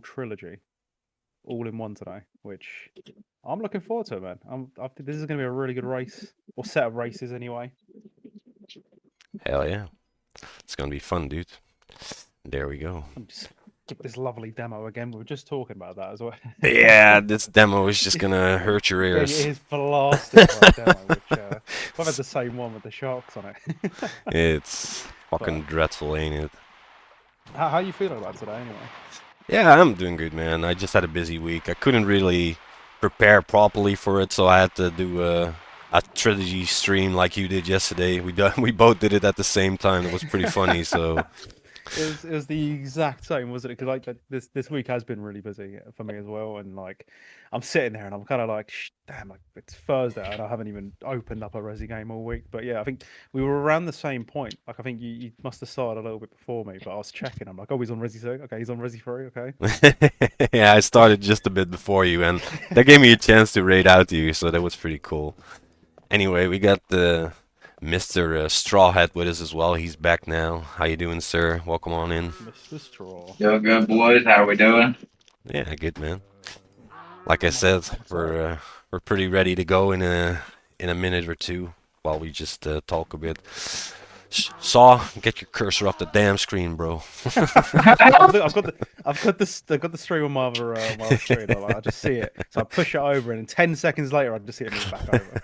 trilogy all in one today, which I'm looking forward to, man. I think this is going to be a really good race, or set of races anyway. Hell yeah. It's gonna be fun, dude. There we go. I'm just get this lovely demo again. We were just talking about that as well. Yeah, this demo is just gonna hurt your Getting ears. his blasted by a demo, which I've had the same one with the sharks on it. It's But fucking dreadful, ain't it? how you feeling about today, anyway? Yeah, I'm doing good, man. I just had a busy week. I couldn't really prepare properly for it, so I had to do a trilogy stream like you did yesterday. We both did it at the same time. It was pretty funny. So It was the exact same, wasn't it? Because like this week has been really busy for me as well, and like I'm sitting there and I'm kind of like, damn, like it's Thursday and I haven't even opened up a Resi game all week. But yeah, I think we were around the same point. Like I think you must have started a little bit before me, but I was checking. I'm like, oh, he's on Resi 2. Okay, he's on Resi 3. Okay. yeah, I started just a bit before you, and that gave me a chance to raid out to you, so that was pretty cool. Anyway, we got the Mr. Strawhead with us as well. He's back now. How you doing, sir? Welcome on in. Mr. Straw. Doing good, boys. How are we doing? Yeah, good man. Like I I'm said, excited. we're pretty ready to go in a minute or two while we just talk a bit. Saw, get your cursor off the damn screen, bro. I've got the stream on my other screen. I just see it, so I push it over, and 10 seconds later, I just see it move back over.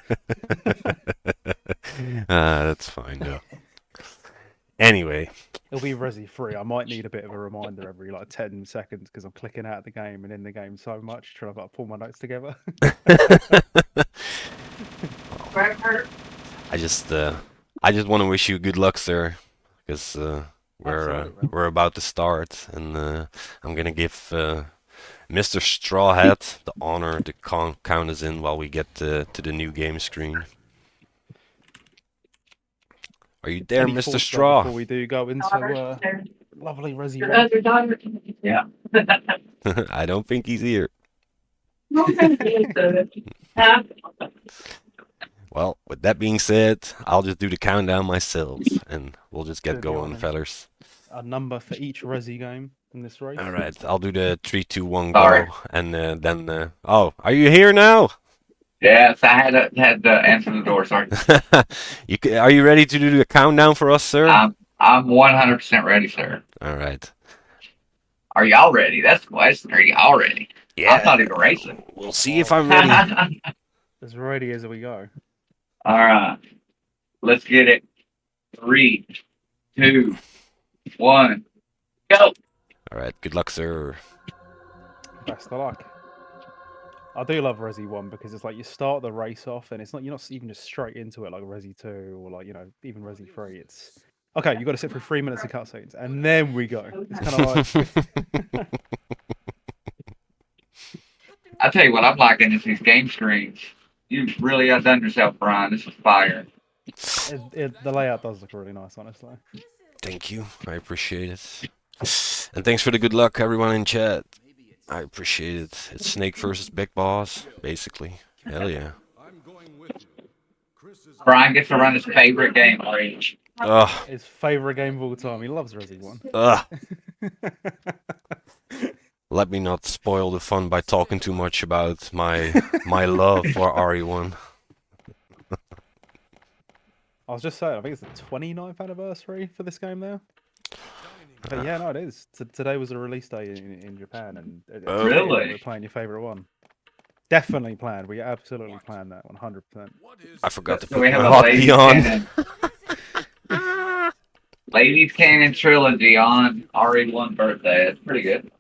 That's fine, though. Anyway, It'll be Resi 3. I might need a bit of a reminder every like 10 seconds because I'm clicking out of the game and in the game so much, trying to pull my notes together. I just want to wish you good luck, sir, because we're about to start, and I'm gonna give Mr. Strawhat the honor to count us in while we get to the new game screen. Are you there, Any Mr. thoughts though Straw? before we do go into lovely Resi 1? Yeah. I don't think he's here. Well, with that being said, I'll just do the countdown myself, and we'll just get Do the going, honors. fellers. A number for each Resi game in this race. All right, I'll do the 3, 2, 1 Sorry. go, and then. Oh, are you here now? Yes, I had to answer the door. Sorry. Are you ready to do the countdown for us, sir? I'm 100% ready, sir. All right. Are y'all ready? That's the question. Are y'all ready? Yeah. I'm not even racing. We'll see if I'm ready. As ready as we go. All right. Let's get it. 3, 2, 1, go. All right. Good luck, sir. Best of luck. I do love Resi 1 because it's like you start the race off and you're not even just straight into it like Resi 2 or like, even Resi 3. It's okay, you got to sit for 3 minutes of cutscenes and then we go. It's kind of like I tell you what I'm liking is these game screens. You really outdone yourself, Brian. This is fire. the layout does look really nice, honestly. Thank you. I appreciate it. And thanks for the good luck, everyone in chat. I appreciate it. It's Snake versus Big Boss, basically. Hell yeah. Brian gets to run his favorite game already. Ugh. His favorite game of all time. He loves Resi 1. Ugh. Let me not spoil the fun by talking too much about my love for RE1. I was just saying, I think it's the 29th anniversary for this game now. But yeah, no, it is. Today was a release day in Japan, and Really? we're playing your favorite one. Definitely planned. We absolutely planned that 100%. I forgot to So put we my have a hotkey on. Ladies Canon Trilogy on RE1 birthday. That's pretty good.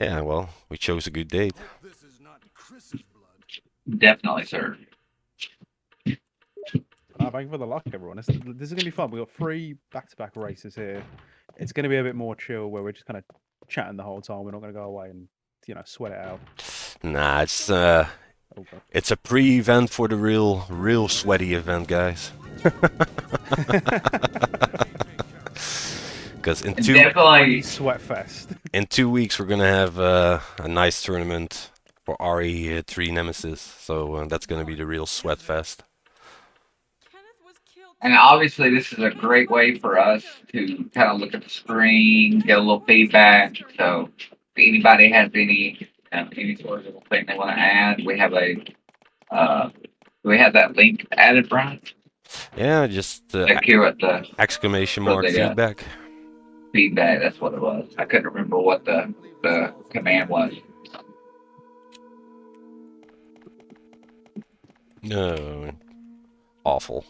Yeah, well, we chose a good date. Definitely, sir. Thank you for the luck, everyone. This is going to be fun. We've got 3 back-to-back races here. It's going to be a bit more chill, where we're just kind of chatting the whole time. We're not going to go away and, sweat it out. Nah, it's a pre-event for the real sweaty event, guys. Because definitely sweat fest. In 2 weeks, we're gonna have a nice tournament for RE3 Nemesis, so that's gonna be the real sweat fest. And obviously, this is a great way for us to kind of look at the screen, get a little feedback. So If anybody has any sort of thing they want to add, we have do we have that link added, Brian? Yeah, just Like here at the exclamation for mark the feedback. feedback. That's what it was. I couldn't remember what the command was. No, awful.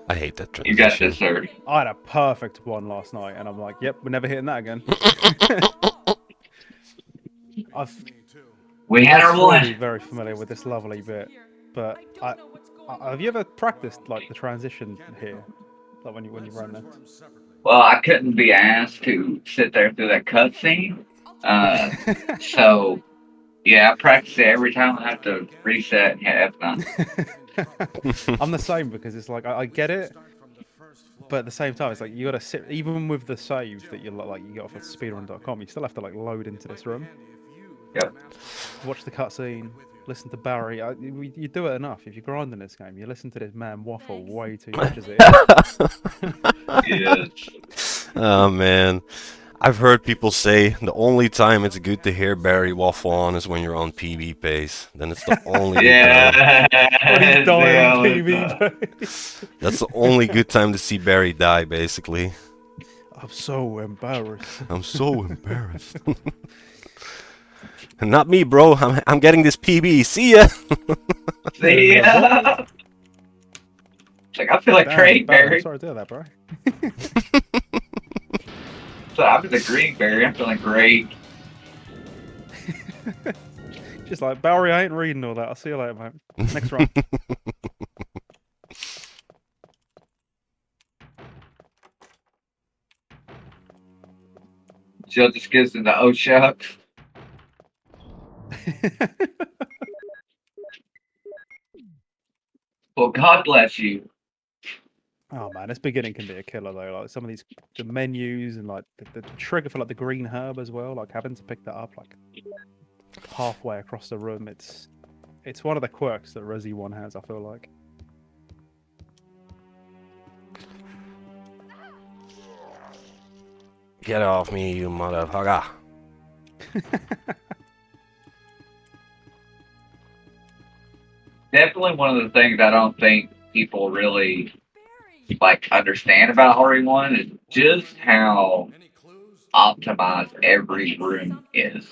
I hate that You got transition. this, sir. I had a perfect one last night, and I'm like, yep, we're never hitting that again. We had our already one. very familiar with this lovely bit, but have you ever practiced like the transition here, like when you run that? Well, I couldn't be asked to sit there through that cutscene. So yeah, I practice it every time I have to reset and hit F9. I'm the same because it's like I get it, but at the same time, it's like you gotta sit. Even with the save that you get off of speedrun.com, you still have to like load into this room, Yep. watch the cutscene, listen to Barry. You do it enough. If you grind in this game, you listen to this man waffle way too much as it is. Yes. Oh man, I've heard people say the only time it's good to hear Barry waffle on is when you're on PB pace. Then it's the only good time. Yeah. When he's dying Yeah, PvP. That's the only good time to see Barry die, basically. I'm so embarrassed. I'm so embarrassed. Not me, bro. I'm getting this PB. See ya. See ya. Like, I feel like Damn, Craig Barry, I'm Berry. sorry to do that, bro. So I'm the Green Berry. I'm feeling great. Just like, Barry, I ain't reading all that. I'll see you later, mate. Next run. Jill just gives him the oh shucks. Well, God bless you. Oh man, this beginning can be a killer though. Like some of the menus and like the trigger for like the green herb as well. Like having to pick that up like halfway across the room. It's one of the quirks that Resi 1 has. I feel like. Get off me, you motherfucker. Definitely one of the things I don't think people really like understand about RE1 is just how optimized every room is.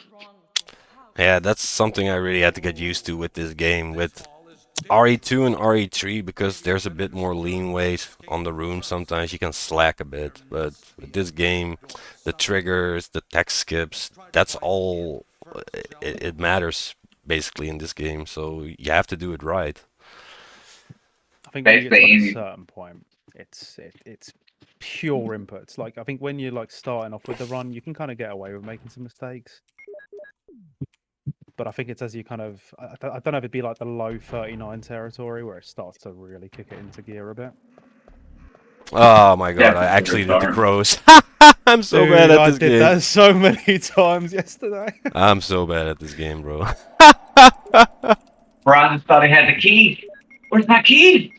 Yeah, that's something I really had to get used to with this game. With RE2 and RE3, because there's a bit more lean weight on the room, sometimes you can slack a bit. But with this game, the triggers, the text skips, that's all it matters basically in this game. So you have to do it right. I think when you get to like a Basically, certain point, it's pure inputs. Like I think when you're like starting off with the run, you can kind of get away with making some mistakes. But I think it's as you kind of, I don't know if it'd be like the low 39 territory where it starts to really kick it into gear a bit. Oh my god, I definitely actually did the retarded. crows. I'm so Dude, bad at I this did game. that so many times yesterday. I'm so bad at this game, bro. Brian just thought he had the key. Where's my key?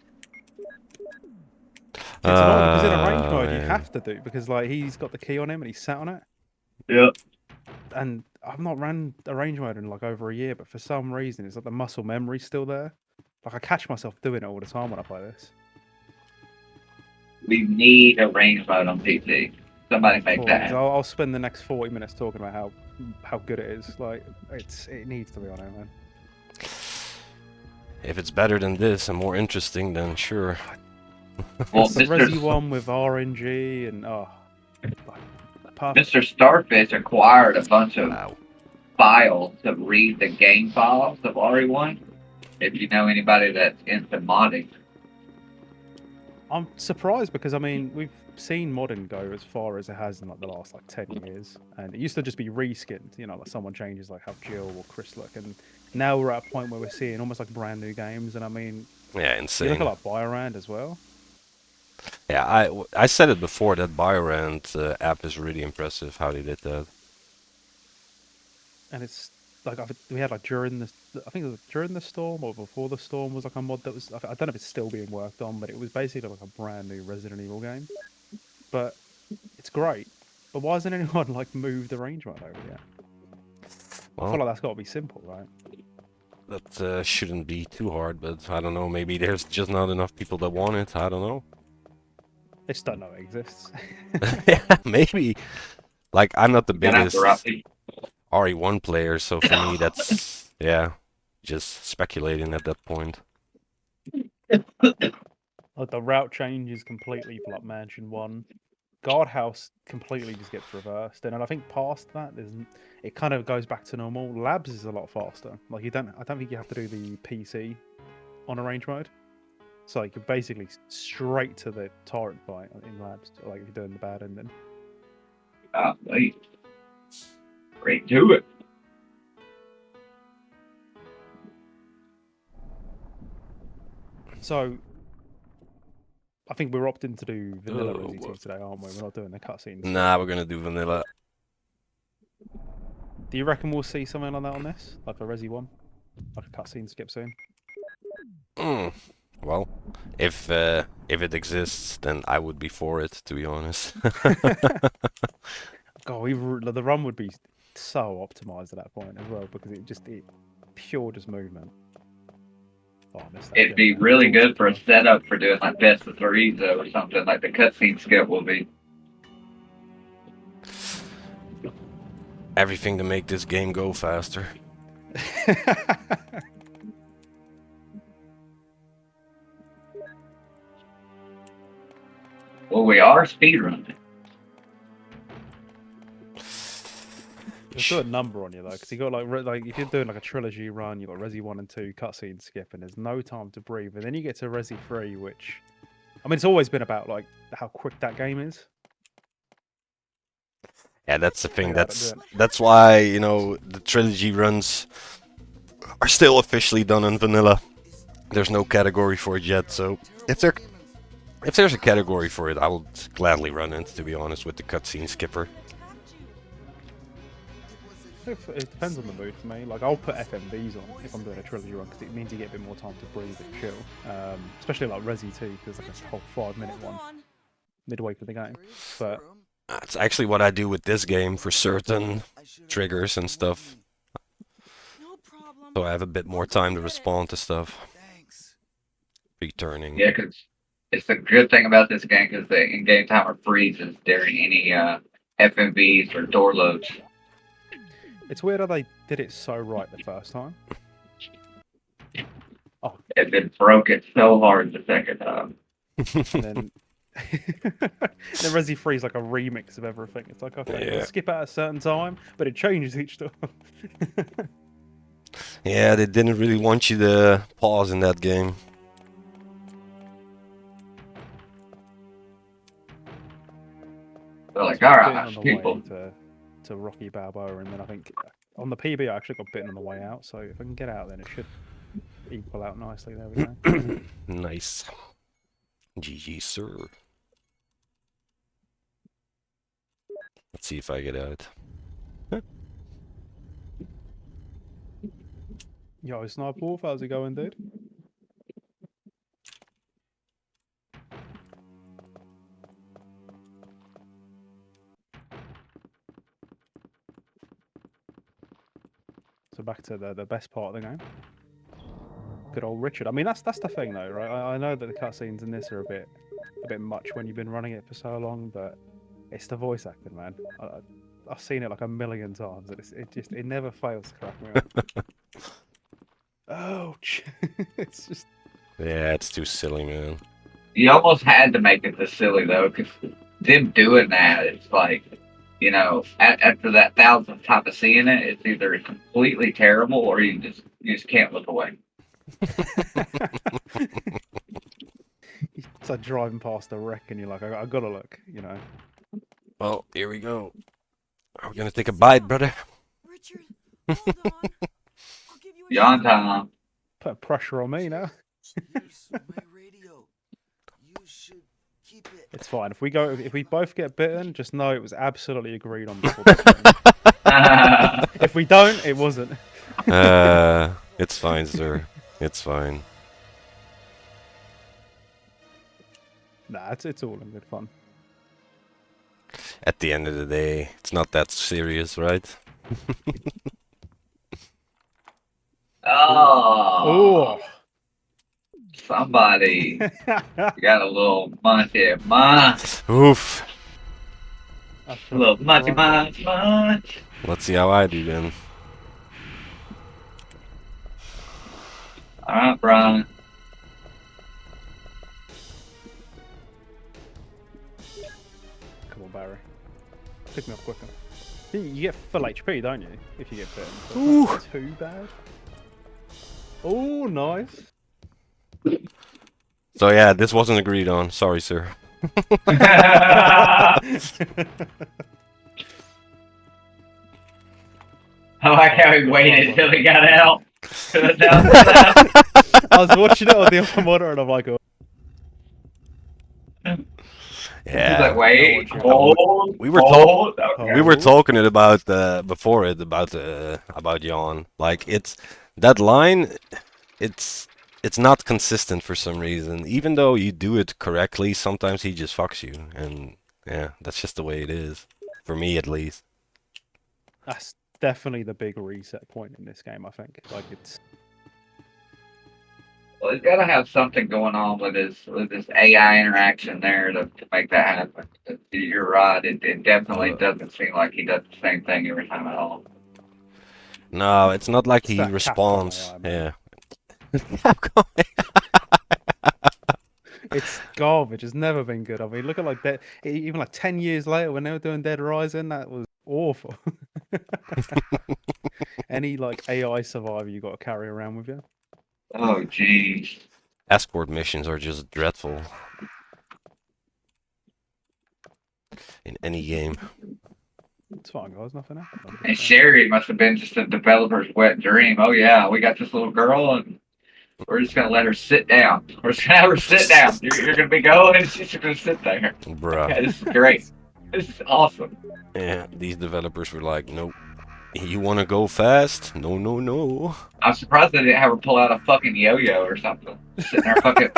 It's annoying because in arrange Oh, mode you man. have to do because like he's got the key on him and he's sat on it. Yep. And I've not ran arrange mode in like over a year, but for some reason it's like the muscle memory's still there. Like I catch myself doing it all the time when I play this. We need a range mode on PC. Somebody make Please, that. I'll spend the next 40 minutes talking about how good it is. Like it needs to be on it, man. If it's better than this and more interesting, then sure. Well, It's the Resi 1 with RNG and perfect. Mr. Starfish acquired a bunch of Wow. files to read the game files of RE1. If you know anybody that's into modding. I'm surprised because I mean we've seen modding go as far as it has in like the last like 10 years, and it used to just be reskinned. You know, like someone changes like how Jill or Chris look, and now we're at a point where we're seeing almost like brand new games. And I mean, Yeah, you insane. look at like Biorand as well. Yeah, I said it before, that Biorand app is really impressive how they did that. And it's like we had like during the, I think it was during the storm or before the storm was like a mod that was, I don't know if it's still being worked on, but it was basically like a brand new Resident Evil game. But it's great. But why hasn't anyone like moved the range mode over yet? I feel Well, like that's got to be simple, right? that shouldn't be too hard, but I don't know. Maybe there's just not enough people that want it. I don't know. They just don't know it exists. Yeah, maybe. Like, I'm not the Gonna have to route biggest RE1 player, so for me, that's, yeah, just speculating at that point. Like the route changes completely for like Mansion 1. Guardhouse completely just gets reversed, and then I think past that, it kind of goes back to normal. Labs is a lot faster. Like I don't think you have to do the PC on arrange mode. So you could basically straight to the torrent fight in Labs, like if you're doing the bad ending. wait. Straight to it. So I think we're opting to do vanilla Oh, Resi 2 today, aren't we? We're not doing the cutscenes. nah, we're gonna do vanilla. Do you reckon we'll see something like that on this? Like a Resi 1? Like a cutscene skip soon? Well, if it exists, then I would be for it, to be honest. God, the run would be so optimized at that point as well because it pure just movement. Oh, I missed that It'd jump be there. really good for a setup for doing like best of threes though, or something like the cutscene skip will be. Everything to make this game go faster. Well, we are speedrunning. Just do a number on you though, because you got like if you're doing like a trilogy run, you got Resi 1 and 2 cutscene skip, and there's no time to breathe, and then you get to Resi 3, which I mean, it's always been about like how quick that game is. Yeah, that's the thing. Yeah, I don't do That's why, you know, the trilogy runs are still officially done in vanilla. There's no category for it yet, so if there's a category for it, I will gladly run it, to be honest, with the cutscene skipper. It depends on the mood for me. Like I'll put FMVs on if I'm doing a trilogy run because it means you get a bit more time to breathe and chill. Especially like Resi 2 because like a whole 5-minute one midway through the game. But That's actually what I do with this game for certain triggers and stuff. So I have a bit more time to respond to stuff. Returning. Yeah, because it's the good thing about this game because the in-game timer freezes during any FMVs or door loads. it's weird how they did it so right the first time. Oh, And then broke it so hard the second time. and then then Resi 3 is like a remix of everything. It's like, okay, Yeah. skip at a certain time, but it changes each time. Yeah, they didn't really want you to pause in that game. They're like, So I all got bitten right, on the people. way to Rocky Balboa, and then I think on the PB I actually got bitten on the way out. So if I can get out, then it should equal out nicely. There we go. Nice. GG, sir. Let's see if I get out. Yo, Sniper Wolf, how's it going, dude? So back to the best part of the game. Good old Richard. I mean, that's the thing though, right? I know that the cutscenes in this are a bit much when you've been running it for so long, but it's the voice acting, man. I've seen it like a million times, and it never fails to crack me up. Ouch! It's just Yeah, it's too silly, man. You almost had to make it this silly though, because them doing that, it's like, you know, after that 1,000th time of seeing it, it's either completely terrible or you just can't look away. it's like driving past a wreck, and you're like, I gotta look, you know. Well, here we go. We're gonna take a bite, brother. Richard, hold on. I'll give you a Yon shot. time. Put pressure on me now. Here's my radio. You should keep it. It's fine. If we both get bitten, just know it was absolutely agreed on before the game. If we don't, it wasn't. It's fine, sir. It's fine. Nah, it's all in good fun. At the end of the day, it's not that serious, right? Oh, Oh. somebody got a little munchy munch. Oof. I A shall little munchy run down. munch. Let's see how I do then. All right, Brian. Come on, Barry. Pick me up quicker. You get full HP, don't you? If you get bitten. So Ooh. it's not too bad. Oh, nice. So yeah, this wasn't agreed on. Sorry, sir. I like how he waited until he got out. I was watching it on the other monitor and I'm like, oh. He's Yeah. like, wait, No, hold, we were hold. Okay. We were talking it about before it about Jan. Like that line, it's not consistent for some reason. Even though you do it correctly, sometimes he just fucks you, and yeah, that's just the way it is. For me, at least. That's definitely the big reset point in this game, I think. Like, it's... Well, he's got to have something going on with his AI interaction there to make that happen. You're right. It definitely doesn't seem like he does the same thing every time at all. No, it's not like It's he that Capcom responds. AI, man. Yeah. Capcom. It's garbage. It's never been good. I mean, look at like that. Even like 10 years later, when they were doing Dead Rising, that was awful. Any like AI survivor you got to carry around with you. Oh, jeez. Escort missions are just dreadful in any game. It's fine, guys. Nothing happened. And Sherry must have been just a developer's wet dream. Oh yeah, we got this little girl and we're just gonna let her sit down. We're just gonna have her sit down. You're gonna be going and she's just gonna sit there. Bruh. Yeah, this is great. This is awesome. Yeah, these developers were like, nope. You want to go fast? No, no, no. I'm surprised they didn't have her pull out a fucking yo-yo or something. Sitting there fucking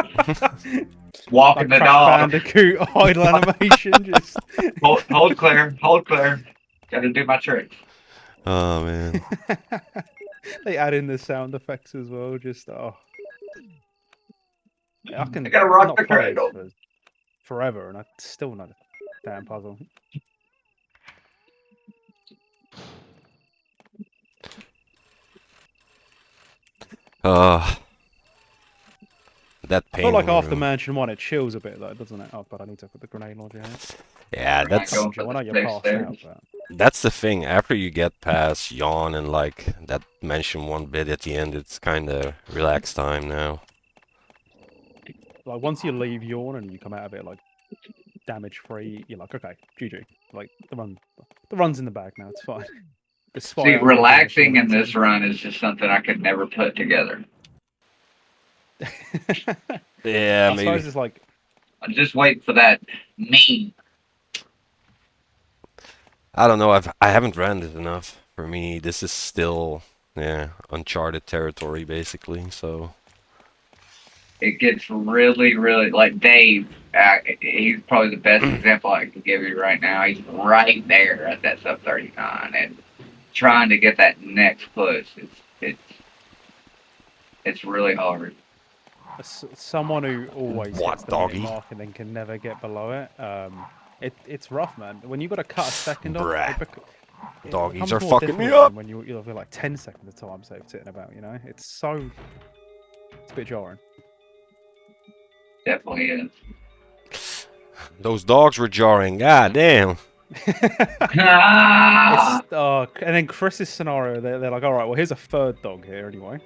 walking like the Crash dog. Bandicoot idle animation. Just Hold clear, hold clear. Gotta do my tricks. Oh man. they add in the sound effects as well. Just oh, I can I gotta rock not the play this cradle. for forever, and I still not a damn puzzle. That I feel like painting after room. Mansion 1 it chills a bit though, doesn't it? Oh, but I need to put the grenade launcher in. Yeah, that's Go I for know the you're safe passed stairs. out, but that's the thing. After you get past Yawn and like that Mansion 1 bit at the end, it's kind of relaxed time now. like once you leave Yawn and you come out of it like damage free, you're like, okay, GG. Like the run's in the bag now. It's fine. See, Despite relaxing in this run is just something I could never put together. Yeah, I maybe. suppose it's like I just wait for that meme. I don't know. I haven't ran it enough. For me, this is still uncharted territory basically. So It gets really, really like Dave. He's probably the best example I can give you right now. He's right there at that sub 39 and trying to get that next push. It's really hard. someone who always What, hits the minute doggy? mark and then can never get below it. It's rough, man. When you got to cut a second off, Bruh. it Doggies becomes are more fucking me difficult up. than when you'll have like 10 seconds of time saved sitting about. You know, it's a bit jarring. Definitely is. Those dogs were jarring. God damn. Ah! And then Chris's scenario, they're like, all right, well, here's a third dog here anyway.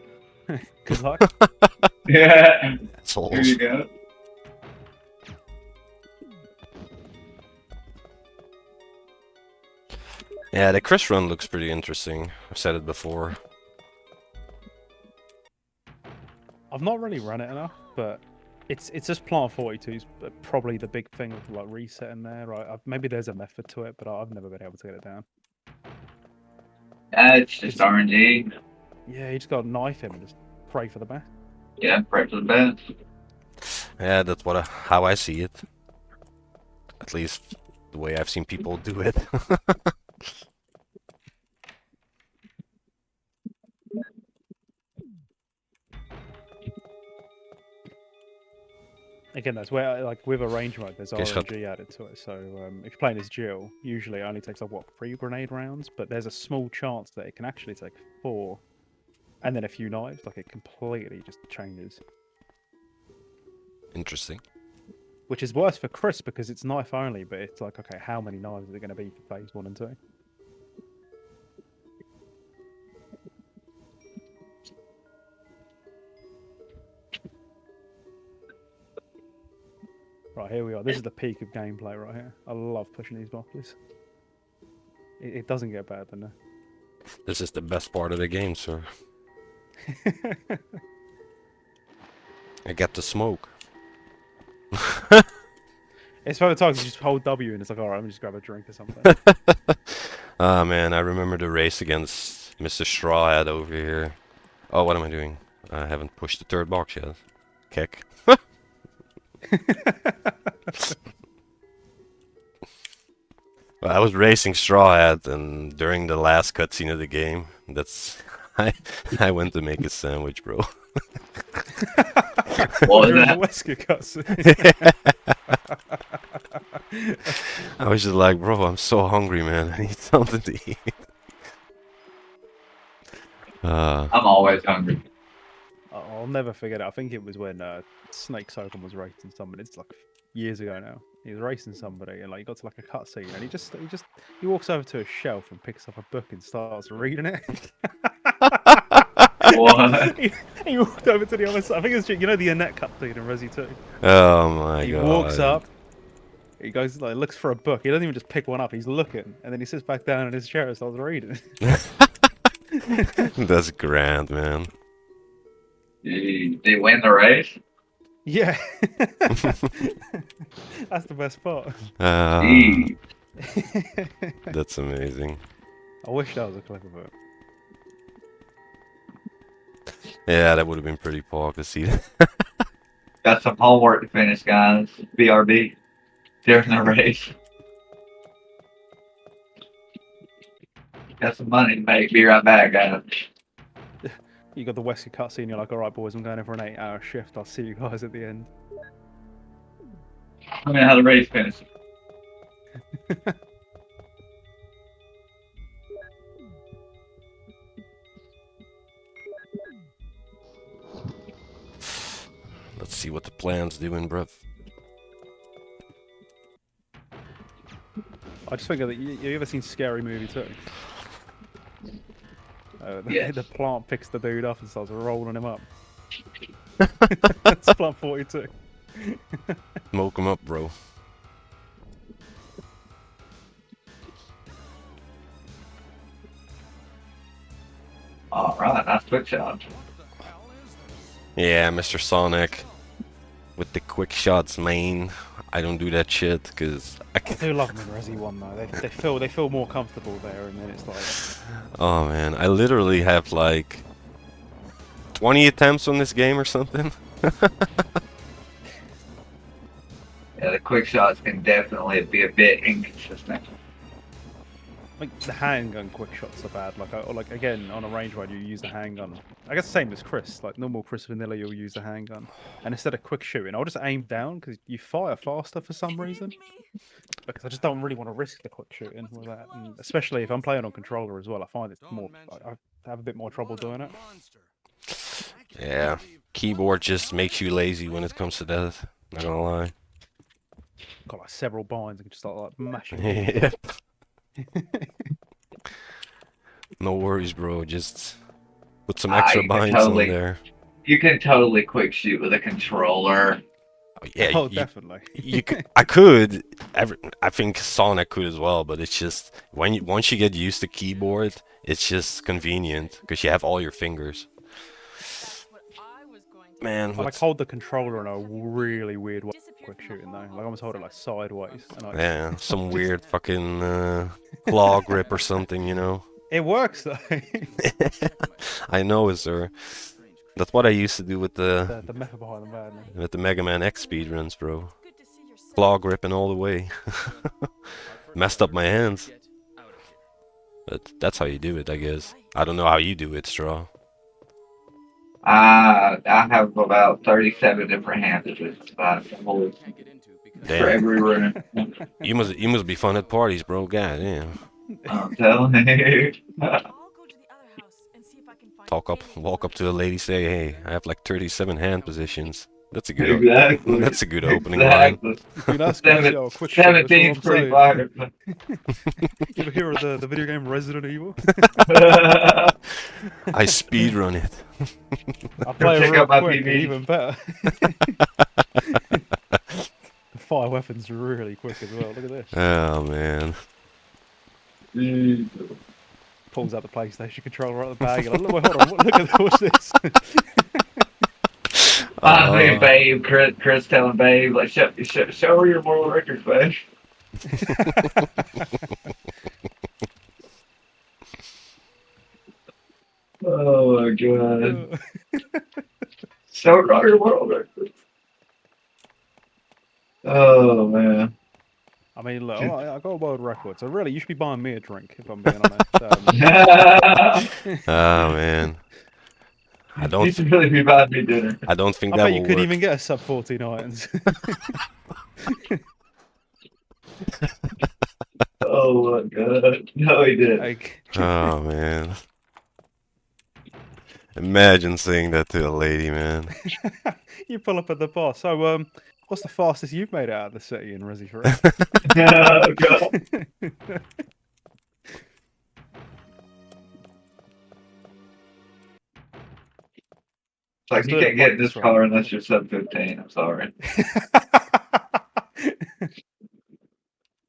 Good luck. Yeah. Here Assholes. you go. Yeah, the Chris run looks pretty interesting. I've said it before. I've not really run it enough, but it's just Plant 42 is probably the big thing with like resetting there. Right? Maybe there's a method to it, but I've never been able to get it down. It's just RNG. Yeah, you just got to knife him and just pray for the best. Yeah, pray for the best. Yeah, that's how I see it. At least the way I've seen people do it. Again, that's where, like, with a range mode, there's Okay, shot. RNG added to it. So if you're playing as Jill, usually it only takes like what 3 grenade rounds, but there's a small chance that it can actually take 4, and then a few knives. Like it completely just changes. Interesting. Which is worse for Chris because it's knife only, but it's like, okay, how many knives is it going to be for phase 1 and 2? Right, here we are. This is the peak of gameplay right here. I love pushing these buffers. It doesn't get better than This is the best part of the game, sir. that. I get to smoke. It's one of the times you just hold W and it's like, alright, let me just grab a drink or something. Ah, man, I remember the race against Mr. Strawhead over here. Oh, what am I doing? I haven't pushed the third box yet. Kick. Well, I was racing Strawhead, and during the last cutscene of the game, that's I went to make a sandwich, bro. What was During the that? Wesker cutscene. I was just like, bro, I'm so hungry, man. I need something to eat. I'm always hungry. I'll never forget it. I think it was when Snake Sogan was racing somebody. It's like years ago now. He was racing somebody, and like he got to like a cutscene, and he walks over to a shelf and picks up a book and starts reading it. What? he walked over to the other side. I think it's the Annette cutscene in Resi 2. Oh my He god. walks up. He goes like looks for a book. He doesn't even just pick one up. He's looking, and then he sits back down in his chair and starts reading. That's grand, man. Did he win the race? Yeah, that's the best part. Gee. That's amazing. I wish that was a clip of it. Yeah, that would have been pretty cool to see. Got some homework to finish, guys. BRB. During the race. Got some money to make. Be right back, guys. You got the Wesker cutscene. You're like, all right, boys, I'm going in for an 8-hour shift. I'll see you guys at the end. Let me know how the race finished. Let's see what the plan's doing, bruv. I just think that you ever seen Scary Movie 2? Yes. The plant picks the dude up and starts rolling him up. That's Plant 42. Smoke him up, bro. Alright, nice quick shot. Yeah, Mr. Sonic. With the quick shots, main. I don't do that shit, because I I can. do love them in Resi 1 though. They feel more comfortable there, and then it's like, Oh man, I literally have like 20 attempts on this game or something. Yeah, the quick shots can definitely be a bit inconsistent. like the handgun quick shots are bad. Like again on a range ride you use the handgun. I guess the same as Chris. Like normal Chris Vanilla, you'll use the handgun, and instead of quick shooting, I'll just aim down because you fire faster for some reason. Because I just don't really want to risk the quick shooting with that, and especially if I'm playing on controller as well. I find it's more. I have a bit more trouble doing it. Yeah, keyboard just makes you lazy when it comes to that. Not gonna lie. Got like several binds and can just start like mashing. Yep. No worries, bro. Just put some extra you can binds totally- on there. You can totally quick shoot with a controller. Oh, yeah, Oh, you, definitely. you could, I could. I think Sonic could as well, but it's just once you get used to keyboard, it's just convenient because you have all your fingers. Man, I like hold the controller in a really weird way. Quick shooting though. Like I almost hold it like sideways. And yeah, some weird fucking claw grip or something, you know. It works though. I know, sir. That's what I used to do with the the method behind the madness. Mega Man X speedruns, bro. claw gripping all the way. Messed up my hands. But that's how you do it, I guess. I don't know how you do it, Straw. I have about 37 different hand positions for Damn. every room. You must be fun at parties, bro. God damn. I'm telling you. Walk up to a lady, say, "Hey, I have like 37 hand positions." That's a good. Exactly. That's a good opening line. Exactly. If you'd ask me, oh, quick shot, that's all 17 I'm free saying. fire. You ever hear of the video game Resident Evil? I speedrun it. I play it Check real out my quick and PB. even better. The fire weapon's really quick as well. Look at this. Oh man. Pulls out the PlayStation controller out of the bag. And I'm like, hold on, look at what's this? I mean, Babe, Chris telling Babe, like, show her your moral records, babe. Oh my god. Show her all your moral records. Oh man. I mean, look, I got a world record, so really, you should be buying me a drink, if I'm being honest. Oh man. You should really be buying me dinner. I don't think I that bet will you couldn't work. even get a sub 14 irons. Oh my god. No, he didn't. Like, Oh man. Imagine saying that to a lady, man. you pull up at the bar. So, what's the fastest you've made it out of the city in Resi 3? Oh god. It's like, you can't get in this car unless you're sub 15. I'm sorry.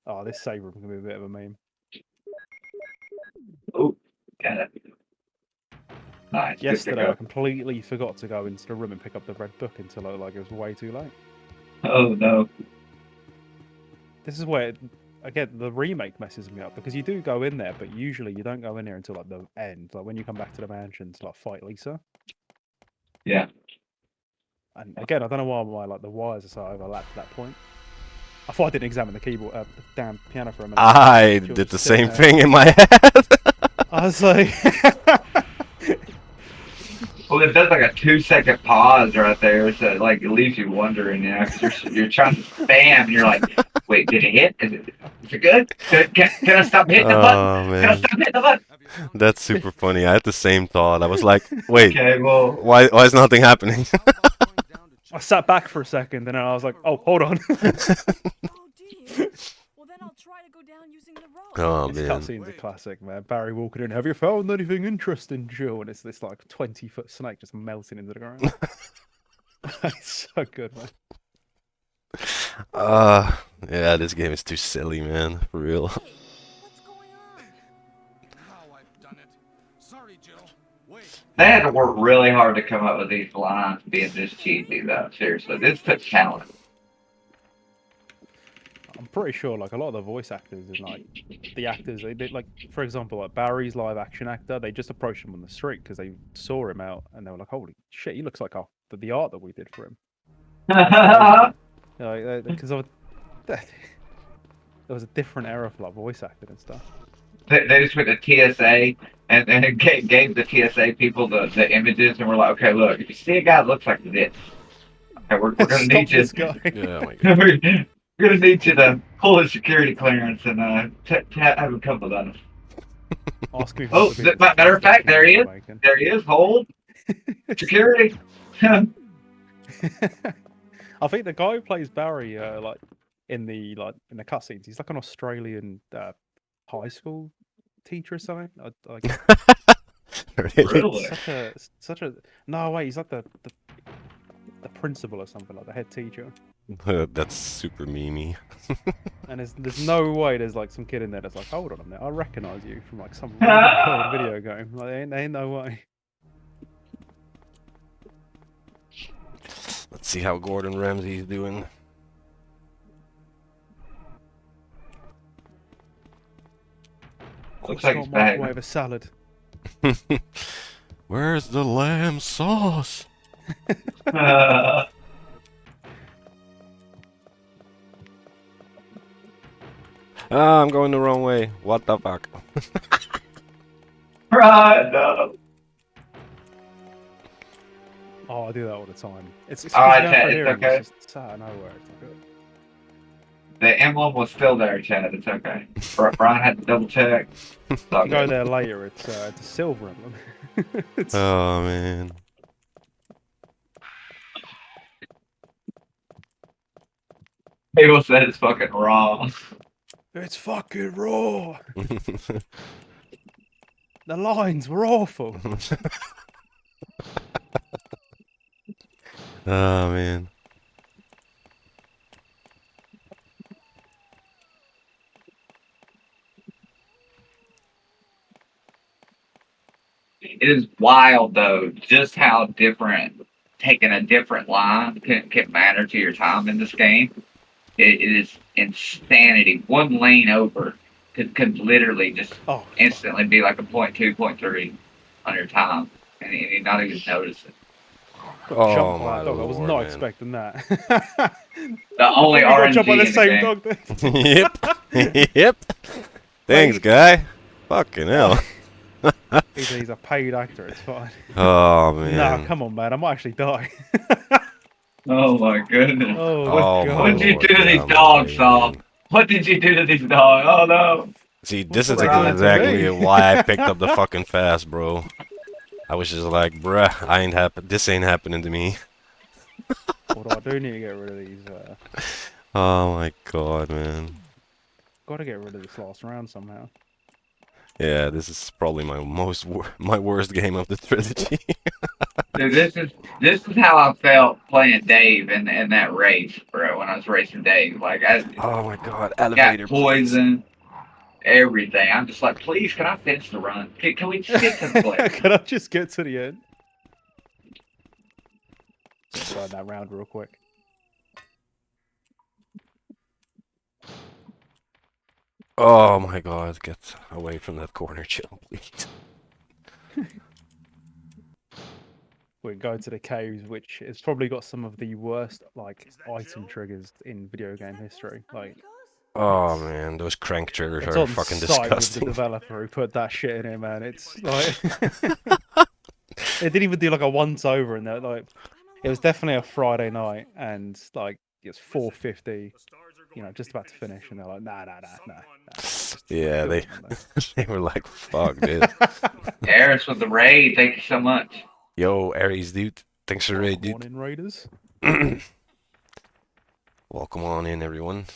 Oh, this save room can be a bit of a meme. Oh, got it. Nice. Yesterday, I completely forgot to go into the room and pick up the red book until it was way too late. Oh no. This is where, again, the remake messes me up because you do go in there, but usually you don't go in there until like the end, like when you come back to the mansion to like fight Lisa. Yeah. And again, I don't know why like the wires are so overlapped at that point. I thought I didn't examine the keyboard, the damn piano for a minute. I did the same thing in my head. I was like, well, it does like a 2-second pause right there, so like it leaves you wondering, you know, because you're trying to spam, and you're like, wait, did it hit? Is it good? Can I stop hitting the button? Man. Can I stop hitting the button? That's super funny. I had the same thought. I was like, wait, okay, well, why is nothing happening? I sat back for a second and then I was like, oh, hold on. Oh This man. cutscene's a classic, man. Barry walking in, have you found anything interesting, Joe? And it's this like 20-foot snake just melting into the ground. It's so good, man. Yeah, this game is too silly, man. For real. they had to work really hard to come up with these lines being this cheesy, though. Seriously, this took talent. I'm pretty sure like a lot of the voice actors and like the actors, they did like, for example, like Barry's live action actor, they just approached him on the street because they saw him out and they were like, holy shit, he looks like the art that we did for him. Because there was a different era for like voice acting and stuff. They just went to TSA and gave the TSA people the images, and we're like, okay, look, if you see a guy that looks like this, okay, we're gonna need you. This guy. Yeah, my God. We're gonna need you to pull his security clearance and have him come with us. Ask me Oh, matter of fact, there he is. There he is. Hold security. I think the guy who plays Barry, like in the cutscenes, he's like an Australian high school teacher or something. Really? Such a no wait, he's like the principal or something, like the head teacher. That's super memey. And there's no way there's like some kid in there that's like, hold on a minute, I recognise you from like some really old video game. Like, there ain't no way. Let's see how Gordon Ramsay's doing. Looks like he's back. back. Of a salad. Where's the lamb sauce? Ah, I'm going the wrong way. What the fuck? Right, no. Oh, I do that all the time. It's All because right, you're going Chad, for it's here and okay. it's just out of nowhere. It's not good. The emblem was still there, Chad. It's okay. Brian had to double check. It's all If you go good. there later, it's a silver emblem. It's- Oh man. People said it's fucking wrong. It's fucking raw. The lines were awful. Oh man. It is wild though, just how different taking a different line can matter to your time in this game. It is insanity. One lane over could literally just Oh, instantly be like a 0.2, 0.3 on your time, and you not even notice it. got Oh jumped by my a dog. I was lord, not man. expecting that. The I only thought we got jumped by RNG the in the same game. dog. Yep. Yep. Thanks, guy. Fucking hell. He's a paid actor. It's fine. Oh No, man. come on, man. I might actually die. Oh my goodness. Oh, Oh God. my What did you lord. do to Get these out of my dogs, way, Saul? man. What did you do to these dogs? Oh no. See, What this the is fuck happened to exactly me? why I picked up the fucking fast, bro. I was just like, bruh, this ain't happening to me. Although I do need to get rid of these. Oh my god, man. Got to get rid of this last round somehow. Yeah, this is probably my worst game of the trilogy. Dude, this is how I felt playing Dave in that race, bro. When I was racing Dave, like I Oh my god, got elevator, please. poison, everything. I'm just like, please, can I finish the run? Can we just get to the place? Can I just get to the end? Just burn that round real quick. Oh my god, get away from that corner, chill, please. We go to the caves, which has probably got some of the worst like item triggers in video game history. Like, Oh man, those crank triggers it's are on fucking site with the disgusting. developer who put that shit in here, man. It's like they didn't even do like a once over, and they're like, it was definitely a Friday night, and like it's 4:50, you know, just about to finish, and they're like, nah. Yeah, do they it Monday. they were like, fuck this. Eris with the raid, thank you so much. Yo, Aries dude. Thanks for the raid, Welcome on dude. in, Raiders. Welcome on in, everyone.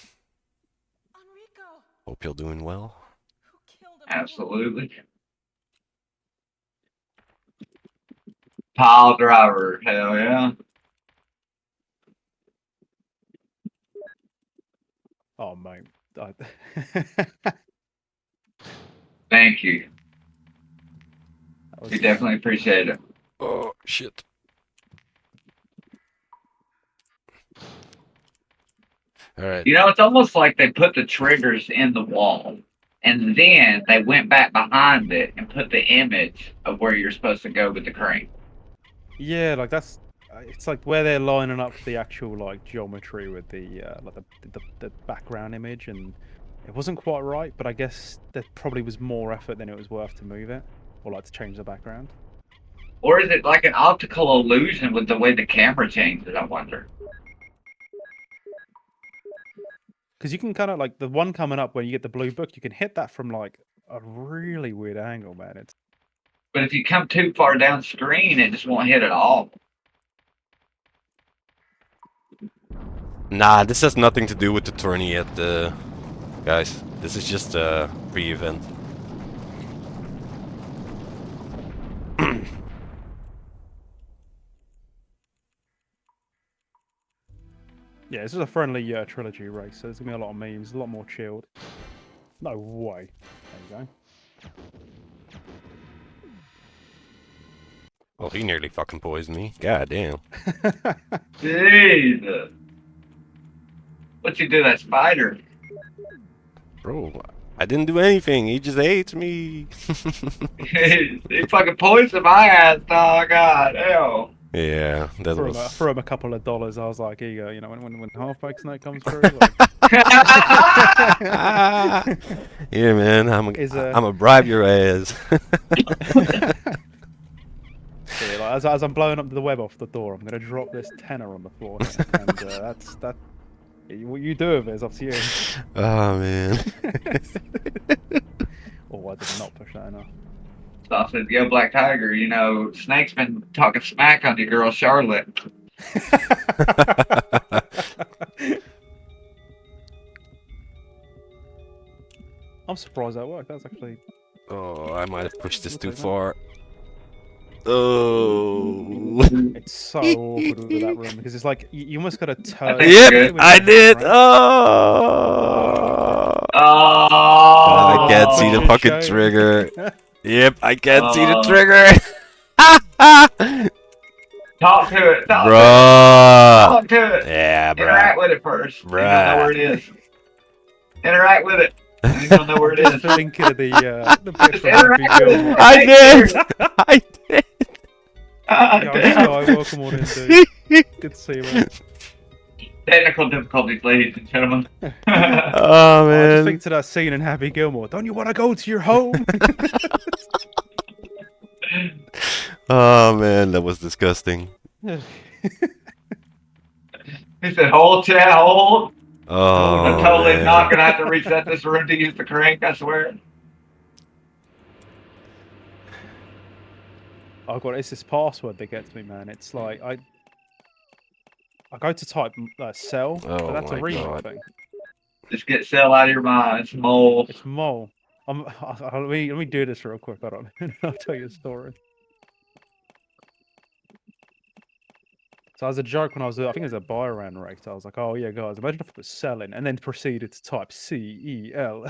Hope you're doing well. Absolutely. Pile driver, hell yeah. Oh mate, Thank you. that was, We definitely appreciate it. Oh shit. Alright. You know, it's almost like they put the triggers in the wall, and then they went back behind it and put the image of where you're supposed to go with the crane. yeah, like that's it's like where they're lining up the actual like geometry with the like the background image, and it wasn't quite right, but I guess there probably was more effort than it was worth to move it or like to change the background. Or is it like an optical illusion with the way the camera changes, I wonder? Because you can kind of like the one coming up when you get the blue book, you can hit that from like a really weird angle, man. It's But if you come too far downstream, it just won't hit at all. Nah, this has nothing to do with the tourney yet, guys. This is just a pre-event. yeah, this is a friendly trilogy race, so there's gonna be a lot of memes, a lot more chilled. No way. There you Oh, he nearly fucking poisoned me. God damn. go. Jesus. What you do, that spider? Bro, I didn't do anything. He just hates me. He fucking poisoned my ass, dog. God, hell. Yeah, that Threw was... him a couple of dollars. I was like, here you go. You know, when halfback snow comes through, like, Here, man. Is I'm a bribe your ass. Yeah, like, as I'm blowing up the web off the door, I'm gonna drop this tenner on the floor here, and that's that. What you do with it is up to you. Oh man. Oh, I did not push that enough. So I said, "Yo, Black Tiger, you know, Snake's been talking smack on your girl Charlotte." I'm surprised that worked. That's actually. Oh, I might have pushed this We'll too take that. far. Oh. It's so awkward with that room because it's like you almost gotta turn. think you're Yep, good. I did. Right? Oh. Oh, I can't see the Shit fucking show. trigger. Yep, I can't see the Oh. trigger. talk to it. Talk to it. Bruh. Talk to it. Yeah, Interact bruh. with it first. You're gonna know where it is. Interact with it. You don't know where it Just is. thinking of the bit from Interact Happy with it. Gilmore. I did. I did. Ah, Yo, damn. Sky, welcome on in, dude. Good to see you, man. Technical difficulties, ladies and gentlemen. Oh I just man. think to that scene in Happy Gilmore. Don't you want to go to your home? Oh man, that was disgusting. He said, "Hold, chat, hold." Oh I'm totally man. not gonna have to reset this room to use the crank. I swear. Oh god, it's this password that gets me, man. It's like I go to type cell, Oh but that's a my remote God. thing. Just get cell out of your mind. It's mole. It's mole. Let me do this real quick. Hold on. I'll tell you a story. So as a joke when I think it was a buy-around race, I was like, "Oh yeah, guys, imagine if I put cell in," and then proceeded to type CEL.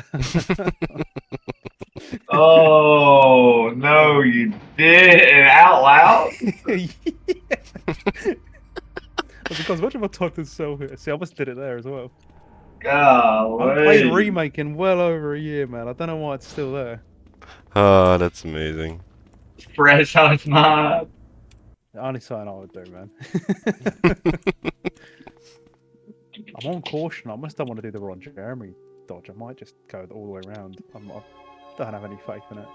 Oh no, you did out loud. Yeah. I was like, "Guys, imagine if I typed in cell here." See, I almost did it there as well. I haven't played Golly. Remake in well over a year, man. I don't know why it's still there. Oh, that's amazing. Fresh on his mind. Only something I would do, man. I'm on caution. I must don't want to do the Ron Jeremy dodge. I might just go all the way around. I don't have any faith in it.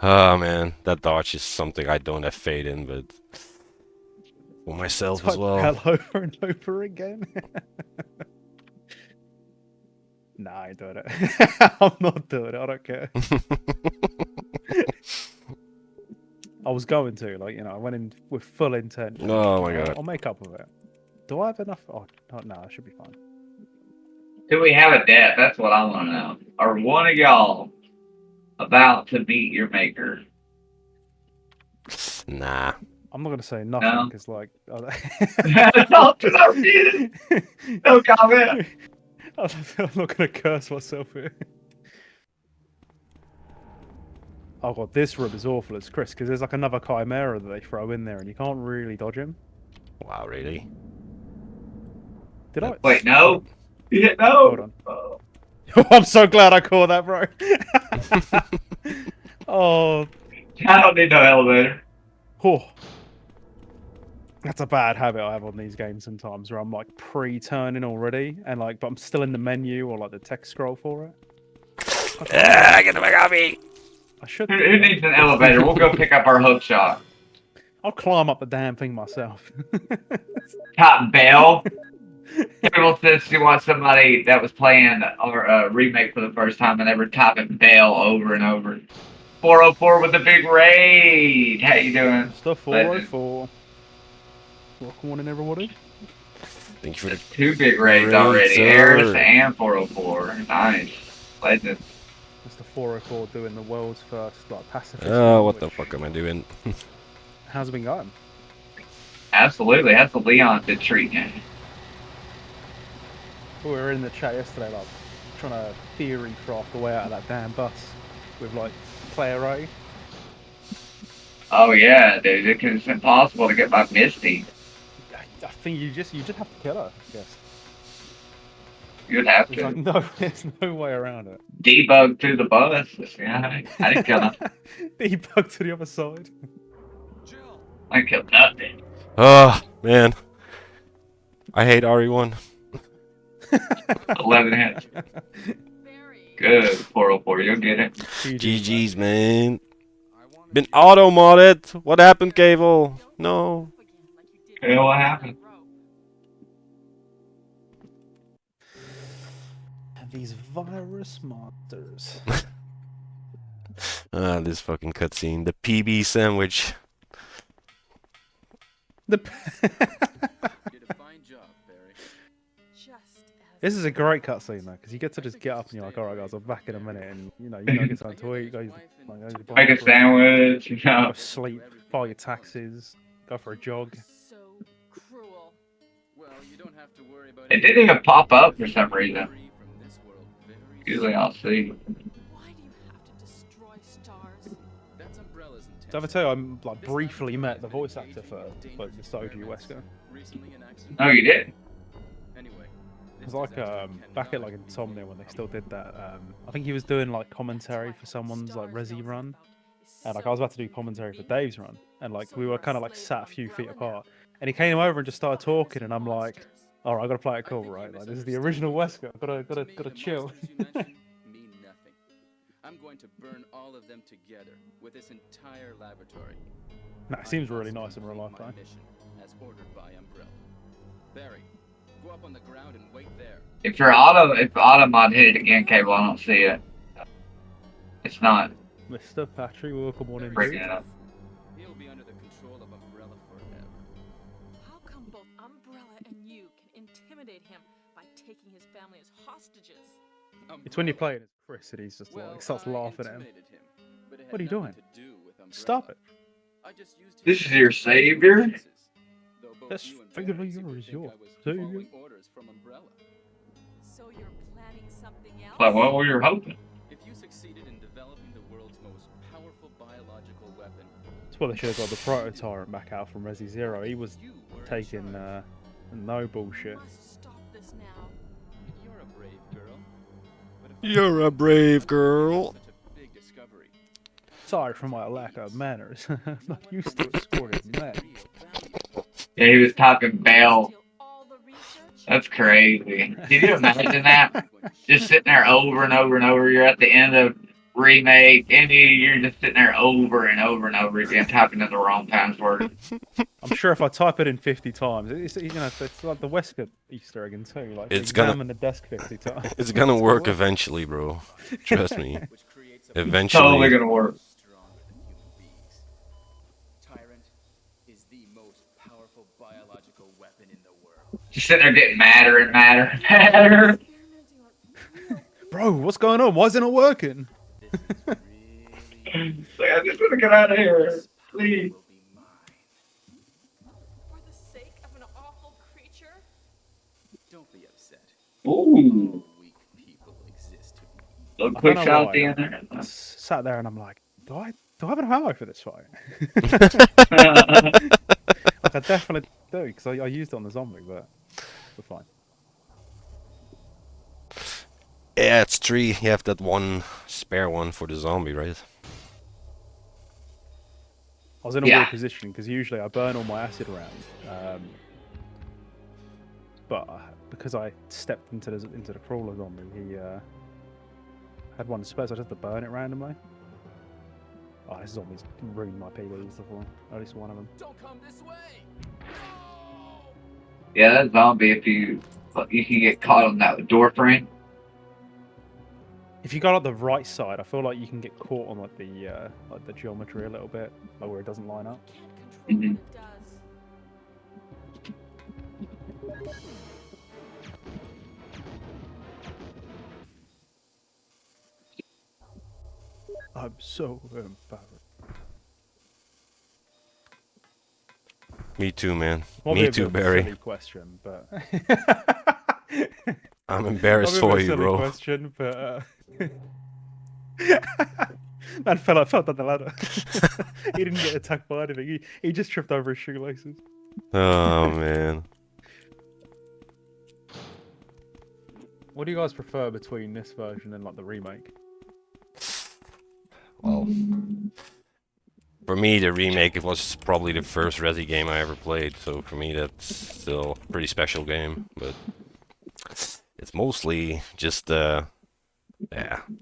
Oh man, that dodge is something I don't have faith in, but for myself as Type well. hell over and over again. Nah, I ain't doing it. I'm not doing it. I don't care. I was going to, like, I went in with full intent. Oh my God. I'll make up with it. Do I have enough? Oh, no, I should be fine. Do we have a debt? That's what I want to know. Are one of y'all about to meet your maker? Nah. I'm not gonna say nothing No? because, like, No, I repeat it. No comment. I'm not gonna curse myself here. Oh god, this room is awful as Chris because there's like another chimera that they throw in there and you can't really dodge him. Wow, really? Did I? Wait, no. Yeah, no. Hold on. Oh. I'm so glad I caught that, bro. Oh, I don't need no elevator. oh. That's a bad habit I have on these games sometimes where I'm like pre-turning already and like, but I'm still in the menu or like the text scroll for it. Get the fuck off me! I should. Who needs an elevator? We'll go pick up our hook shot. I'll climb up the damn thing myself. Cotton Bell. People says she wants somebody that was playing our remake for the first time and ever typing Bell over and over. 404 with the big raid. How you doing? Stuff 404. Welcome on in, everybody. Thank you for the There's two big raids Great, already. sir. Harris and 404. Nice. Legend. That's the 404 doing the world's first like pacifist. Oh, what the which- fuck am I doing? How's it been going? Absolutely. That's what Leon did treat you. We were in the chat yesterday, like trying to theory craft the way out of that damn bus with like player A. Oh yeah, dude. Because it's impossible to get by Misty. I think you just have to kill her. Yes. You'd have There's like to no, there's no way around it. debug through the bus. Yeah, I didn't kill nothing. Debug to the other side. I didn't kill nothing. Oh, man. I hate RE1. 11 hits. Good. 404. You'll get it. GG's, man. Been auto-modded. What happened, Cable? No. Yeah, what happened? These virus monsters. Ah, this fucking cutscene. The PB sandwich. The Did a fine job, Barry. This is a great cutscene though, because you get to just get up and you're like, all right, guys, I'm back in a minute, and you know, you go get something to eat, go, like, go to the Make a bathroom, sandwich. You go know. sleep, file your taxes, go for a jog. So cruel. Well, you don't have to worry about It didn't even pop up for some reason. From this world very Usually I'll see. Why do you have to destroy stars? That's Umbrella's intention. Did I ever tell you I'm like briefly met the voice actor for like the OG Wesker? Recently an accident. No, you did. Anyway, It was like back at like Insomnia when they still did that. I think he was doing like commentary for someone's like Resi run, and like I was about to do commentary for Dave's run, and like we were kind of like sat a few feet apart, and he came over and just started talking, and I'm like, all right, I gotta play it cool, right? Like this is the original Wesker. Gotta chill. Mean nothing. I'm going to burn all of them together with this entire laboratory. Nah, it seems really nice in real life, My though. mission, as ordered by Umbrella. Barry, go up on the ground and wait there. If Automod hit it again, Cable, I don't see it. It's not Mr. Patrick, welcome on in. breaking it up. He'll be under the control of Umbrella forever. How come both Umbrella and you can intimidate him by taking his family as hostages? It's when you play it as Chris and he's just Well, like starts I laughing at him. intimidated him, but it had What are you nothing doing? to do with Umbrella. Stop it. I just used This his is your savior? services, though both That's you and figuratively Barry seem to yours, think your I was savior. following orders from Umbrella. So you're planning something else? Like what were you hoping? If you succeeded in developing the world's most powerful biological weapon, That's why they should have got the Proto-Tyrant back out from Resi Zero. He was you were in taking charge. no bullshit. You must stop this now. You're a brave girl. But if You're a brave girl. such a big discovery, Sorry for my lack of manners. I'm not used to escorting men. Yeah, he was talking Bell. Steal all the research? That's crazy. Can you imagine that? Just sitting there over and over and over. You're at the end of remake, and you're just sitting there over and over and over again, typing in the wrong password. I'm sure if I type it in 50 times, it's you know it's like the Wesker Easter egg in too. Like It's gonna- examine the desk 50 times. It's gonna work It's eventually, bro. Trust me. which creates a Eventually. Totally gonna work. stronger than human beings. Tyrant is the most powerful biological weapon in the world. Just sitting there getting madder and madder and madder. Experimenting on real Bro, what's going on? Why isn't it working? This is really It's like, I just want to get out of here. Please. will be mine. for the sake of an awful creature? Don't be upset. Ooh. All weak people exist to be Little I quick don't know shot at why. the end there. I sat there and I'm like, do I have an ammo for this fight? Like I definitely do because I used it on the zombie, but we're fine. Yeah, it's 3. You have that one spare one for the zombie, right? I was in a Yeah. weird position because usually I burn all my acid around, but because I stepped into the crawler zombie, he had one spare, so I just had to burn it randomly. Oh, this zombie's ruined my PBs before, at least one of them. Don't come this way! Yeah, that zombie, if you can get caught on that door frame. If you go like the right side, I feel like you can get caught on like the geometry a little bit, like where it doesn't line up. Can't control what it does. I'm so embarrassed. Me too, man. Might be Me a too, bit of a Barry. silly question, but I'm embarrassed Might be a for bit you, silly bro. Question, but man fell down the ladder. He didn't get attacked by anything. He just tripped over his shoelaces. Oh man. What you guys prefer between this version and like the remake? Well, for me, the remake, it was probably the first Resi game I ever played, so for me that's still a pretty special game, but it's mostly just, yeah,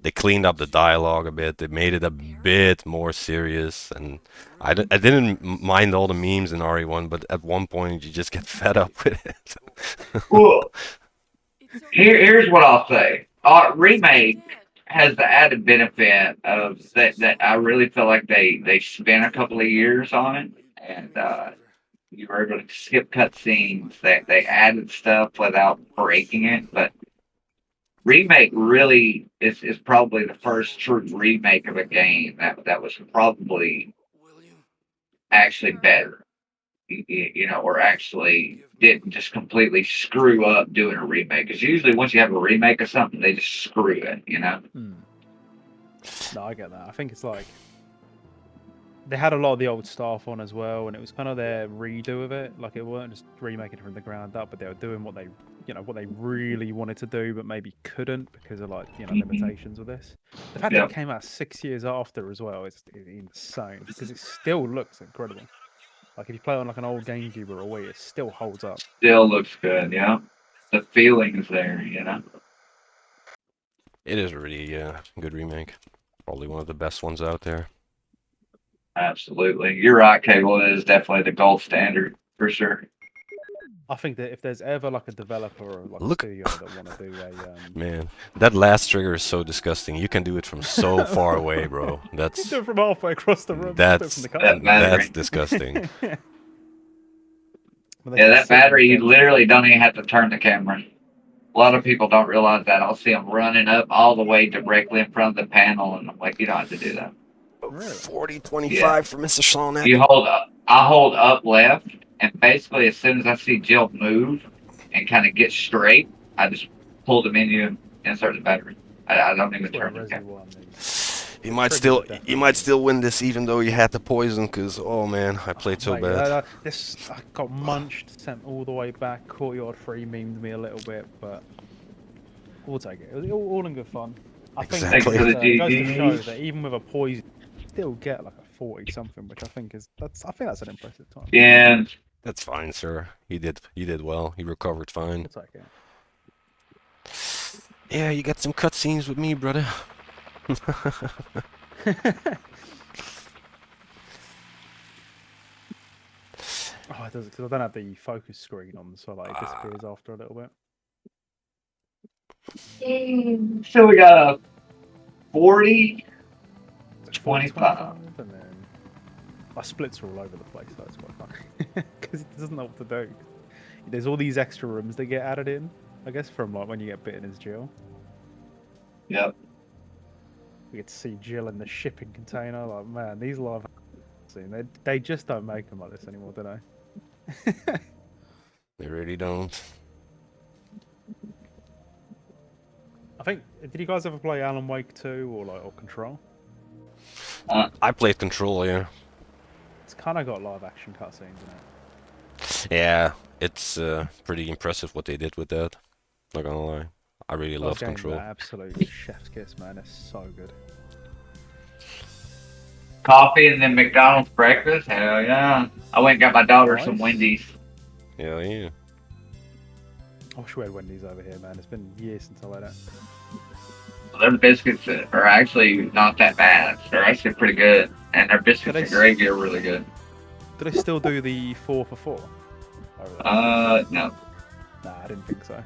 they cleaned up the dialogue a bit, they made it a bit more serious, and I didn't mind all the memes in RE1, but at one point you just get fed up with it. Well, It's okay. here's what I'll say. Remake has the added benefit of that I really feel like they spent a couple of years on it, and you were able to skip cutscenes. That they added stuff without breaking it, but remake really is probably the first true remake of a game that was probably actually better. You know, or actually didn't just completely screw up doing a remake. Because usually once you have a remake of something, they just screw it, you know? No, I get that. I think it's like they had a lot of the old staff on as well, and it was kind of their redo of it. Like it weren't just remaking it from the ground up, but they were doing what they, what they really wanted to do, but maybe couldn't because of like limitations with this. The fact that it came out 6 years after as well is insane because it still looks incredible. Like if you play it on like an old GameCube or a Wii, it still holds up. Still looks good, yeah. The feeling is there, you know? It is a really good remake. Probably one of the best ones out there. Absolutely. You're right, Cable. It is definitely the gold standard, for sure. I think that if there's ever like a developer or like a studio that want to do a Man, that last trigger is so disgusting. You can do it from so far away, bro. That's do it from halfway across the room. that's battery. disgusting. Yeah, that battery, you literally don't even have to turn the camera. A lot of people don't realize that. I'll see them running up all the way directly in front of the panel, and I'm like, you don't have to do that. Really? 40-25 for Mr. Shawnet. You hold up. I hold up left, and basically as soon as I see Jill move and kind of get straight, I just pull the menu and insert the battery. I don't even turn the camera. You might still win this even though you had the poison, cause oh man, I played so bad. I got munched, sent all the way back. Courtyard 3 memed me a little bit, but we'll take it. It was all in good fun. I Exactly. think it goes to show that even with a poison, you still get like a 40 something, which I think that's an impressive time. Yeah. That's fine, sir. You did well. You recovered fine. We'll take it. Yeah, you got some cutscenes with me, brother. Oh, it does, because I don't have the focus screen on, so like it disappears after a little bit. So we got a 40, 25. And then my splits are all over the place, so it's quite fun. Because it doesn't know what to do. There's all these extra rooms that get added in, I guess, from like when you get bitten as Jill. Yep. We get to see Jill in the shipping container. Like, man, these live scene, they just don't make them like this anymore, do they? They really don't. I think, did you guys ever play Alan Wake 2 or Control? I played Control, yeah. It's kind of got live action cutscenes in it. Yeah, it's pretty impressive what they did with that. Not gonna lie. I really love Control. Absolute chef's kiss, man. It's so good. Coffee and then McDonald's breakfast? Hell yeah. I went and got my daughter some Wendy's. Hell yeah. I wish we had Wendy's over here, man. It's been years since I had it. Their biscuits are actually not that bad. They're actually pretty good. And their biscuits and gravy are really good. Do they still do the 4 for 4? No. Nah, I didn't think so.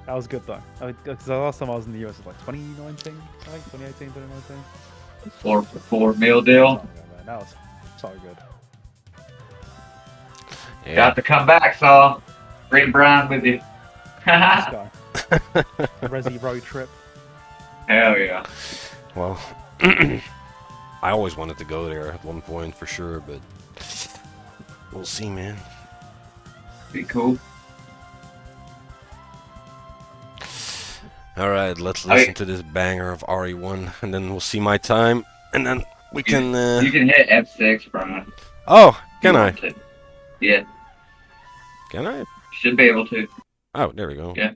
That was good though. Because the last time I was in the US was like 2019, I think 2018, 2019. 4 for 4 meal deal. Man, that was so good. Yeah. Got to come back, Saul. Bring Brian with you. This guy. Resi road trip. Hell yeah. Well, I always wanted to go there at one point for sure, but we'll see, man. Be cool. Alright, let's listen to this banger of RE1, and then we'll see my time, and then we can... You can hit F6, Brian. Oh, can I? Yeah. Can I? Should be able to. Oh, there we go. Yeah.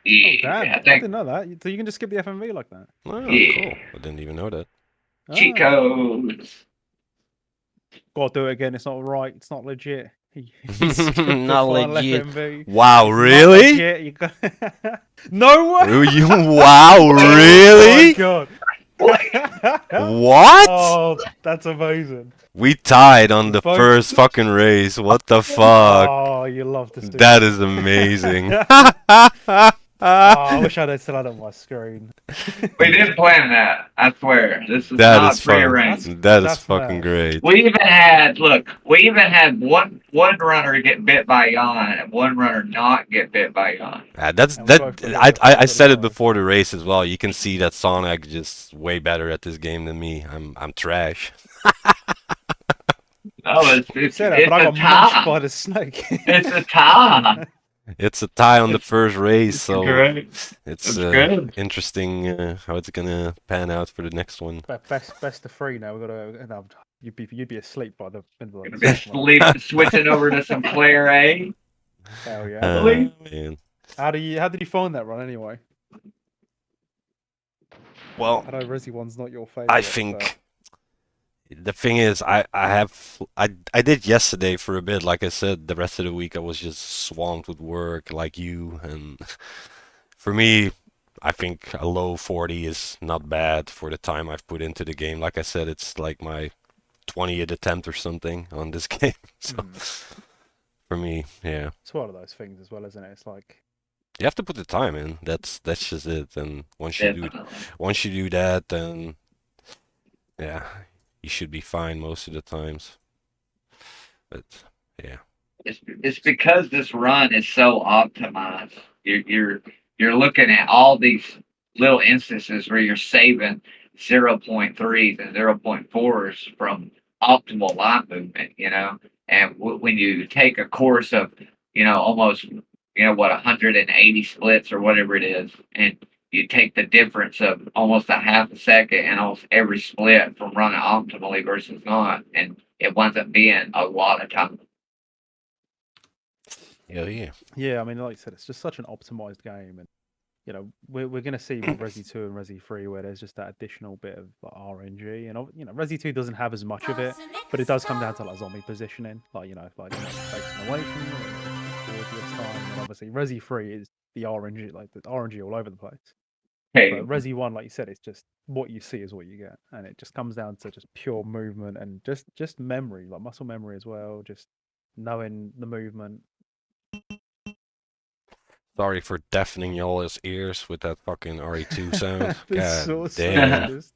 Oh, damn. Yeah, I I think didn't know that. So you can just skip the FMV like that. Oh, Yeah. cool. I didn't even know that. cheat Ah. codes. Gotta do it again. It's not right. It's not legit. He skipped the Not final legit. FMV. Wow, It's not really? legit. You got... No way! Oh, you wow, Oh my really? god. What? Oh, that's amazing. We tied on We the both- first fucking race. What the fuck? Oh, you love to see That is amazing. I wish I still had it on my screen. We didn't plan that. I swear. This is That not is fun. prearranged. That is That's fucking mad. great. We even had one runner get bit by Jan and one runner not get bit by Jan. That's And we that. both got I it at I said it 35. before the race as well. You can see that Sonic just way better at this game than me. I'm trash. Oh, You it's said that, but I a got munched tie. by the snake. It's a tie. It's a tie on the first race, It's so great. it's It's good. interesting how it's gonna pan out for the next one. Best of three now. We gotta. No, you'd be asleep by the end of the Gonna be second one. switching over to some Flare A. Hell yeah. Really? Man. How did you find that run anyway? Well, I know Resi one's not your favorite. I think the thing is, I did yesterday for a bit. Like I said, the rest of the week I was just swamped with work, like you. And for me, I think a low 40 is not bad for the time I've put into the game. Like I said, it's like my 20th attempt or something on this game. So for me, yeah, it's one of those things as well, isn't it? It's like you have to put the time in. That's just it. And once you do that, then yeah, you should be fine most of the times. But yeah. It's because this run is so optimized. You're looking at all these little instances where you're saving 0.3s and 0.4s from optimal line movement, and when you take a course of, almost, what, 180 splits or whatever it is, and you take the difference of almost a half a second and almost every split from running optimally versus not, and it winds up being a lot of time. Yeah. yeah. I mean, like you said, it's just such an optimized game, and we're gonna see with Resi 2 and Resi 3 where there's just that additional bit of like, RNG, and Resi 2 doesn't have as much of it, but it does come down to like zombie positioning, like facing away from you or towards this time, and obviously Resi 3 is the RNG, like the RNG all over the place. Hey, But Resi 1, like you said, it's just what you see is what you get, and it just comes down to just pure movement and just memory, like muscle memory as well, just knowing the movement. Sorry for deafening y'all's ears with that fucking RE2 sound. This God sauce damn. is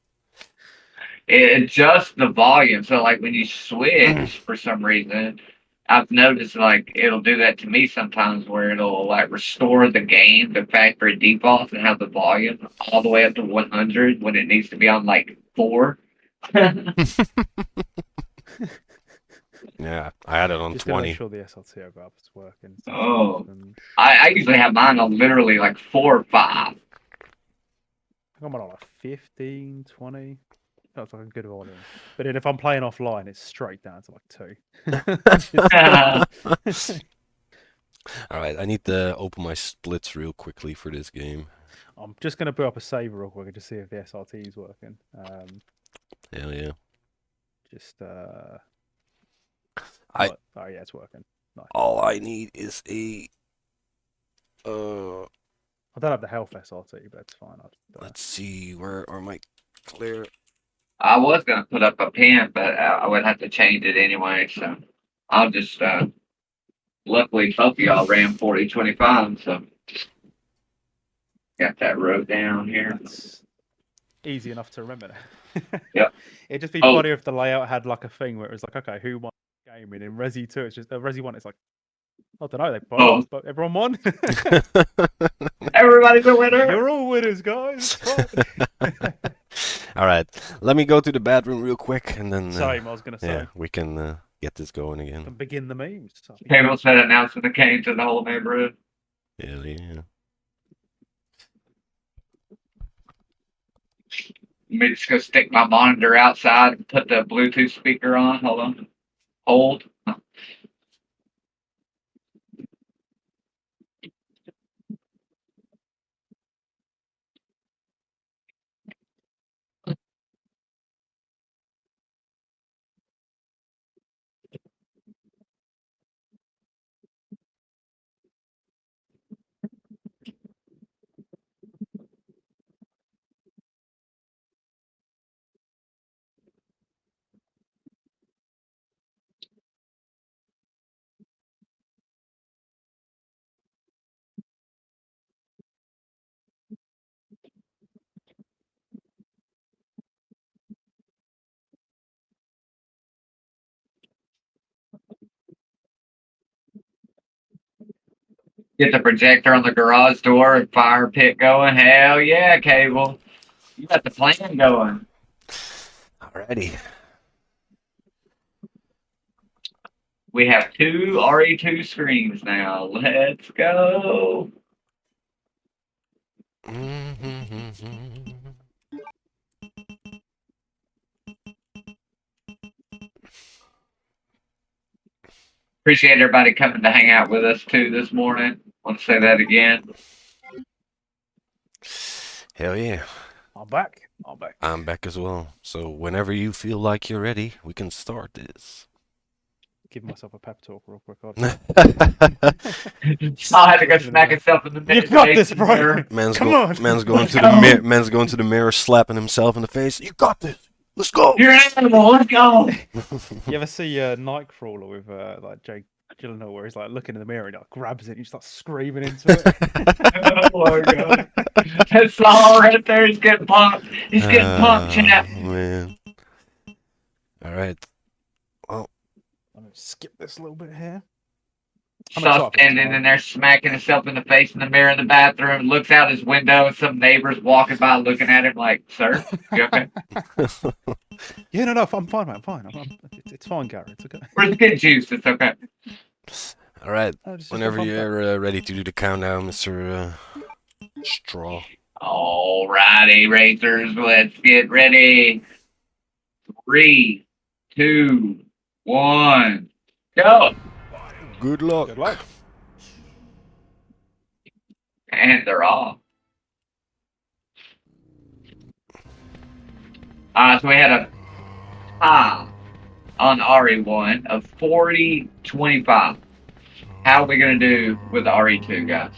it adjusts the volume. So, like, when you switch for some reason, I've noticed, like, it'll do that to me sometimes where it'll, like, restore the game to factory defaults and have the volume all the way up to 100 when it needs to be on, like, 4. Yeah, I had it on just gonna 20. make sure the SLT over is working. Oh. And I usually have mine on literally, like, 4 or 5. I'm on like 15, 20. That's like a good volume. But then if I'm playing offline, it's straight down to like 2. Alright, I need to open my splits real quickly for this game. I'm just gonna put up a save real quick and just see if the SRT is working. Hell yeah. Just oh yeah, it's working. Nice. All I need is a I don't have the health SRT, but it's fine. let's see, where are my clear? I was going to put up a pin, but I would have to change it anyway, so I'll just, luckily both of y'all ran 40-25, so got that wrote down here. That's easy enough to remember. Yep. It'd just be funny if the layout had like a thing where it was like, okay, who won the game? And in Resi 2, it's just Resi 1, it's like, I don't know, they both, but everyone won. Everybody's a winner. You're all winners, guys. Alright, let me go to the bathroom real quick and then Same, I was gonna say. yeah, we can get this going again. And begin the memes. Cable said announcing the game to the whole neighborhood. Hell yeah. Let me just go stick my monitor outside and put the Bluetooth speaker on. Hold on. Hold. Get the projector on the garage door and fire pit going. Hell yeah, Cable. You got the plan going. Alrighty. We have 2 RE2 screens now. Let's go. Appreciate everybody coming to hang out with us too this morning. Want to say that again. Hell yeah. I'm back. I'm back. I'm back as well. So whenever you feel like you're ready, we can start this. Give myself a pep talk real quick. I had to go smack himself in the You got this, bro. Come on. Man's going to the mirror. Man's going to the mirror, slapping himself in the face. You got this. Let's go. You're an animal. Let's go. You ever see Nightcrawler with like Jake Gyllenhaal, where he's like looking in the mirror and like grabs it and you start screaming into it? Oh my god. That's all right there. He's getting pumped. He's getting pumped, chat. Man. All right. I'm gonna skip this a little bit here. Saw standing in there smacking himself in the face in the mirror in the bathroom, looks out his window and some neighbors walking by looking at him like, sir, you okay? Yeah, no, I'm fine, man. I'm fine. It's fine, Gary. It's okay. Where's the kid juice? It's okay. All right. Just Whenever bump you're ready to do the countdown, Mr. Straw. Alrighty, racers, let's get ready. 3, 2, 1, go. Good luck. Good luck. And they're off. So we had a tie on RE1 of 40-25. How are we going to do with the RE2, guys?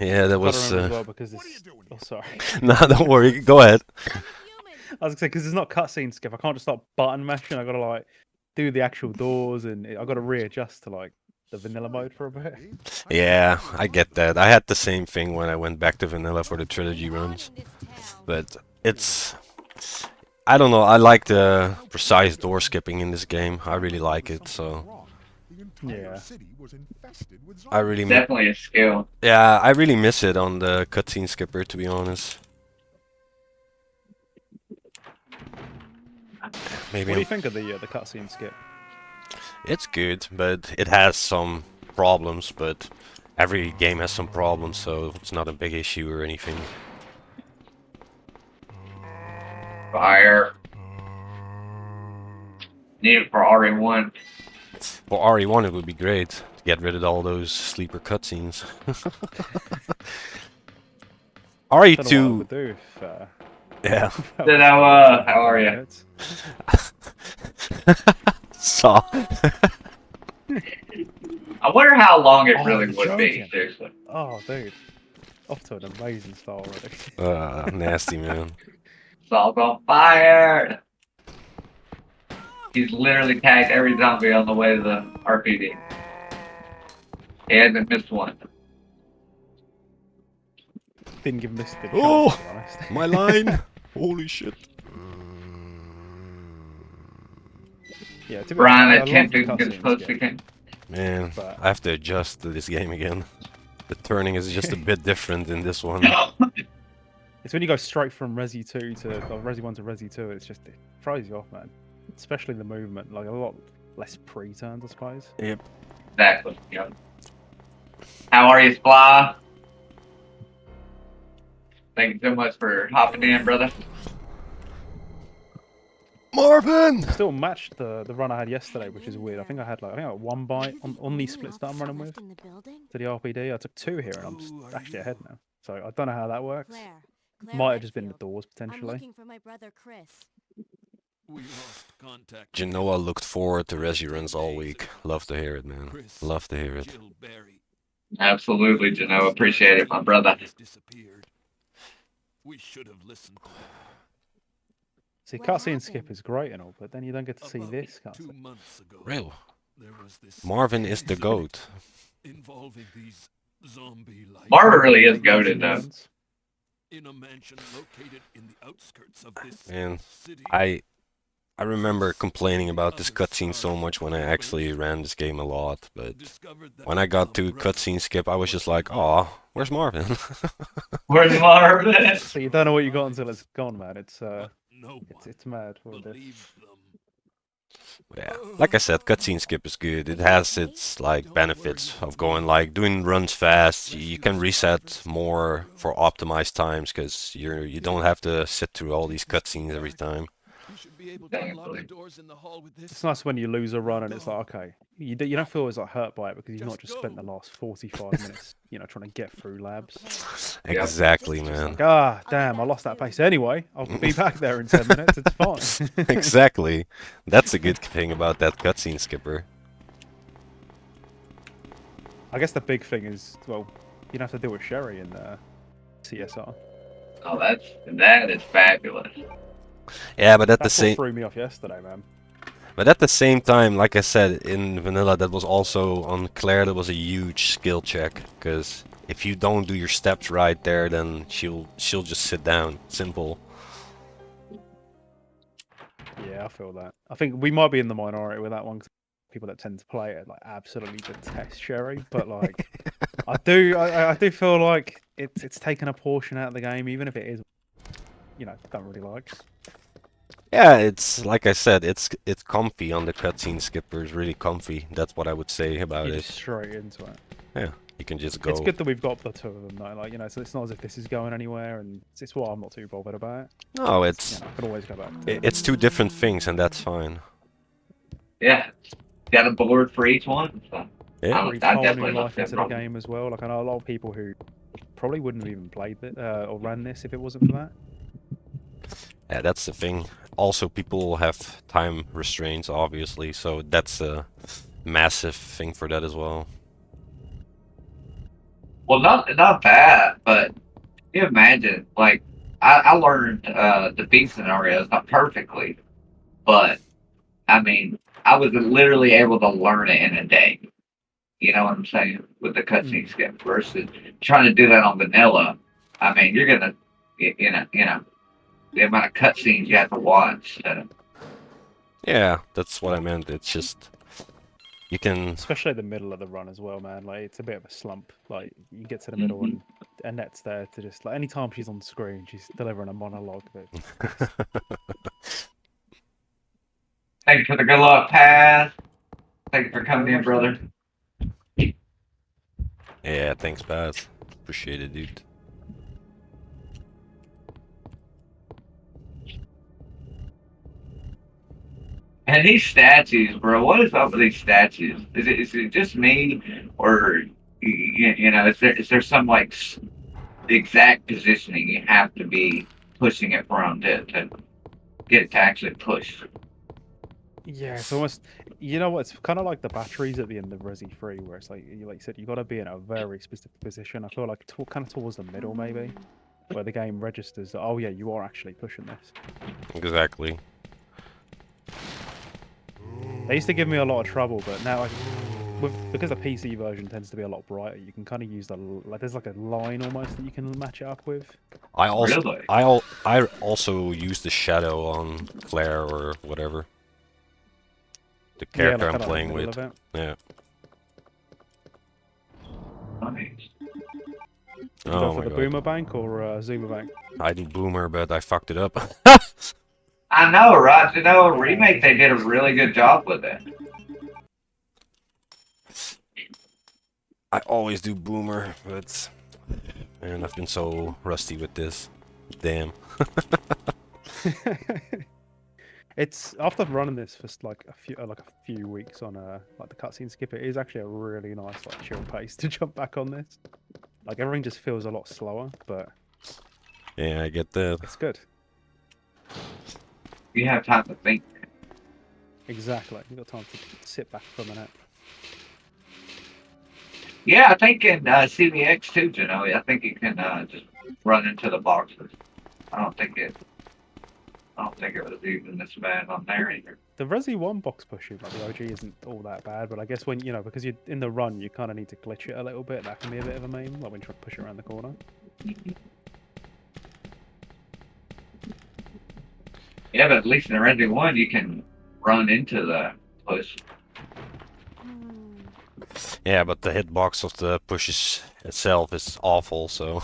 Yeah, that was. As well because it's... Oh, sorry. No, don't worry. Go ahead. I was gonna say because it's not cutscene skip. I can't just start button mashing. I gotta like do the actual doors, and I gotta readjust to like the vanilla mode for a bit. Yeah, I get that. I had the same thing when I went back to vanilla for the trilogy runs, but it's. I don't know. I like the precise door skipping in this game. I really like it. So. Yeah. I really. Definitely a skill. Yeah, I really miss it on the cutscene skipper, to be honest. Maybe. What do you think of the cutscene skip? It's good, but it has some problems. But every game has some problems, so it's not a big issue or anything. Fire. Need it for RE1. For RE1, it would be great to get rid of all those sleeper cutscenes. RE2. Yeah. How are you? Saw. I wonder how long it really would be, seriously. Oh, dude. Off to an amazing start already. Nasty, man. Saw's on fire! He's literally tagged every zombie on the way to the RPD. He hasn't missed one. Didn't give him this. Oh, my line! Holy shit! Yeah, to be Brian honest, attempted to get as close as he can. Man, I have to adjust to this game again. The turning is just a bit different in this one. It's when you go straight from Resi 2 to Resi 1 to Resi 2, it's just, it throws you off, man. Especially the movement, like a lot less pre-turns, I suppose. Yep. Exactly, yep. How are you, Sply? Thank you so much for hopping in, brother. Marvin! Still matched the run I had yesterday, which is weird. I think I had like one bite on these splits that I'm running with to the RPD. I took 2 here, and I'm actually ahead now. So I don't know how that works. Might have just been the doors I'm potentially. looking for my brother Chris. We lost contact. Genoa looked forward to Resi runs all week. Love to hear it, man. Love to hear it. Jill Berry. Absolutely, Geno. Appreciate it, my brother. Disappeared. We should have listened to them. See, What cutscene skip happened? is great and all, but then you don't get to see About this 2 cutscene. months ago, Real. there was this Marvin is the GOAT. involving these zombie-like Marvin really is goaded, though. Runs. in a mansion located in the outskirts of this And city. I remember complaining about this cutscene so much when I actually ran this game a lot, but Discovered that when I got to my brother cutscene skip, I was just like, "Aw, where's Marvin?" Where's Marvin? So you don't know what you got until it's gone, man. It's but no one it's mad. What it is. believed them. Yeah, like I said, cutscene skip is good. It has its like benefits of going like doing runs fast. You can reset more for optimized times because you don't have to sit through all these cutscenes every time. You should be able to unlock the doors in the hall with this. It's nice when you lose a run and it's like, okay, you don't feel as like hurt by it because you've not just spent the last 45 minutes, trying to get through labs. Exactly, man. Like, ah, damn, I lost that pace anyway. I'll be back there in 10 minutes. It's fine. Exactly. That's a good thing about that cutscene skipper. I guess the big thing is, well, you don't have to deal with Sherry in CSR. Oh, that is fabulous. Yeah, but at the That's what same threw me off yesterday, man. but at the same time, like I said, in vanilla, that was also on Claire. That was a huge skill check because if you don't do your steps right there, then she'll just sit down. Simple. Yeah, I feel that. I think we might be in the minority with that one. 'Cause people that tend to play it like absolutely detest Sherry, but like I do feel like it's taken a portion out of the game, even if it is, don't really like. Yeah, it's like I said, it's comfy on the cutscene skipper. It's really comfy. That's what I would say about You're it. just straight into it. Yeah, you can just go. It's good that we've got the 2 of them, though. Like, so it's not as if this is going anywhere, and it's why I'm not too bothered about it. No, it's I can always go back to it. it's 2 different things, and that's fine. Yeah. Got a board for each one. So Yeah. I Breathes whole new definitely love life that into the problem. game as well. Like, I know a lot of people who probably wouldn't have even played it or ran this if it wasn't for that. Yeah, that's the thing. Also, people have time restraints, obviously, so that's a massive thing for that as well. Well, not bad, but you imagine, like, I learned the beat scenarios not perfectly, but I mean, I was literally able to learn it in a day. You know what I'm saying? With the cutscene skip versus trying to do that on vanilla. I mean, you're gonna, the amount of cutscenes you have to watch. Yeah, that's what I meant. It's just you can. Especially the middle of the run as well, man. Like, it's a bit of a slump. Like, you get to the middle and Annette's there to just, like, anytime she's on screen, she's delivering a monologue. Thank you for the good luck, Paz. Thank you for coming in, brother. Yeah, thanks, Baz. Appreciate it, dude. And these statues, bro. What is up with these statues? Is it just me, or is there some like exact positioning you have to be pushing it from to get it to actually push? Yeah, it's almost, what? It's kind of like the batteries at the end of Resi 3, where it's like you said, you got to be in a very specific position. I feel like kind of towards the middle, maybe, where the game registers that, oh yeah, you are actually pushing this. Exactly. They used to give me a lot of trouble, but now, because the PC version tends to be a lot brighter, you can kind of use there's like a line almost that you can match it up with. I also Really? I also use the shadow on Claire or whatever. The character like I'm kinda playing in the with. middle of Yeah. Nice. You Oh go for my the god. Boomer Bank or Zoomer Bank? I do Boomer, but I fucked it up. I know, right? Remake, they did a really good job with it. I always do Boomer, but man, I've been so rusty with this. Damn. It's after running this for like a few weeks on like the cutscene skip. It is actually a really nice like chill pace to jump back on this. Like everything just feels a lot slower, but Yeah, I get that. it's good. You have time to think. Exactly. You got time to sit back for a minute. Yeah, I think in CVX too, I think you can just run into the boxes. I don't think it. I don't think it was even this bad on there either. The Resi 1 box pushing, like the OG, isn't all that bad, but I guess when, because you're in the run, you kind of need to glitch it a little bit. That can be a bit of a meme, like when you try to push it around the corner. Yeah, but at least in the Resident 1, you can run into the push. Yeah, but the hitbox of the pushes itself is awful, so...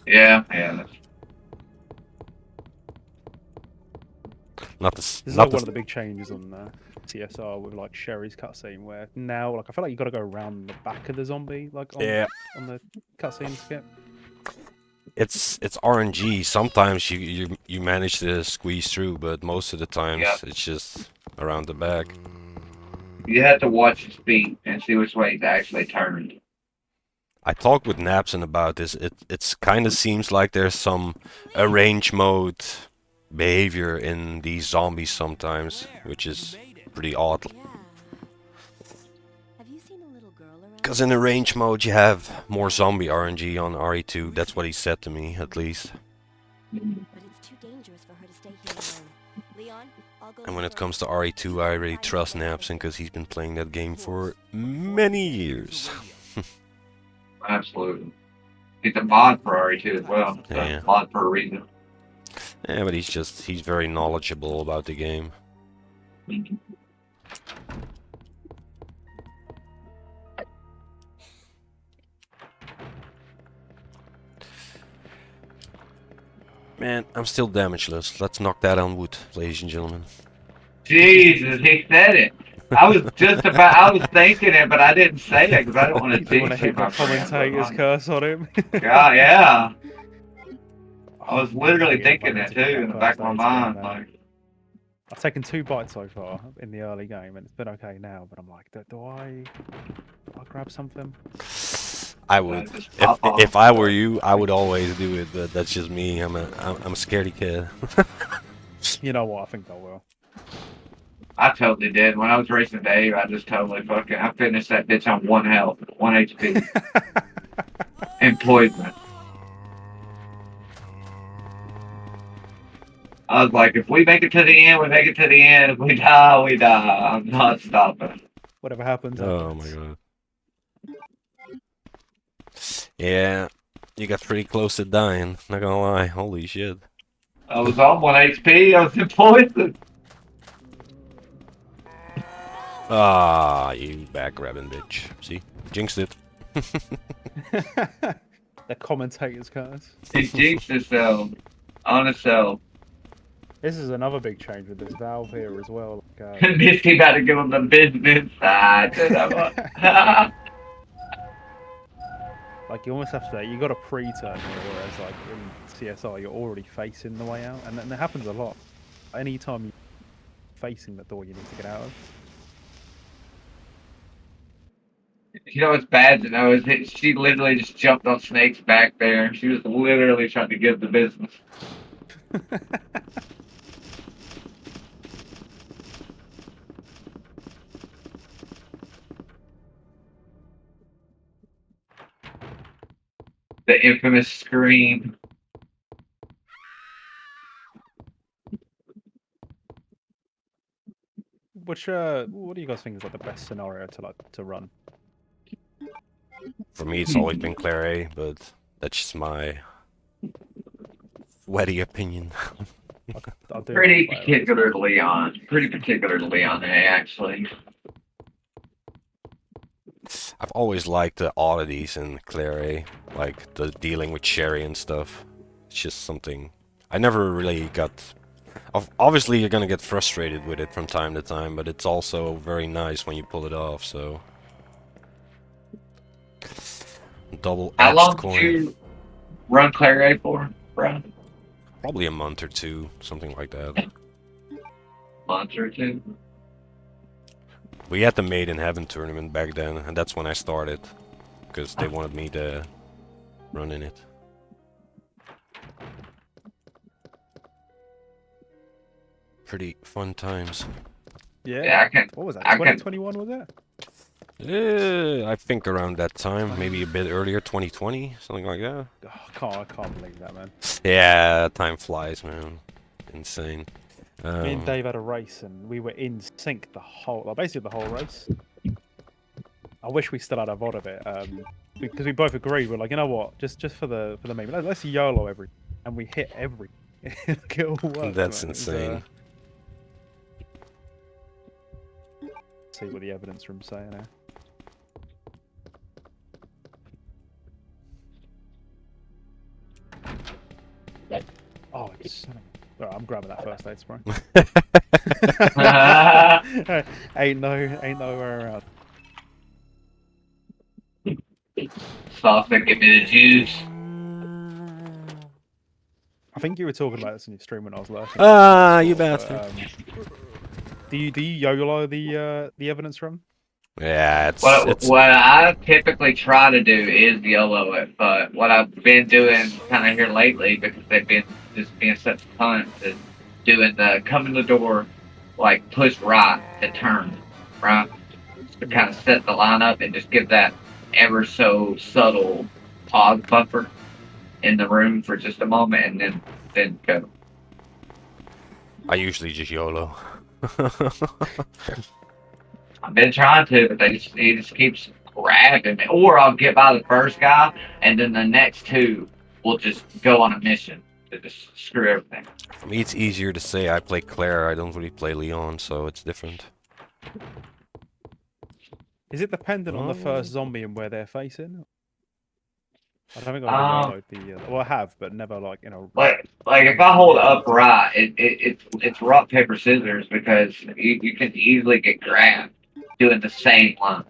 Yeah, yeah. Not This the... is Not like the... one of the big changes on CSR with like Sherry's cutscene, where now, like, I feel like you got to go around the back of the zombie, like on, Yeah. on the cutscene skip. It's RNG. Sometimes you manage to squeeze through, but most of the times Yep. it's just around the back. You have to watch his feet and see which way he's actually turned. I talked with Napson about this. It's kind of seems like there's some arrange mode behavior in these zombies sometimes, which is pretty odd. Because in arrange mode you have more zombie RNG on RE2. That's what he said to me, at least. But it's too dangerous for her to stay here alone. Leon, I'll go. And when it comes to RE2, I really trust Napson because he's been playing that game for many years. Absolutely. He's a mod for RE2 as well. So Yeah. mod for a reason. Yeah, but he's very knowledgeable about the game. Man, I'm still damageless. Let's knock that on wood, ladies and gentlemen. Jesus, he said it. I was thinking it, but I didn't say it because I don't want to You don't want to jinx you, hit the my friend. commentator's curse on him. Yeah, yeah. I was Oh, literally yeah, thinking I it need to too get in that the back of my first aid mind. scan, man. Like, I've taken 2 bites so far in the early game, and it's been okay now. But I'm like, do I grab something? I would. just pop If off. I were you, I would always do it. But that's just me. I'm a scaredy kid. You know what? I think I will. I totally did. When I was racing Dave, I just totally I finished that bitch on 1 health, 1 HP, and poison. I was like, if we make it to the end, we make it to the end. If we die, we die. I'm not stopping. Whatever happens. Oh my happens. god. Yeah, you got pretty close to dying. Not gonna lie. Holy shit. I was on 1 HP. I was in poison. Ah, you back grabbing bitch. See, jinxed it. The commentator's curse. He jinxed himself on himself. This is another big change with this valve here as well. Like, Misty about to give him the business. like you almost have to, you got a pre-turn here, whereas like in CSR you're already facing the way out, and that happens a lot. Anytime you're facing the door, you need to get out of. You know what's bad to know is that she literally just jumped on Snake's back there. She was literally trying to give the business. The infamous scream. Which what do you guys think is like the best scenario to run? For me, it's always been Claire A, but that's just my wetty opinion. I'll do Pretty like particular to Leon. Pretty particular to Leon, actually. I've always liked the oddities in Claire A, like the dealing with Sherry and stuff. It's just something I never really got. Obviously, you're gonna get frustrated with it from time to time, but it's also very nice when you pull it off. So, double-edged How long coin. did you run Claire A for, bro? Probably a month or two, something like that. month or two. We had the Made in Heaven tournament back then, and that's when I started, because they wanted me to run in it. Pretty fun times. Yeah. Yeah, I can. What was that? I can. 2021 was it? I think around that time, maybe a bit earlier, 2020, something like that. Oh, I can't believe that, man. Yeah, time flies, man. Insane. Me and Dave had a race, and we were in sync the whole, like basically the whole race. I wish we still had a VOD of it, because we both agreed. We're like, you know what? Just for the meme, let's YOLO every, and we hit every. It all worked, That's man. insane. See what the evidence room's saying now. Oh, it's. Alright, I'm grabbing that first aid spray. ain't nowhere around. Saucer, give me the juice. I think you were talking about this in your stream when I was lurking. Ah, you bastard. Do you YOLO the evidence room? Yeah, it's What I typically try to do is YOLO it, but what I've been doing kind of here lately, because they've been just being such punts, is doing the come in the door, like push right to turn, right? To kind of set the lineup and just give that ever so subtle pause buffer in the room for just a moment and then go. I usually just YOLO. I've been trying to, but he just keeps grabbing me. Or I'll get by the first guy, and then the next two will just go on a mission to just screw everything. For me, it's easier to say I play Claire. I don't really play Leon, so it's different. Is it dependent on the first zombie and where they're facing? I don't think I've YOLO'd the. Well, I have, but never like Like if I hold up right, it's rock paper scissors because you can easily get grabbed doing the same line.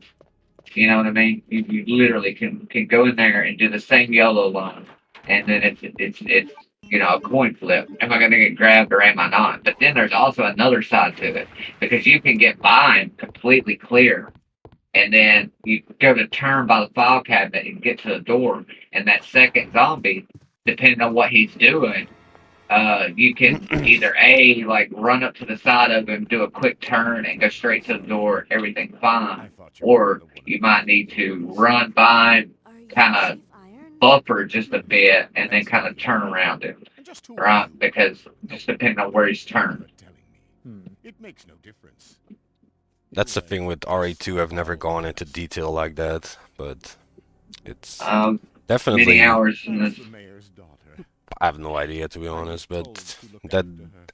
You know what I mean? You literally can go in there and do the same yellow line, and then it's a coin flip. Am I going to get grabbed or am I not? But then there's also another side to it because you can get by and completely clear, and then you go to turn by the file cabinet and get to the door, and that second zombie, depending on what he's doing, you can either run up to the side of him, do a quick turn, and go straight to the door, everything fine, or you might need to run by him, kind of buffer just a bit, and then kind of turn around him, right? Because just depending on where he's turned. It makes no difference. That's the thing with RE2. I've never gone into detail like that, but it's definitely many hours in this. I have no idea, to be honest, but that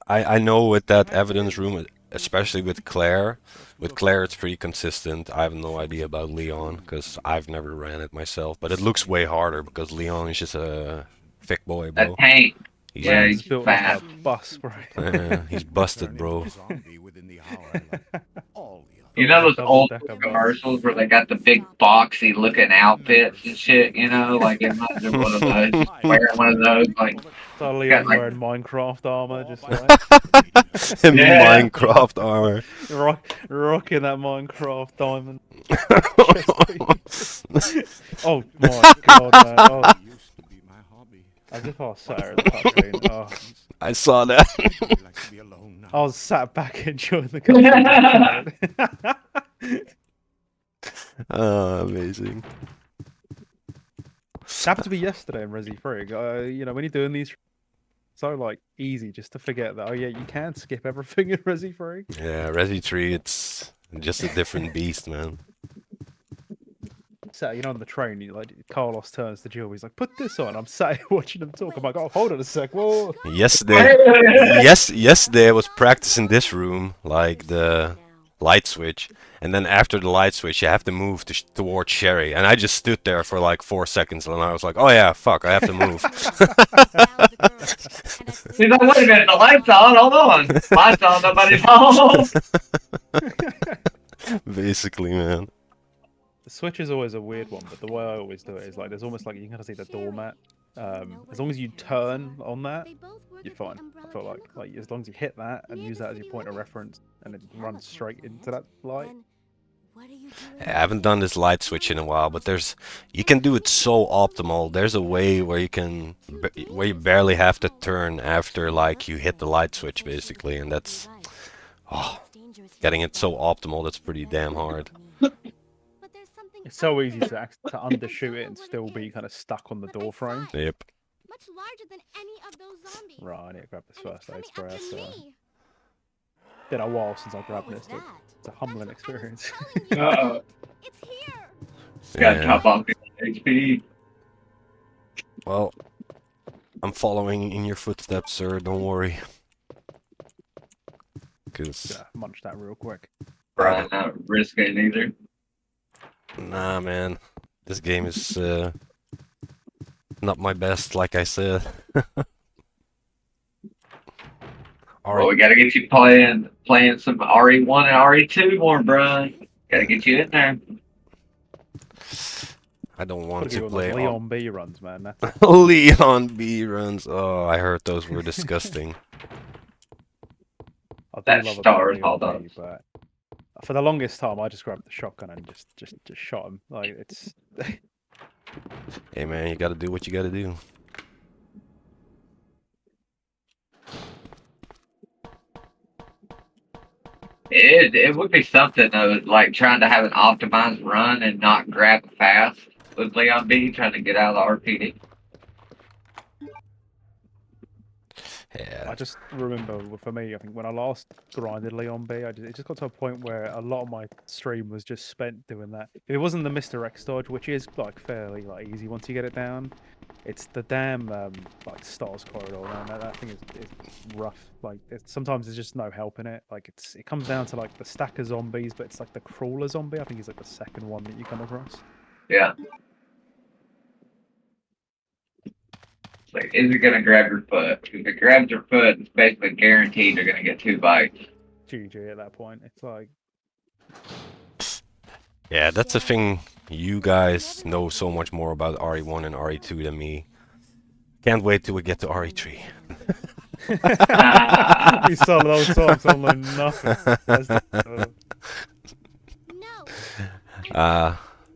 I know with that evidence room, especially with Claire it's pretty consistent. I have no idea about Leon because I've never ran it myself, but it looks way harder because Leon is just a thick boy, bro. A tank. He's built like a bus, bro. He's busted, bro. You know those old commercials where they got the big boxy looking outfits and shit, like imagine one of those, wearing one of those, like... So Leon wearing Minecraft armor, just like... Minecraft armor. Rocking that Minecraft diamond. Oh my god, man. Oh. As if I was sat here at the touchscreen. Oh. I saw that. I was sat back enjoying the cutscene. Oh, amazing. It happened to me yesterday in Resi 3. When you're doing these, so easy just to forget that. Oh yeah, you can skip everything in Resi 3. Yeah, Resi 3, it's just a different beast, man. So on the train, Carlos turns to Jill. He's like, "Put this on." I'm sat here watching them talk. I'm like, "Oh, hold on a sec." Whoa. Yesterday I was practicing this room, like the light switch, and then after the light switch, you have to move towards Sherry, and I just stood there for like 4 seconds, and I was like, "Oh yeah, fuck, I have to move." He's like, "Wait a minute, the light's on. Hold on, lights on, nobody's home." Basically, man. The switch is always a weird one, but the way I always do it is there's almost you can kind of see the doormat As long as you turn on that, They both work you're at the fine. I Umbrella feel Chemical like as Group. long as you hit that and Near use the that as your city point of limits. reference, and A it runs chemical straight into plant? that light. Then what are you doing? I haven't done this light switch in a while, but you can do it so optimal. There's a way where where you barely have to turn after like you hit the light switch basically, and that's getting it so optimal. That's pretty damn hard. But there's something It's so other easy than to that. to I undershoot don't it know and what still be is, kind of stuck on the but I door saw frame. it. Yep. Much larger than any of those zombies. Right, I need to grab this And it's first aid coming spray. after It's me. been a while since I What grabbed was this. that? It's a humbling That's what I was experience. telling you Uh-oh. about. It's here. Gotta Yeah. top off the HP. Well, I'm following in your footsteps, sir. Don't worry. Cause Munch that real quick. Brian, not risking it either. nah, man, this game is not my best, like I said. Well, we gotta get you playing some RE1 and RE2 more, Brian. Gotta get you in there. I don't Gotta want get to you on those play Leon B runs, man. That's it. Leon B runs. Oh, I heard those were disgusting. I do That love a bit star of is all Leon B, those. but for the longest time, I just grabbed the shotgun and just shot him. Like it's Hey, man, you gotta do what you gotta do. It would be something though, like trying to have an optimized run and not grab fast with Leon B trying to get out of the RPD. Yeah. I just remember for me, I think when I last grinded Leon B, it just got to a point where a lot of my stream was just spent doing that. If it wasn't the Mr. X dodge, which is like fairly like easy once you get it down, it's the damn like stars corridor, man. That thing is rough. Like sometimes there's just no help in it. Like it comes down to like the stack of zombies, but it's like the crawler zombie. I think is like the second one that you come across. Yeah. It's like, is it gonna grab your foot? If it grabs your foot, it's basically guaranteed you're gonna get 2 bites. GG at that point. It's like Yeah, that's the thing. You guys know so much more about RE1 and RE2 than me. Can't wait till we get to RE3. these solo talks on like nothing.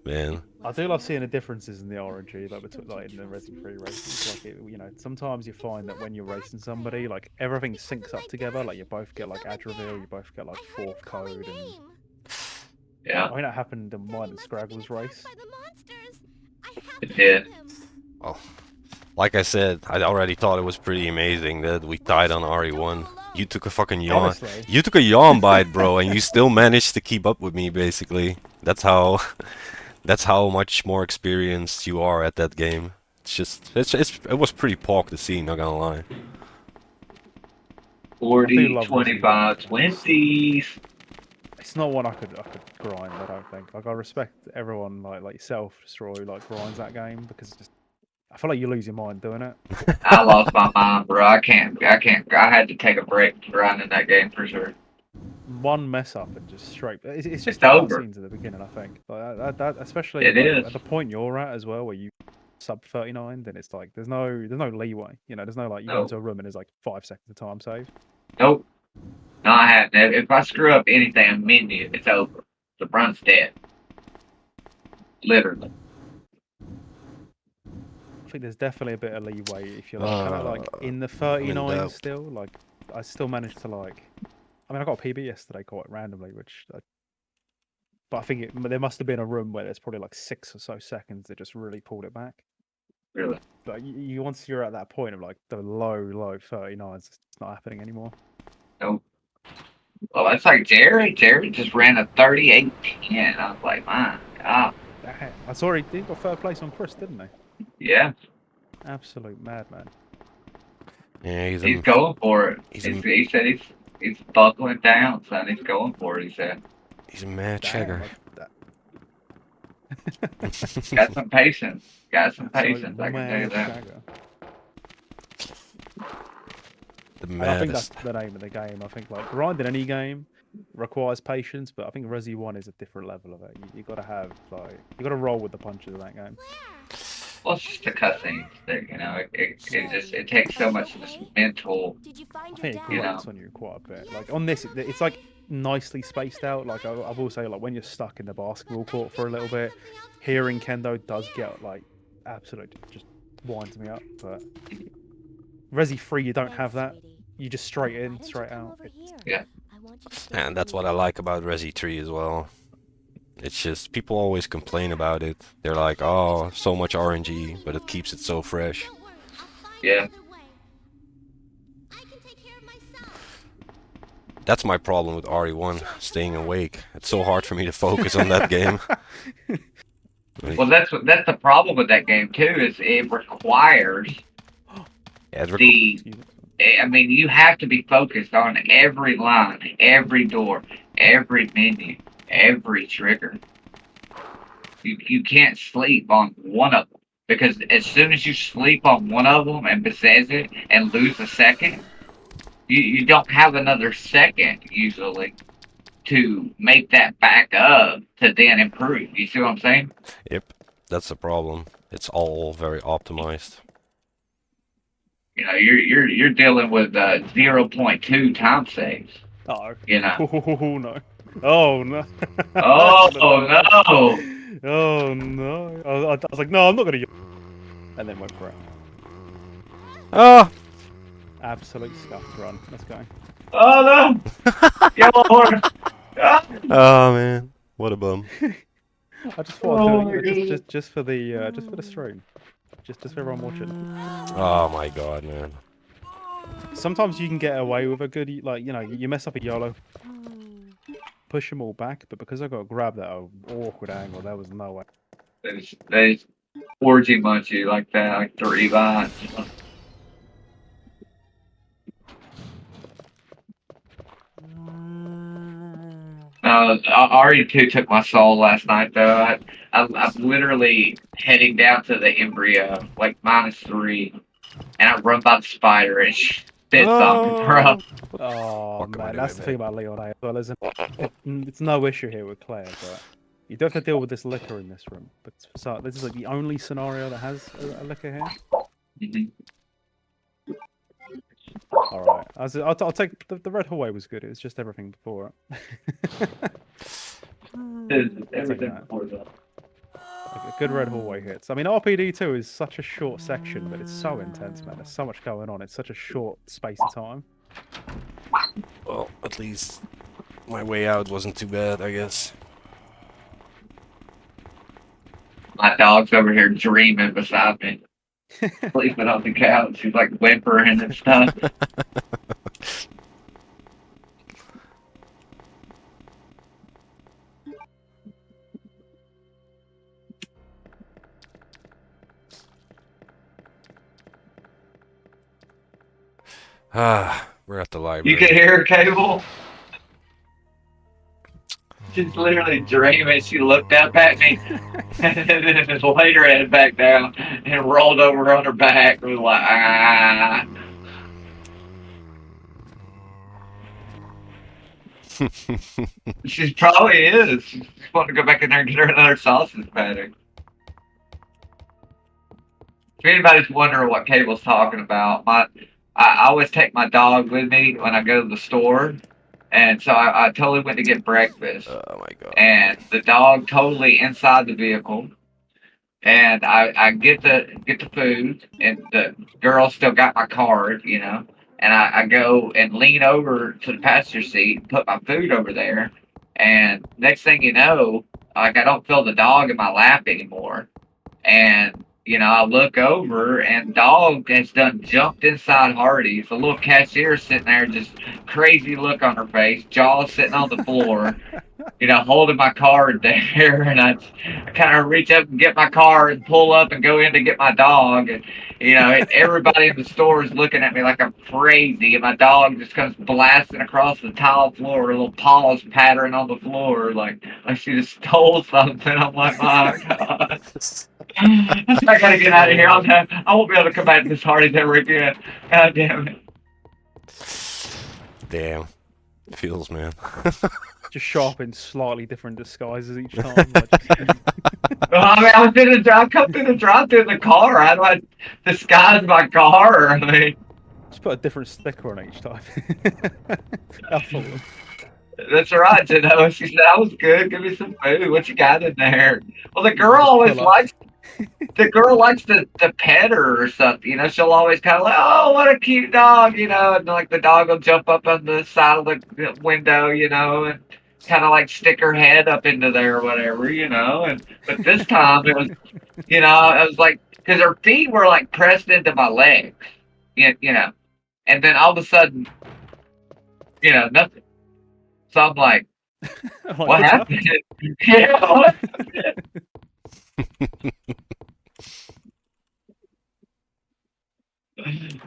Man. I do love seeing the differences in the RNG, like between like in the Resi 3 races. Like sometimes you find that when you're racing somebody, like everything syncs up together. Like you both get like ad reveal, you both get like fourth code, and Yeah, I mean that happened in mine and Scraggle's race. it did. Well, like I said, I already thought it was pretty amazing that we tied on RE1. You took a fucking yawn. Honestly. You took a yawn bite, bro, and you still managed to keep up with me, basically. That's how much more experienced you are at that game. It was pretty pog to see, not gonna lie. 40, love 25, Resi 1. 20s. It's not one I could grind. I don't think. Like I respect everyone like yourself, Destroy, like grinds that game because it's just I feel like you lose your mind doing it. I lost my mind, bro. I can't. I had to take a break from grinding that game for sure. One mess up and just straight. It's just It's the over. cutscenes at the beginning. I think like that especially It like, is. at the point you're at as well, where you sub 39, then it's like there's no leeway. You know, there's no like you go No. into a room and there's like 5 seconds of time save. Nope. No, I hadn't. If I screw up anything, a menu, it's over. The run's dead. Literally. I think there's definitely a bit of leeway if you're like kind of like in the 39 doubt. still. Like I still managed to like. I mean, I got a PB yesterday quite randomly, but I think there must have been a room where there's probably like 6 or so seconds that just really pulled it back. Really. But you once you're at that point of like the low 39s, it's not happening anymore. Nope. Well, that's like Jerry. Jerry just ran a 38-10. I was like, my God. I saw he got third place on Chris, didn't he? Yeah. Absolute madman. Yeah, He's going for it. he's He said he's buckling down, son. He's going for it, he said. a mad Damn, chegger. Got some patience. Got some Absolute patience, I can tell you mad that. shagger. The And I think that's maddest. the name of the game. I think like grinding any game requires patience, but I think Resi 1 is a different level of it. You got to have like you got to roll with the punches of that game. Well, it's just the cutscenes that it takes so much of this mental. Did you find I your think it dad? grates on you quite a bit. Like on this, it's like nicely spaced out. Like I will say, like when you're stuck in the basketball court for a little bit, hearing Kendo does get like absolutely just winds me up. But Resi 3, you don't Thanks, have that. sweetie. You just straight Why in, don't you straight come out. over here? Yeah. I want you to stay And with that's me. what I like about Resi 3 as well. It's just people always complain about it. They're like, oh, so much RNG, but it keeps it so fresh. Don't worry, I'll find Yeah. another way. I can take care of myself. That's my problem with RE1, staying awake. It's so hard for me to focus on that game. Like, Well, that's the problem with that game too. Is it requires yeah, the. Excuse me. I mean, you have to be focused on every line, every door, every menu, every trigger. You can't sleep on one of them because as soon as you sleep on one of them and possess it and lose a second, you don't have another second usually to make that back up to then improve. You see what I'm saying? yep, that's the problem. It's all very optimized. You know, you're dealing with 0.2 time saves. Oh, You know. oh no. Oh no. Oh no! Oh no. I was like, no, I'm not gonna. And then went for it. Ah! Absolute scuffed run. Let's go. Oh no! Yellow horse! Ah! Oh man, what a bum. I just thought I'd Oh do my it, you know, God. just for the stream, just for everyone watching. Oh my god, man. Sometimes you can get away with a good, like you mess up a YOLO, push them all back, but because I got grabbed at an awkward angle, there was no way. They orgy munch you like that, like 3 lines. RE2 took my soul last night though. I'm literally heading down to the embryo, like -3, and I run by the spider and she spits on me, bro. Oh Fuck am I man, that's doing, the thing man? about Leon A as well, isn't it? It's no issue here with Claire, but you do have to deal with this liquor in this room. But so this is like the only scenario that has a liquor here. Mhm. All right, I'll take the red hallway was good. It was just everything before it. Everything that. before that. Like a good red hallway hits. I mean, RPD2 is such a short section, but it's so intense, man. There's so much going on. It's such a short space of time. Well, at least my way out wasn't too bad, I guess. My dog's over here dreaming beside me, sleeping on the couch. She's like whimpering and stuff. Ah, we're at the You library. can hear her, Cable? She's literally dreaming. She looked up at me and then just laid her head back down and rolled over on her back. Was like, ah. She probably is. She's wanting to go back in there and get her another sausage patty. If anybody's wondering what Cable's talking about, I always take my dog with me when I go to the store. And so I totally went to get breakfast. Oh my god. And the dog totally inside the vehicle. And I get the food, and the girl still got my card, you know. And I go and lean over to the passenger seat and put my food over there. And next thing you know, like I don't feel the dog in my lap anymore. And I look over and dog has done jumped inside Hardee's. The little cashier sitting there, just crazy look on her face, jaw sitting on the floor, holding my card there. And I kind of reach up and get my card and pull up and go in to get my dog. And, everybody in the store is looking at me like I'm crazy. And my dog just comes blasting across the tile floor, her little paws pattering on the floor like she just stole something. I'm like, my God. I gotta get out of here. I won't be able to come back to this Hardee's ever again. God damn it. Damn. Feels, man. Just show up in slightly different disguises each time. Like just... I mean, I was in the drive, come through the drive-through in the car. How do I disguise my car? I mean, Just put a different sticker on each time. I thought. that's right, you know. She said, "I was good. Give me some food. What you got in there?" Well, the You girl just always pull up. likes the girl likes to pet her or something. You know, she'll always kind of like, "Oh, what a cute dog," you know, and like the dog will jump up on the side of the window, you know, and kind of like stick her head up into there or whatever, you know. And but this time it was, you know, it was like because her feet were like pressed into my legs, you know, and then all of a sudden, you know, nothing. So I'm like, I'm like, "What what's happened?" happened? Yeah, what?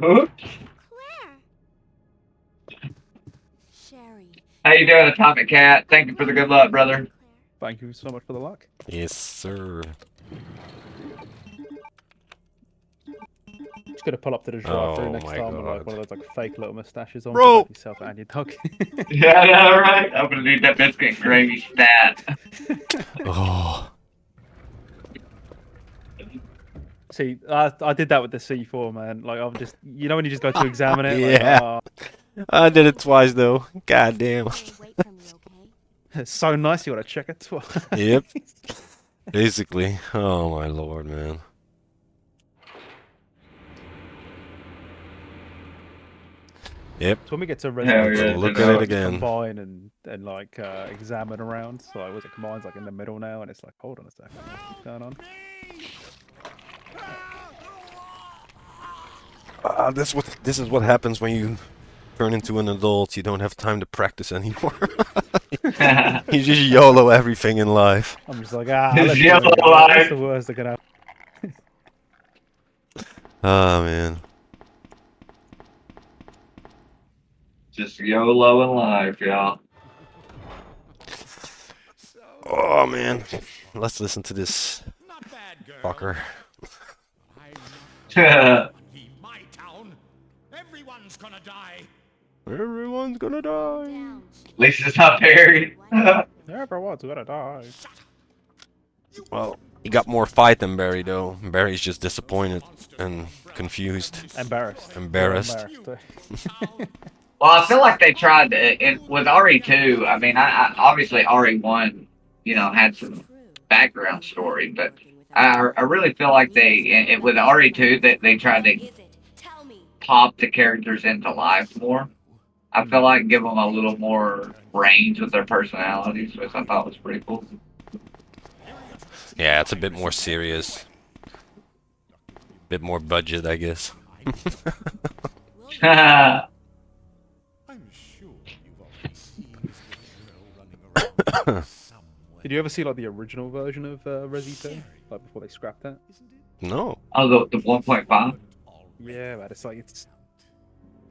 Oops. Claire! Sherry. How you doing, Atomic Cat? Thank you for the good luck, brother. Thank you so much for the luck. Yes, sir. Just gonna pull up to the drive-through Oh next my time with like god. one of those like fake little mustaches on, Bro! just like yourself and your dog. Yeah, I know, right? I'm gonna need that biscuit and gravy stat. Oh. See, I did that with the C4, man. Like I'm just, you know, when you just go to examine it, Yeah. like, I did it twice though. God damn. Stay wait for me, okay? it's so nice. You gotta check it twice. Yep. Basically. Oh my lord, man. Yep. So when we get to Hell Resident yeah, Evil, look you at know. it again. combine and like examine around. So like, was it combines like in the middle now? And it's like, hold on a second, what's going on? This is what happens when you turn into an adult. You don't have time to practice anymore. You just YOLO everything in life. I'm just like, let's Just give it a YOLO go. What's life. the worst that can happen? Oh man. Just YOLO in life, y'all. Oh man. Let's listen to this Not bad, girl. fucker. I'm not leave my town. Everyone's gonna die. Everyone's gonna die. Down. At least it's not buried. Everyone's gonna die. Well, he got more fight than Barry though. Barry's just disappointed and confused. Embarrassed. Embarrassed. Well, I feel like they tried to, with RE2. I mean, I obviously RE1, you know, had some background story, but I really feel like with RE2 that they tried to Is it? Tell me. pop the characters into life more. I feel like give them a little more range with their personalities, which I thought was pretty cool. Yeah, it's a bit more serious. Bit more budget, I guess. I'm sure you've already seen this little girl running around somewhere. Did you ever see like the original version of Resi 2? Like before they scrapped that? No. Oh, the 1.5. Yeah, but it's like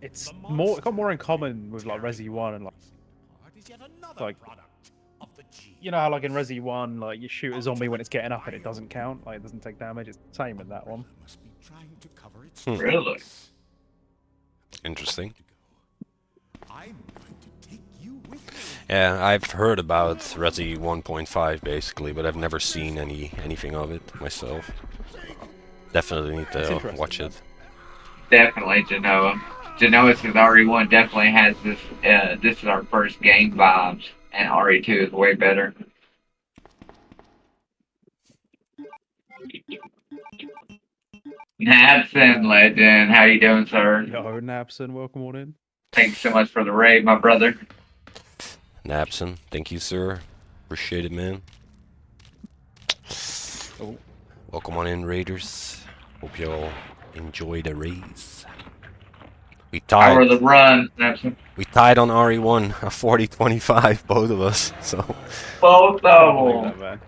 it's more, it got more in common with like Resi 1 and like you know how like in Resi 1 like you shoot a zombie when it's getting up and it doesn't count, like it doesn't take damage. It's the same in that one. Really? Interesting. Yeah, I've heard about Resi 1.5 basically, but I've never seen anything of it myself. Definitely need to watch it. Definitely Genoa. Genoa's RE1 definitely has this. This is our first game vibes, and RE2 is way better. Nabson, legend. How you doing, sir? Yo, Napson, welcome on in. Thanks so much for the raid, my brother. Napson, thank you, sir. Appreciate it, man. Oh. Welcome on in, Raiders. Hope y'all enjoy the race. We How are the tied. runs, Nabson? We tied on RE1, a 40-25, both of us. So Both Can't of believe them. that, man.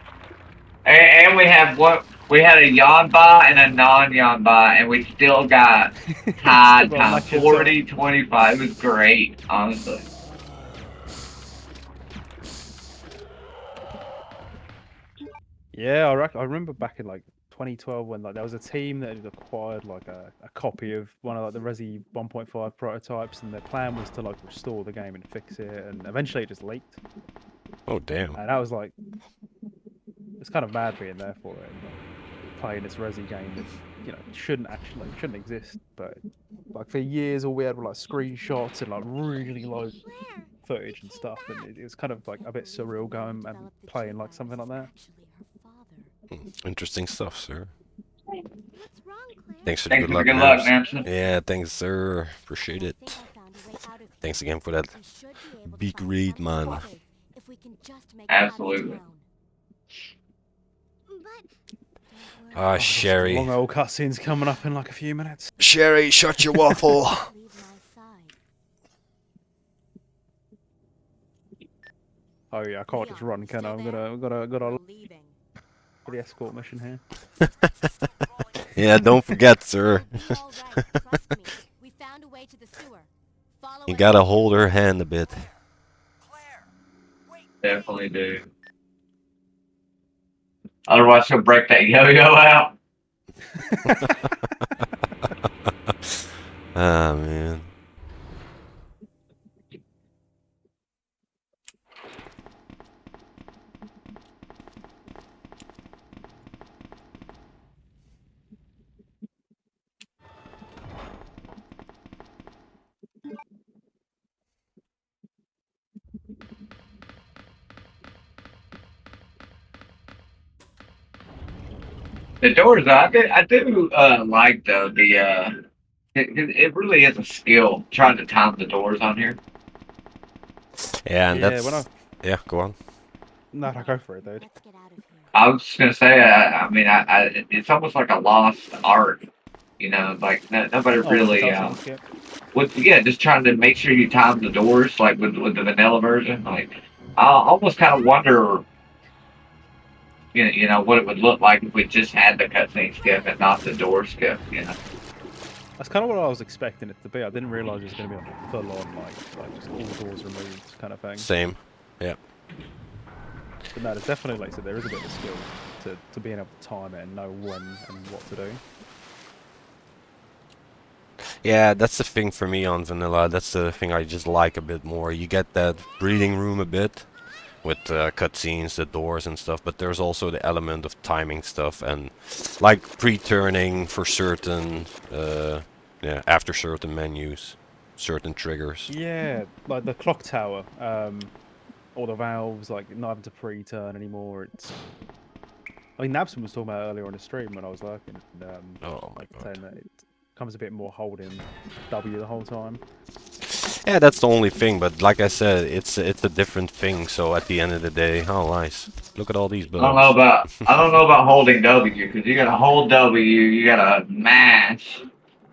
And we have one. We had a yawn bot and a non-yawn bot, and we still got tied Still got time matches up. 40-25. It was great, honestly. Yeah, I remember back in like 2012 when like there was a team that had acquired like a copy of one of like the Resi 1.5 prototypes, and their plan was to like restore the game and fix it, and eventually it just leaked. oh damn. And that was like it's kind of mad being there for it and like, playing this Resi game that shouldn't exist. But like for years, all we had were like screenshots and like really low footage and stuff, and it was kind of like a bit surreal going and playing like something like that. Interesting stuff, sir. What's wrong, Claire? Thanks for the Thanks good for the luck, good luck, Nams. Nancy. Yeah, thanks, sir. Appreciate I it. think I found a way out of here. Thanks again for that We should be able to big find read, somewhere man. safe if we can just make it out of Absolutely. town. But Ah, Long Sherry. old cutscenes coming up in like a few minutes. Sherry, shut your waffle. leave my side. Oh yeah, I can't just run, can I? I'm gotta We're leaving. for the escort mission here. Yeah, don't forget, sir. We'll be all right, trust me. We found a way to the sewer. Follow You us. gotta hold her hand a bit. Definitely do. Otherwise, she'll break that yo-yo out. Ah, man. The doors, I do like though it really is a skill trying to time the doors on here. Yeah, and Yeah, when that's... Yeah, go on. No, go for it, dude. Let's get out of here. I was just gonna say, I mean, it's almost like a lost art, you know, like nobody really, just trying to make sure you time the doors, like with the vanilla version. Like, I almost kind of wonder, you know, what it would look like if we just had the cutscene skip and not the door skip, you know. That's kind of what I was expecting it to be. I didn't realize it was going to be like full on, like just all doors removed kind of thing. Same. Yeah. But no, there's definitely, like I said, there is a bit of skill to being able to time it and know when and what to do. Yeah, that's the thing for me on vanilla. That's the thing I just like a bit more. You get that breathing room a bit with cutscenes, the doors and stuff, but there's also the element of timing stuff and like pre-turning for certain, after certain menus, certain triggers. Yeah, like the clock tower, all the valves, like not having to pre-turn anymore. I mean, Nabson was talking about earlier on the stream when I was working, and, Oh my god. saying that it comes a bit more holding W the whole time. Yeah, that's the only thing, but like I said, it's a different thing, so at the end of the day, oh nice. Look at all these bugs. I don't know about holding W, because you gotta hold W, you gotta mash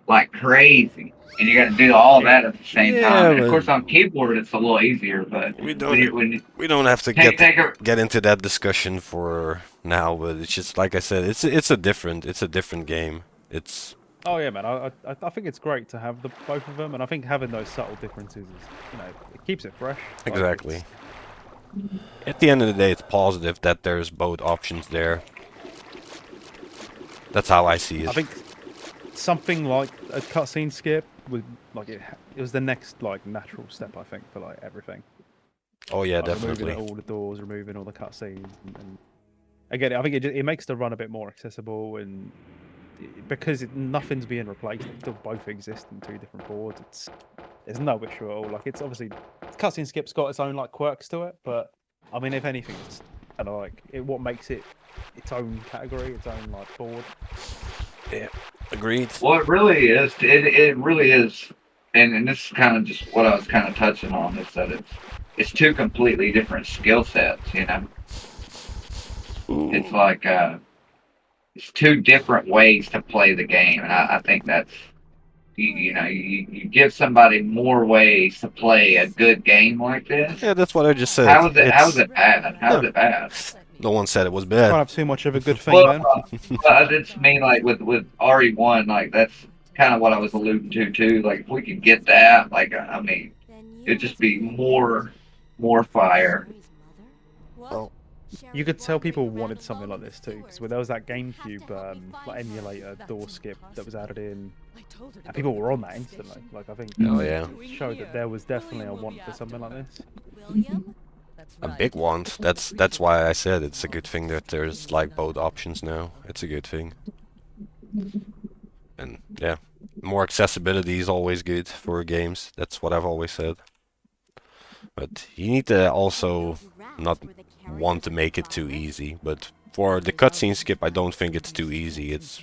like crazy, and you gotta do all that at the same time. And of course, on keyboard it's a little easier, but we don't have to get into that discussion for now. But it's just like I said, it's a different game. It's Oh yeah, man. I think it's great to have both of them, and I think having those subtle differences is, it keeps it fresh. Like, exactly. At the end of the day, it's positive that there's both options there. That's how I see it. I think something like a cutscene skip would it was the next like natural step, I think, for like everything. Oh yeah, Like, definitely. removing all the doors, removing all the cutscenes, and again, I think it makes the run a bit more accessible, and because nothing's being replaced, they still both exist in two different boards. There's no issue at all. Like, it's obviously cutscene skip's got its own like quirks to it, but I mean, if anything, it's kind of like what makes it its own category, its own like board. Yeah, agreed. Well, it really is. It really is, and this is kind of just what I was kind of touching on, is that it's two completely different skill sets. You know, it's like it's two different ways to play the game, and I think that's you give somebody more ways to play a good game like this. Yeah, that's what I just said. How is it? How is it bad? How is it bad? No one said it was Can't bad. have too much of a good thing, Well, man. I just mean like with RE1, like that's kind of what I was alluding to too. Like if we could get that, like I mean, it'd just be more fire. Oh. You could tell people wanted something like this too, because there was that GameCube like emulator door skip that was added in, and people were on that instantly. Like I think Oh yeah. it showed that there was definitely a want for something like this. William? a big one. That's why I said it's a good thing that there's like both options now. It's a good thing. And yeah, more accessibility is always good for games. That's what I've always said. But you need to also not want to make it too easy. But for the cutscene skip, I don't think it's too easy. It's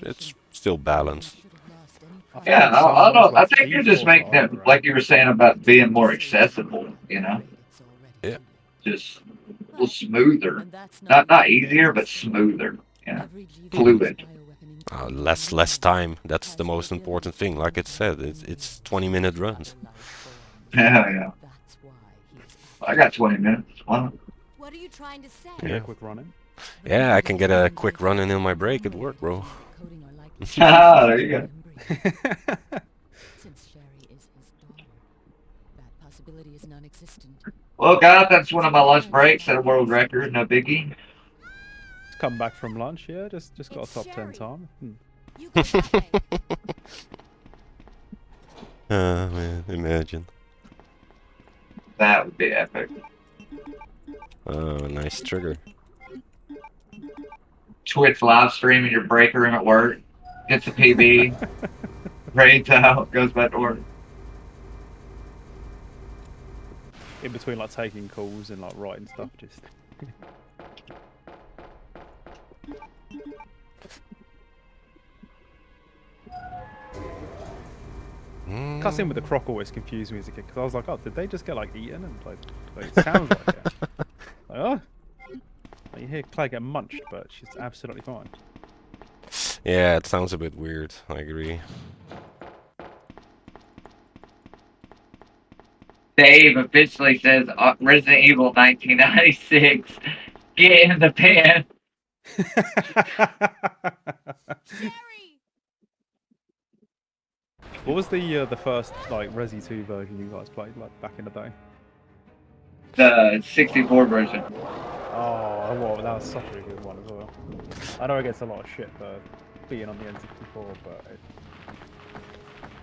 still balanced. Yeah, I don't. I think you're just making it like you were saying about being more accessible. You know, Yeah. just a little smoother. Not easier, but smoother. Yeah, fluid. Less time. That's the most important thing. Like it said, it's 20-minute runs. Yeah. I got 20 minutes. Wow. What are you trying to say? Yeah. Quick running. Yeah, I can get a quick run in my break at work, bro. Ah, there you go. Since Sherry is his daughter, that possibility is non-existent. Well, guys, that's one of my lunch breaks at a world record. No biggie. Come back from lunch, yeah. Just got It's a top 10 Sherry. time. You go that way. Man, imagine. That would be epic. Oh, nice trigger. Twitch live streaming your break room at work. Gets a PB. Raids out. Goes back to work. In between like taking calls and like writing stuff, just. Cussing with the croc always confused me as a kid because I was like, oh, did they just get like eaten? And like it sounds like it. Like, oh, like, you hear Clay get munched, but she's absolutely fine. Yeah, it sounds a bit weird. I agree. Dave officially says Resident Evil 1996. Get in the pen. Sherry! What was the first like Resi 2 version you guys played like back in the day? The 64 version. Oh, well, that was such a good one as well. I know it gets a lot of shit for being on the N64, but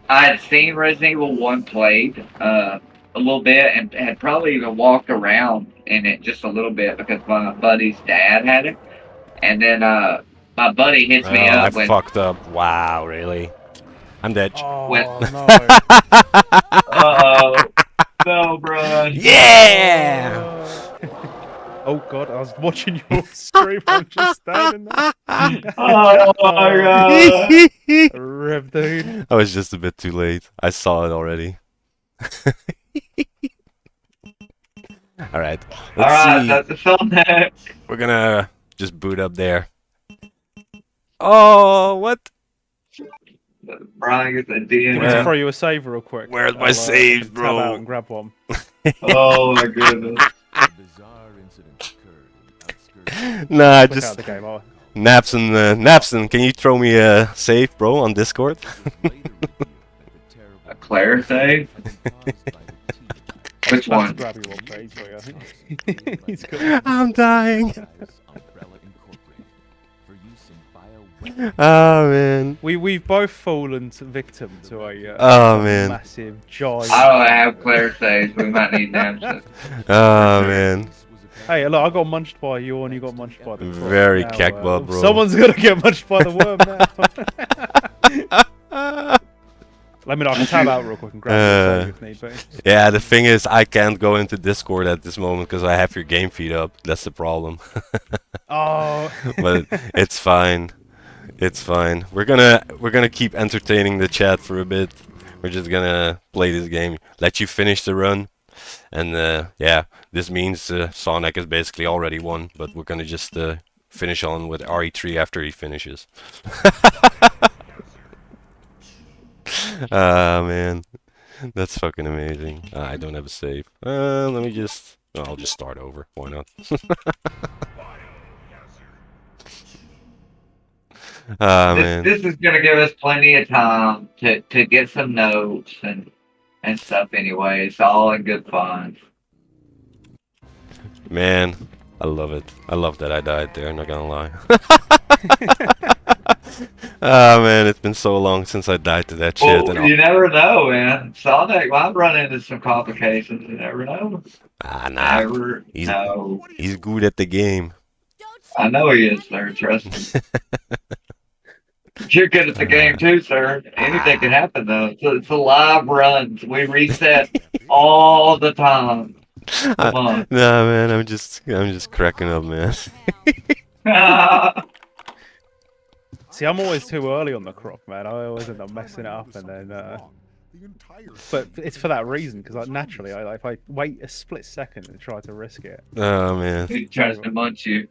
I had seen Resident Evil 1 played a little bit and had probably even walked around in it just a little bit because my buddy's dad had it. And then my buddy hits me I up when... fucked up. Wow, really? I'm dead. oh When- no! Uh-oh. No, bro. Yeah! Oh god, I was watching your stream. I'm just standing there. Oh my god. Rev, dude. I was just a bit too late. I saw it already. Alright, let's Alright, see. that's the film neck. We're gonna just boot up there. Oh, what? Brian gets a Give me to Yeah. DM. throw you a save real quick. Where's my I'll, saves, tab bro? out and grab one. Oh my goodness. A bizarre incident occurred in the outskirts Nah, Click out just the game. Oh, Napson, can you throw me a save, bro, on Discord? was later revealed that the terrible A Claire save? had been caused by the T Which about to one? grab you one, but he's got you, I think. He's got I'm dying. Umbrella Incorporated for use in bioweapons. Oh man. We've both fallen victim to a Oh, man. massive giant. I don't have Claire saves. We might need them. Oh man. Hey, look, I got munched by you and you got munched by the croc. Very Now, Kekba, bro. Someone's gonna get munched by the worm now. Let me know, I can tab out real quick and grab your save if need be. Yeah, the thing is, I can't go into Discord at this moment because I have your game feed up. That's the problem. Oh. But it's fine. It's fine. We're gonna keep entertaining the chat for a bit. We're just gonna play this game. Let you finish the run. And yeah, this means Sonic has basically already won, but we're gonna just finish on with RE3 after he finishes. Ah man, that's fucking amazing. I don't have a save. Let me just. I'll just start over. Why not? Ah man. This is gonna give us plenty of time to get some notes and stuff anyway. It's all in good fun. Man, I love it. I love that I died there, not gonna lie. Oh man, it's been so long since I died to that shit. Well, And you never know, man. Sonic might run into some complications. You never know. nah, Never he's know. he's good at the game. I know he is, sir. Trust me. You're good at the game too, sir. Anything can happen though. It's a live runs. We reset all the time. Come on. Nah, man, I'm just cracking up, man. See, I'm always too early on the croc, man. I always end up messing it up, and then. But it's for that reason, because like naturally, if I wait a split second and try to risk it. Oh man, He tries to munch you.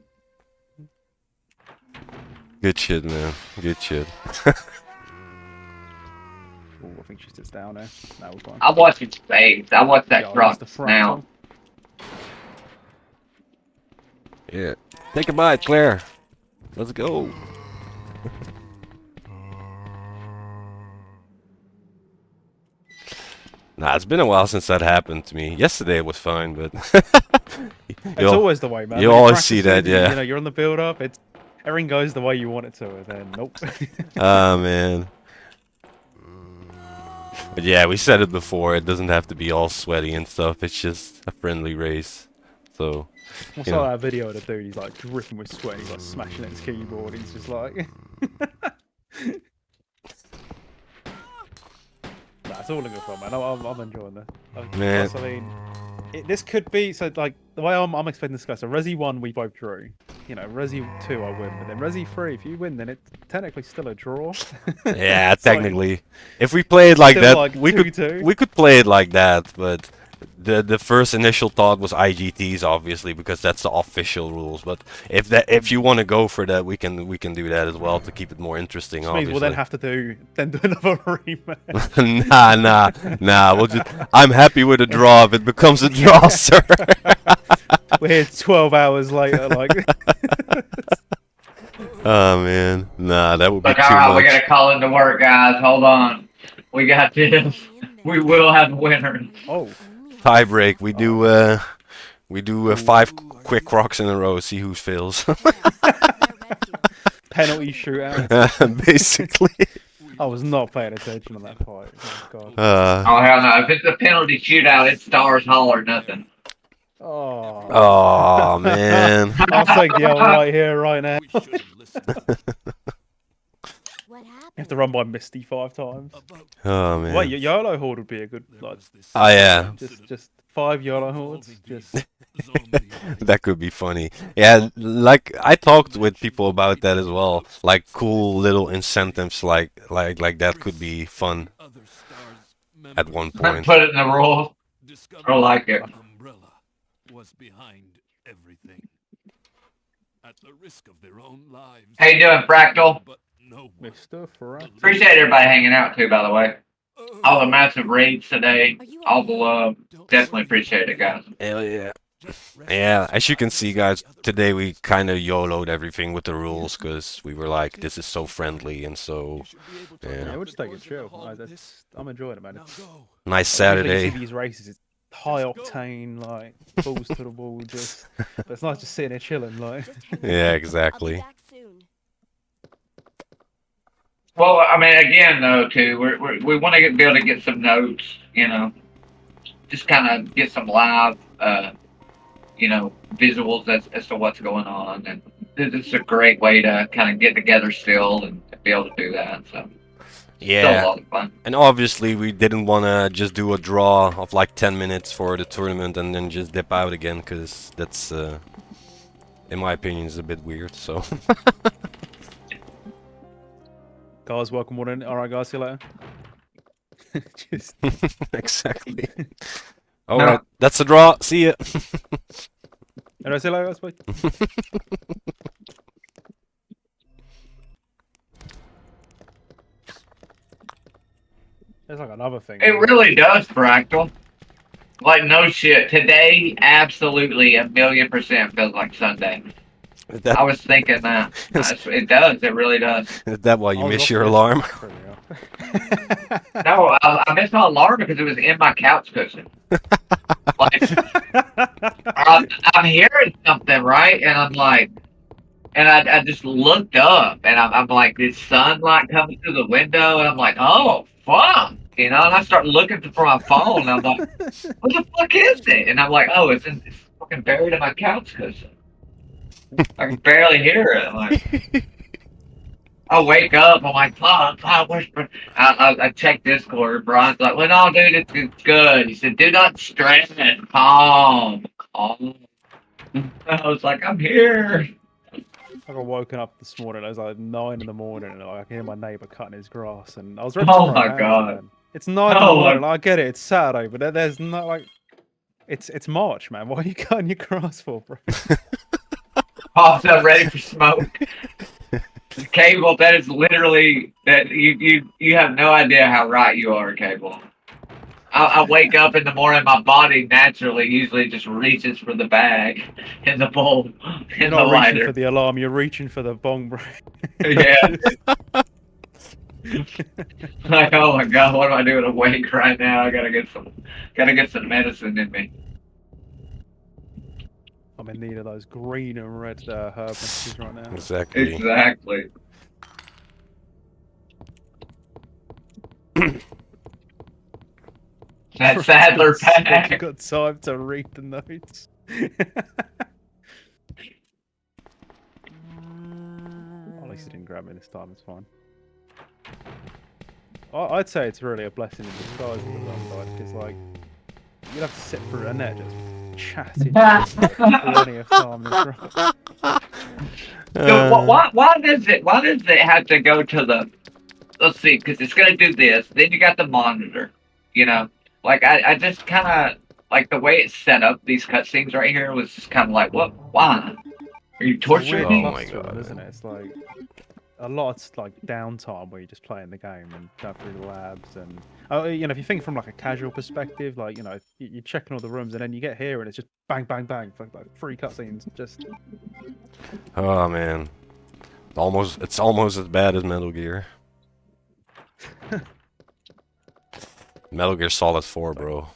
good shit, man. Good shit. Oh, I think she sits down there. That was fine. I'm watching space. I watch that Yeah, croc that's the front now. one. Yeah. Take a bite, Claire. Let's go. Nah, it's been a while since that happened to me. Yesterday it was fine, but It's always the way, man. you When you're always see that, practicing, yeah. You know, you're on the build up. It's everything goes the way you want it to, and then nope. Ah, man. But yeah, we said it before. It doesn't have to be all sweaty and stuff. It's just a friendly race. So, I you saw know. that video of the dude. He's like dripping with sweat. He's like smashing at his keyboard. He's just like. Nah, it's all in good fun, man. I'm enjoying this. Man. Plus, I mean, this could be so like the way I'm expecting this to go. So Resi 1 we both drew. You know, Resi 2 I win, but then Resi 3 if you win, then it's technically still a draw. Yeah, It's like- technically. If we play it like Still that, like we 2-2. could play it like that, but the first initial thought was IGTs obviously because that's the official rules. But if you want to go for that, we can do that as well to keep it more interesting. Which means Obviously. we'll then have to do another rematch. nah. We'll just. I'm happy with a draw if it becomes a draw, sir. We're here 12 hours later, like. Oh man, nah, that would be Like, too alright, we much. gotta call into work, guys. Hold on. We got this. We will have winners. Oh, Tie break. We do 5 quick crocs in a row. See who fails. penalty shootout. Basically. I was not paying attention on that fight. Oh, God. Oh, hell no. If it's a penalty shootout, it's stars, hall, or nothing. Oh. Oh man. I'll take the L right here, right now. We should listen What You have happened? to run by Misty 5 times. about Oh man. Wait, YOLO Horde would be a good, like, Oh yeah. just 5 YOLO Hordes. Just That could be funny. Yeah, like I talked with people about that as well. Like cool little incentives like that could be fun at one point. Put it in the rules. I like it. Umbrella was behind everything. At the risk of their own lives. How you doing, Fractal? But no one. Mr. Ferrari. Appreciate everybody hanging out, too, by the way. All the massive raids today. All the love. Definitely appreciate it, guys. Hell yeah. Yeah, as you can see, guys, today we kind of YOLO'd everything with the rules because we were like, this is so friendly and so Yeah, we'll just take it chill. I'm enjoying it, man. It's, nice usually you Saturday. see these races, it's high octane, like balls to the wall. Just, but it's nice just sitting there chilling, like. Yeah, I'll be exactly. back soon. Well, I mean, again, though, too, we want to be able to get some notes, you know, just kind of get some live, you know, visuals as to what's going on. And this is a great way to kind of get together still and be able to do that. So, still a Yeah, lot of fun. and obviously we didn't want to just do a draw of like 10 minutes for the tournament and then just dip out again because that's, in my opinion, is a bit weird. So. Guys, welcome on in. All right, guys, see you later. Just Exactly. Alright, that's a draw. See ya. anyway, see you later, guys. Bye. There's like another thing. It really does, Fractal. Like, no shit. Today, absolutely 1,000,000% feels like Sunday. Is I that, was thinking that. It does. It really does. is that why you I was miss off your this alarm? pretty well. No, I missed my alarm because it was in my couch cushion. Like, I'm hearing something, right? And I'm like, And I just looked up, and I'm like, this sunlight coming through the window, and I'm like, oh fuck, you know. And I start looking for my phone, and I'm like, what the fuck is it? And I'm like, oh, it's fucking buried in my couch cushion. I can barely hear it. I'm like, I wake up, I'm like, fuck, where's I check Discord. Brian's like, well, no, dude, it's good. He said, do not stress it. Calm. I was like, I'm here. I got woken up this morning. It was like 9 in the morning, and I can hear my neighbour cutting his grass, and I was ready to Oh throw my hands, god. man. It's 9 in the Oh my. morning. I get it. It's Saturday, but there's not like it's March, man. What are you cutting your grass for, bro? Pops up ready for smoke. Cable, that is literally that you have no idea how right you are, Cable. I wake up in the morning, my body naturally usually just reaches for the bag and the bowl You're and the not reaching lighter. for the alarm. You're reaching for the bong, bro. Yeah. Like, oh my god, what am I doing awake right now? I gotta get some medicine in me. I'm in need of those green and red herb mixes right now. Exactly. Exactly. That Sadler You pack. got time to read the notes. At least he didn't grab me this time. It's fine. I'd say it's really a blessing in disguise with the long dive, because like you'd have to sit through a net just chatting plenty of time. So why does it have to go to the? Let's see, because it's gonna do this. Then you got the monitor. You know, like I just kind of like the way it's set up. These cutscenes right here was just kind of like, what? Why? Are you It's a weird torturing Oh me? my cluster, God. isn't it? It's like a lot of like downtime where you're just playing the game and going through the labs, and you know, if you think from like a casual perspective, like, you know, you're checking all the rooms, and then you get here and it's just bang bang bang for like 3 cutscenes. Just Oh man. It's almost as bad as Metal Gear. Metal Gear Solid 4, bro.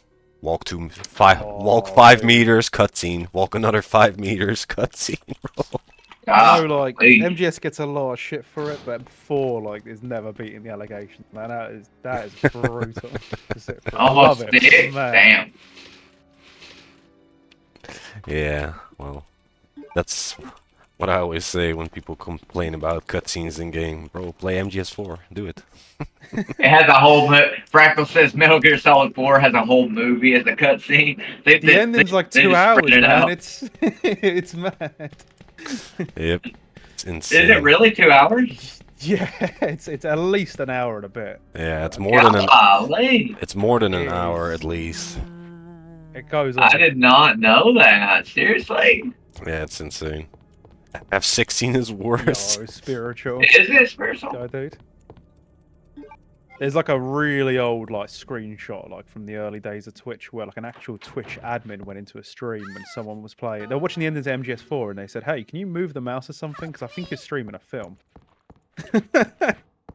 Walk 5 dude. meters, cutscene. Walk another 5 meters, cutscene, bro. I know, like, Golly. MGS gets a lot of shit for it, but 4 like is never beating the allegations. Man, that is brutal to sit through. I Almost love it, but 6. man. Damn. Yeah, well, that's what I always say when people complain about cutscenes in game. Bro, play MGS4. Do it. It has a whole. Fractal says Metal Gear Solid 4 has a whole movie as a cutscene. The ending's like they 2 just hours, spread it man. out. It's it's mad. Yep. It's insane. Is it really 2 hours? Yeah, it's at least an hour and a bit. Yeah, it's more than an Golly. it's more than an It hour is. at least. It goes on. I did not know that. Seriously? Yeah, it's insane. F16 is worse. No, spiritual. Is it spiritual? Go, dude. There's like a really old like screenshot like from the early days of Twitch where like an actual Twitch admin went into a stream and someone was playing. They were watching the endings of MGS4 and they said, "Hey, can you move the mouse or something? Because I think you're streaming a film."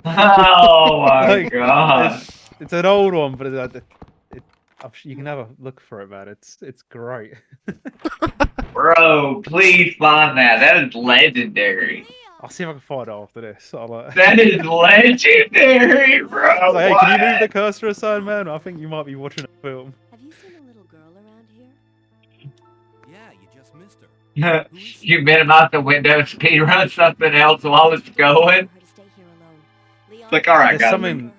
Oh my Like, god. it's an old one, but you can have a look for it, man. It's great. Bro, please find that. That is legendary. I'll see if I can find it after this. That is legendary, bro. I was like, hey, can you move the What? cursor aside, man? I think you might be watching a film. Have you seen a little girl around here? Yeah, you just missed her. You minimize the window, speed run something else while it's going. For her to stay here alone. Leon, Like, all right, There's guys. something-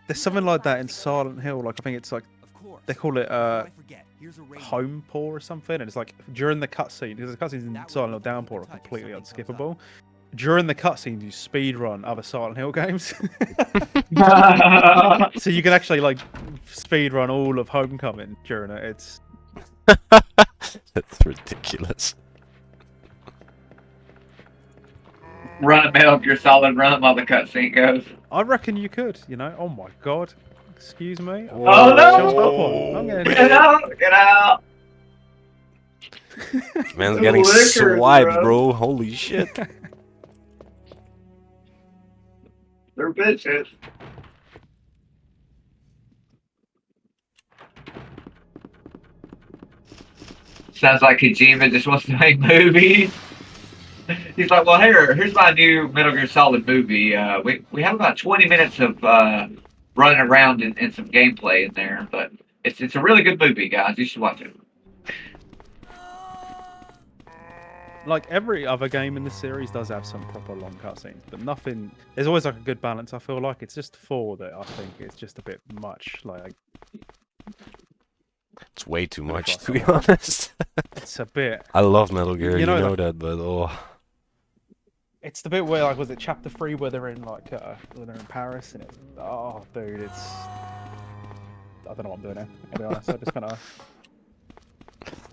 There's something like that in Silent Hill. Like I think it's like Of course. they call it Before I forget, here's a radio. home pour or something, and it's like during the cutscene, because the cutscenes in That way Silent Hill you can Downpour are touch completely something comes unskippable. During the cutscenes, you speed run other Silent Hill games, so you can actually like speed run all of Homecoming during it. It's That's ridiculous. Run a Metal Gear Solid run while the cutscene goes. I reckon you could, you know. Oh my god, excuse me. Oh, no! Jumped up on. I'm getting Get out! Get out! Man's The getting liquor, swiped, bro. bro. Holy shit. They're bitches. Sounds like Kojima just wants to make movies. He's like, well, here's my new Metal Gear Solid movie. We have about 20 minutes of running around and some gameplay in there, but it's a really good movie, guys. You should watch it. Like every other game in the series does have some proper long cutscenes, but nothing. There's always like a good balance. I feel like it's just 4 that I think it's just a bit much. Like It's way too much, fast to be forward. honest. it's a bit. I love Metal Gear, you know like, that, but oh. it's the bit where like was it chapter 3 where they're in like where they're in Paris and it's oh dude it's I don't know what I'm doing now. To be honest, I just kind of.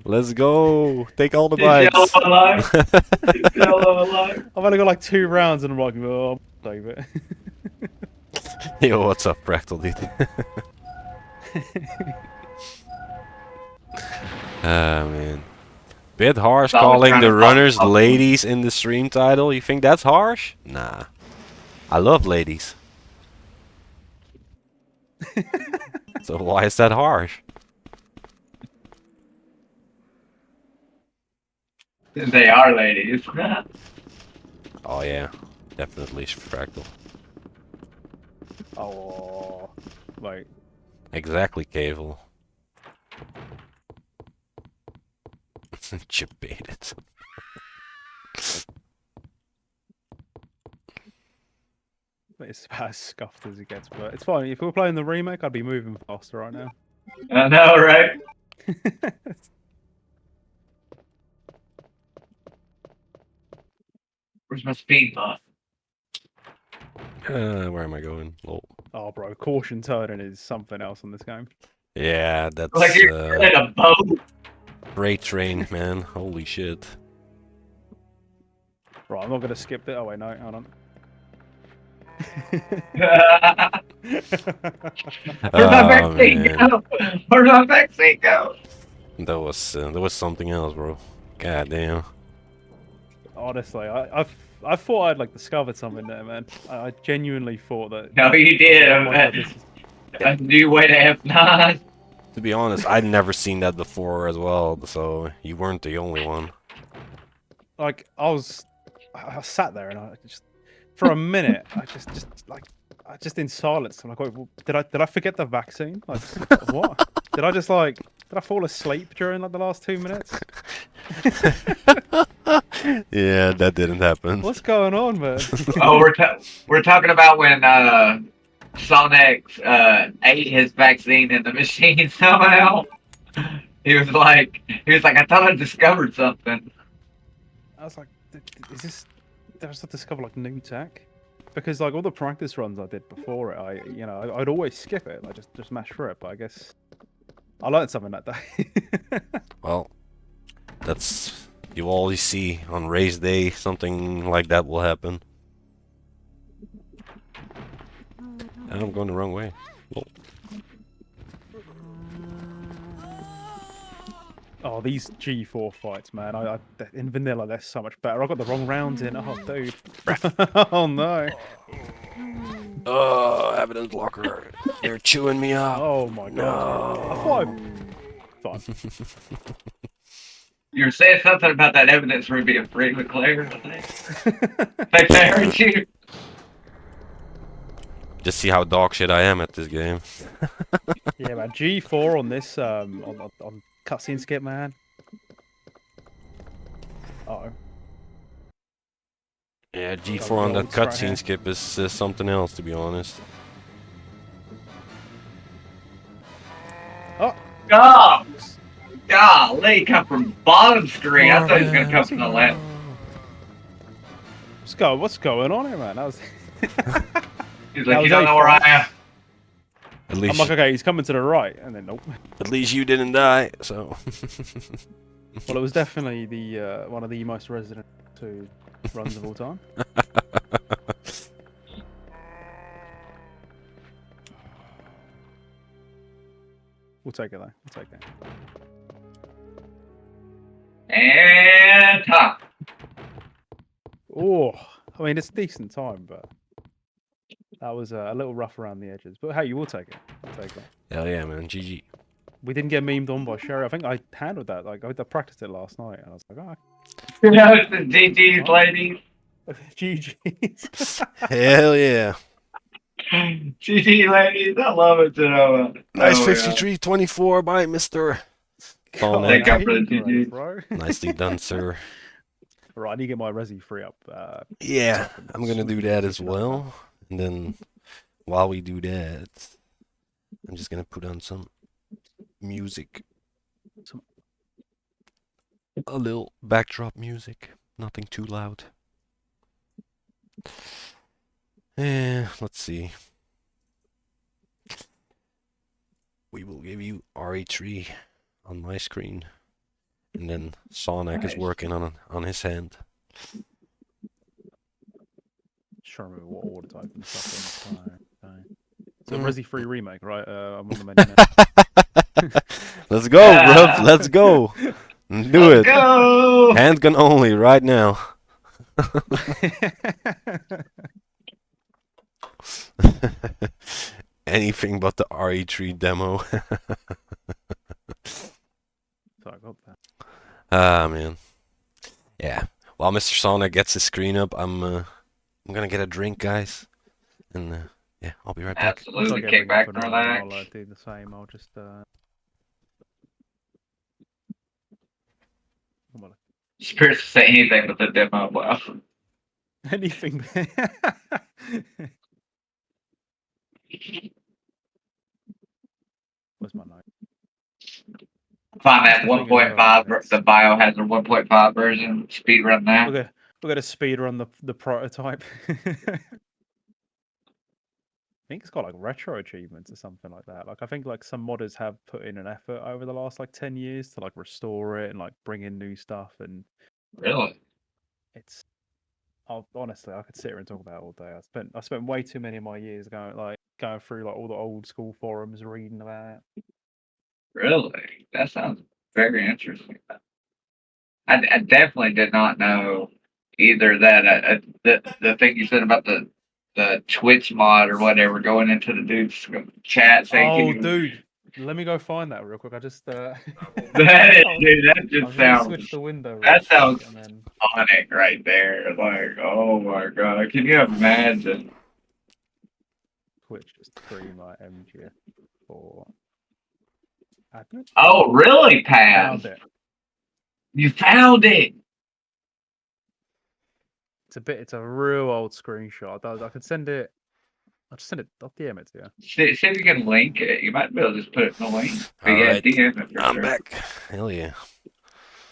Let's go! Take all the Is bites! Yellow alive? Is Yellow alive? I've only got like 2 rounds and I'm like, oh, I'll save it. Yo, what's up, Fractal dude? Ah, man. Bit harsh Thought we were calling trying the to talk runners about- ladies in the stream title. You think that's harsh? Nah. I love ladies. So why is that harsh? They are ladies. Oh yeah, definitely Fractal. Oh, wait. Exactly, Cable. Chip baited. It's about as scuffed as it gets, but it's fine. If we were playing the remake, I'd be moving faster right now. I know, right? Where's my speed buff? Where am I going? Oh. Oh, bro, caution turning is something else on this game. Yeah, that's Like you're in a boat. freight train, man. Holy shit. Right, I'm not gonna skip it. Oh wait, no, hold on. Where'd my Oh, vaccine man. go? Where'd my vaccine go? That was something else, bro. God damn. Honestly, I thought I'd like discovered something there, man. I genuinely thought that. No, you did. Oh my God, this is... A new way to F9. To be honest, I'd never seen that before as well, so you weren't the only one. Like I sat there and I just for a minute I just in silence. I'm like, wait, well, did I forget the vaccine? Like what? Did I fall asleep during like the last 2 minutes? Yeah, that didn't happen. What's going on, man? Oh, we're talking about when Sonic ate his vaccine in the machine somehow. He was like, I thought I discovered something. I was like, is this? Did I just discover like new tech? Because like all the practice runs I did before it, I'd always skip it. I just mash through it. But I guess I learned something that day. Well, that's you always see on race day something like that will happen. And I'm going the wrong way. Whoa. Oh, these G4 fights, man! In vanilla they're so much better. I got the wrong rounds in. Oh, dude! Oh no! Oh, evidence blocker! They're chewing me up. Oh my god! I thought fine. You were saying something about that evidence room being free with Claire, I think. They heard you. Just see how dog shit I am at this game. Yeah, man. G4 on this on cutscene skip, man. Uh-oh. Yeah, G4 on that roads right cutscene here. skip is something else, to be honest. Oh, Oh, golly, come from bottom screen. I thought he was gonna come from the left. what's going on here, man? That was. He's That like, you was don't know where I am. At I'm least, like, okay, he's coming to the right, and then nope. at least you didn't die. So. Well, it was definitely the one of the most Resident 2 runs of all time. We'll take it though. We'll take it. And top. Oh, I mean it's a decent time, but that was a little rough around the edges. But hey, you will take it. I'll take it. Hell yeah, man. GG. We didn't get memed on by Sherry. I think I handled that. Like I practiced it last night, and I was like, oh, You know, it's the GG's ladies. GG's. Hell yeah. GG ladies, I love it, Genoa. Nice Oh, yeah. 53-24 by Mr. God, Thank Sonic. you for the Jesus GG. Christ, bro. Nicely done, sir. Right, I need to get my Resi 3 up. Yeah, so I'm gonna we do can that kick as it up now. well. And then while we do that, I'm just gonna put on some music. A little backdrop music. Nothing too loud. Let's see. We will give you RE3 on my screen. And then Sonic is working on his hand. Just trying to remember what order to open stuff in. So Mm. Resi 3 remake, right? I'm on the menu now. Let's go, bruv. Let's go. Do Let's it. go! Handgun only right now. Anything but the RE3 demo. So I got that. Ah, man. Yeah. While Mr. Sonic gets his screen up, I'm gonna get a drink, guys. And yeah, I'll be right back. Once I Absolutely, get kick everything back up and and running, relax. I'll do the same. I'll just well, Spirit to say anything with the demo. Well, anything. Where's my note? find That's that the thing as well, 1.5. it's- The Biohazard 1.5 version. Speed run that. We're gonna speed run the prototype. I think it's got like retro achievements or something like that. Like I think like some modders have put in an effort over the last like 10 years to like restore it and like bring in new stuff, and Really? it's honestly I could sit here and talk about it all day. I spent way too many of my years going through like all the old school forums reading about it. Really? That sounds very interesting. I definitely did not know either that the thing you said about the Twitch mod or whatever going into the dude's chat saying, "Can Oh you?" dude, let me go find that real quick. I just That dude, that I'm just gonna sounds switch the window real that quick, sounds and then iconic right there. Like, oh my god, can you imagine? Twitch stream like MGF4 admin. Oh, really, Paz? Found it. You found it. It's a real old screenshot. I could send it. I'll just send it. I'll DM it to you. See if you can link it. You might be able to just put it in the link. But All yeah, right. DM it for I'm sure. back. Hell yeah.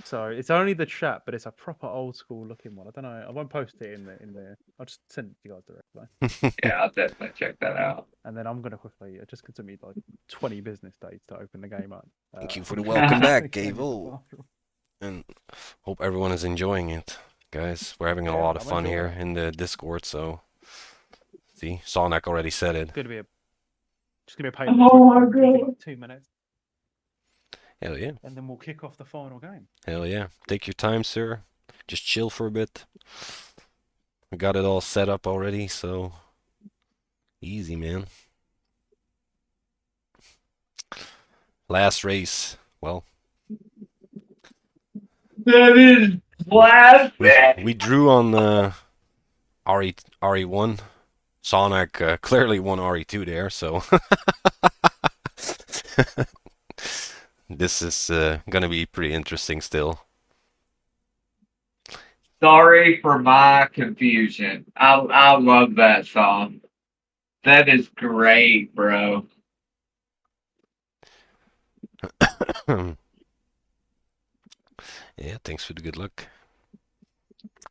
So it's only the chat, but it's a proper old school looking one. I don't know. I won't post it in the. I'll just send it to you guys directly. Yeah, I'll definitely check that out. And then I'm gonna quickly. It just took me like 20 business days to open the game up. Thank you for the welcome back, Game in the Gavo. bathroom. And hope everyone is enjoying it, guys. We're having a Yeah, lot of I'm fun enjoying here it. in the Discord, so see, Sonic already said it. It's gonna be a pain. in the Oh butt. my I'll give you god. 2 minutes, Hell yeah. and then we'll kick off the final game. Hell yeah. Take your time, sir. Just chill for a bit. We got it all set up already, so easy, man. Last race. Well, That is blasphemy. we drew on the RE1. Sonic clearly won RE2 there, so this is gonna be pretty interesting still. Sorry for my confusion. I love that song. That is great, bro. Yeah, thanks for the good luck.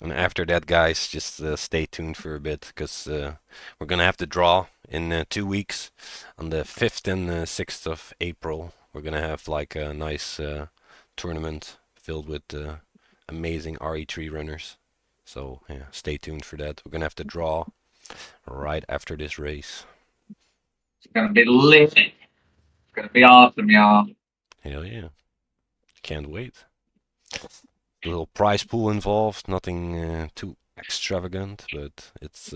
And after that, guys, just stay tuned for a bit, because we're gonna have to draw in 2 weeks. On the 5th and 6th of April, we're gonna have like a nice tournament filled with amazing RE3 runners. So yeah, stay tuned for that. We're gonna have to draw right after this race. It's gonna be lit. It's gonna be awesome, y'all. Hell yeah. Can't wait. Little prize pool involved, nothing too extravagant, but it's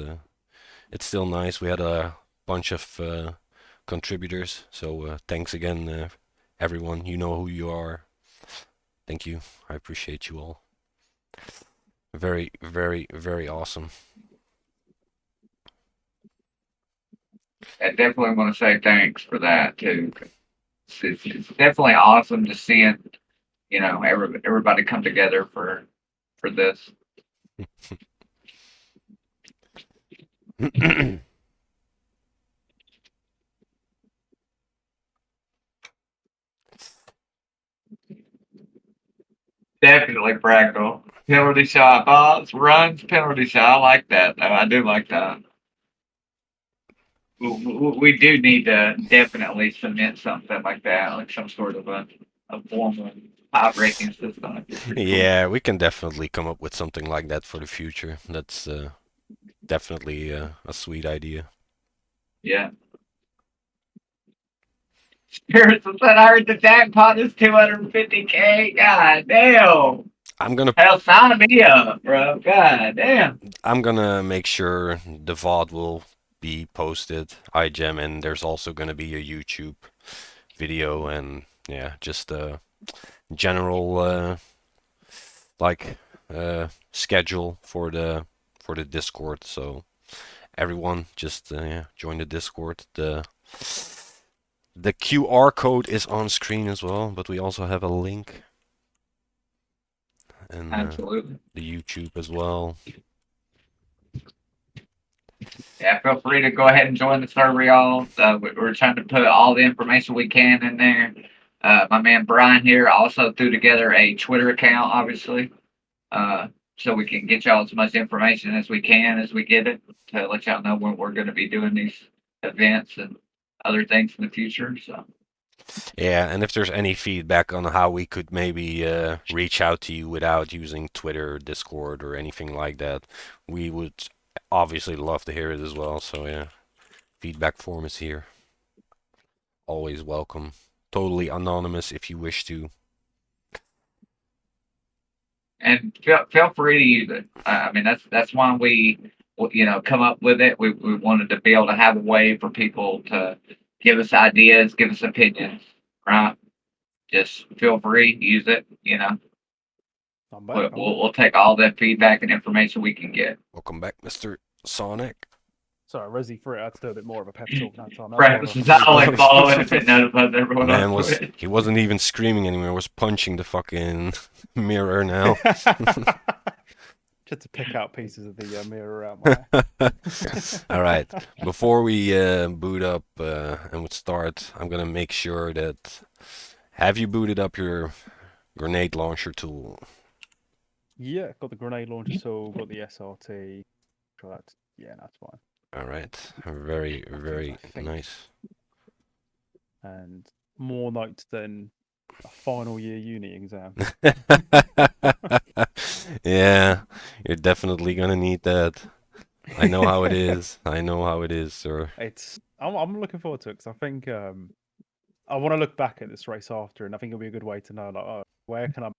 still nice. We had a bunch of contributors, so thanks again, everyone. You know who you are. Thank you. I appreciate you all. Very, very, very awesome. I definitely want to say thanks for that too. It's definitely awesome to see it, everybody come together for this. Definitely practical. Penalty shot, balls, runs, penalty shot. I like that. Though. I do like that. We do need to definitely cement something like that, like some sort of a formal top ranking system. That'd be pretty cool. Yeah, we can definitely come up with something like that for the future. That's definitely a sweet idea. Yeah. Spirits said, I heard the jackpot is 250K. God damn. I'm gonna Hell, sign me up, bro. God damn. I'm gonna make sure the VOD will be posted, iGem, and there's also gonna be a YouTube video and yeah, just a general like schedule for the Discord. So everyone just yeah, join the Discord. The QR code is on screen as well, but we also have a link and Absolutely. the YouTube as well. Yeah, feel free to go ahead and join the server, y'all. We're trying to put all the information we can in there. My man Brian here also threw together a Twitter account, obviously, so we can get y'all as much information as we can as we get it to let y'all know when we're going to be doing these events and other things in the future. So. Yeah, and if there's any feedback on how we could maybe reach out to you without using Twitter, Discord, or anything like that, we would obviously love to hear it as well. So yeah, feedback form is here. Always welcome. Totally anonymous if you wish to. And feel free to use it. I mean, that's why we, come up with it. We wanted to be able to have a way for people to give us ideas, give us opinions, right? Just feel free, use it. I'm back. We'll take all that feedback and information we can get. Welcome back, Mr. Sonic. Sorry, Resi for it. I had to do a bit more of a pep talk that time. Right, this is not only following and notifying everyone Man on Twitch. he wasn't even screaming anymore. He was punching the fucking mirror now. Just to pick out pieces of the mirror out my. All right. Before we boot up and would start, I'm gonna make sure that have you booted up your grenade launcher tool? Yeah, got the grenade launcher tool, got the SRT. So that's fine. All right. Very, very nice. And more notes than a final year uni exam. Yeah, you're definitely gonna need that. I know how it is. I know how it is, sir. I'm looking forward to it because I think I want to look back at this race after, and I think it'll be a good way to know, like, oh, where can I make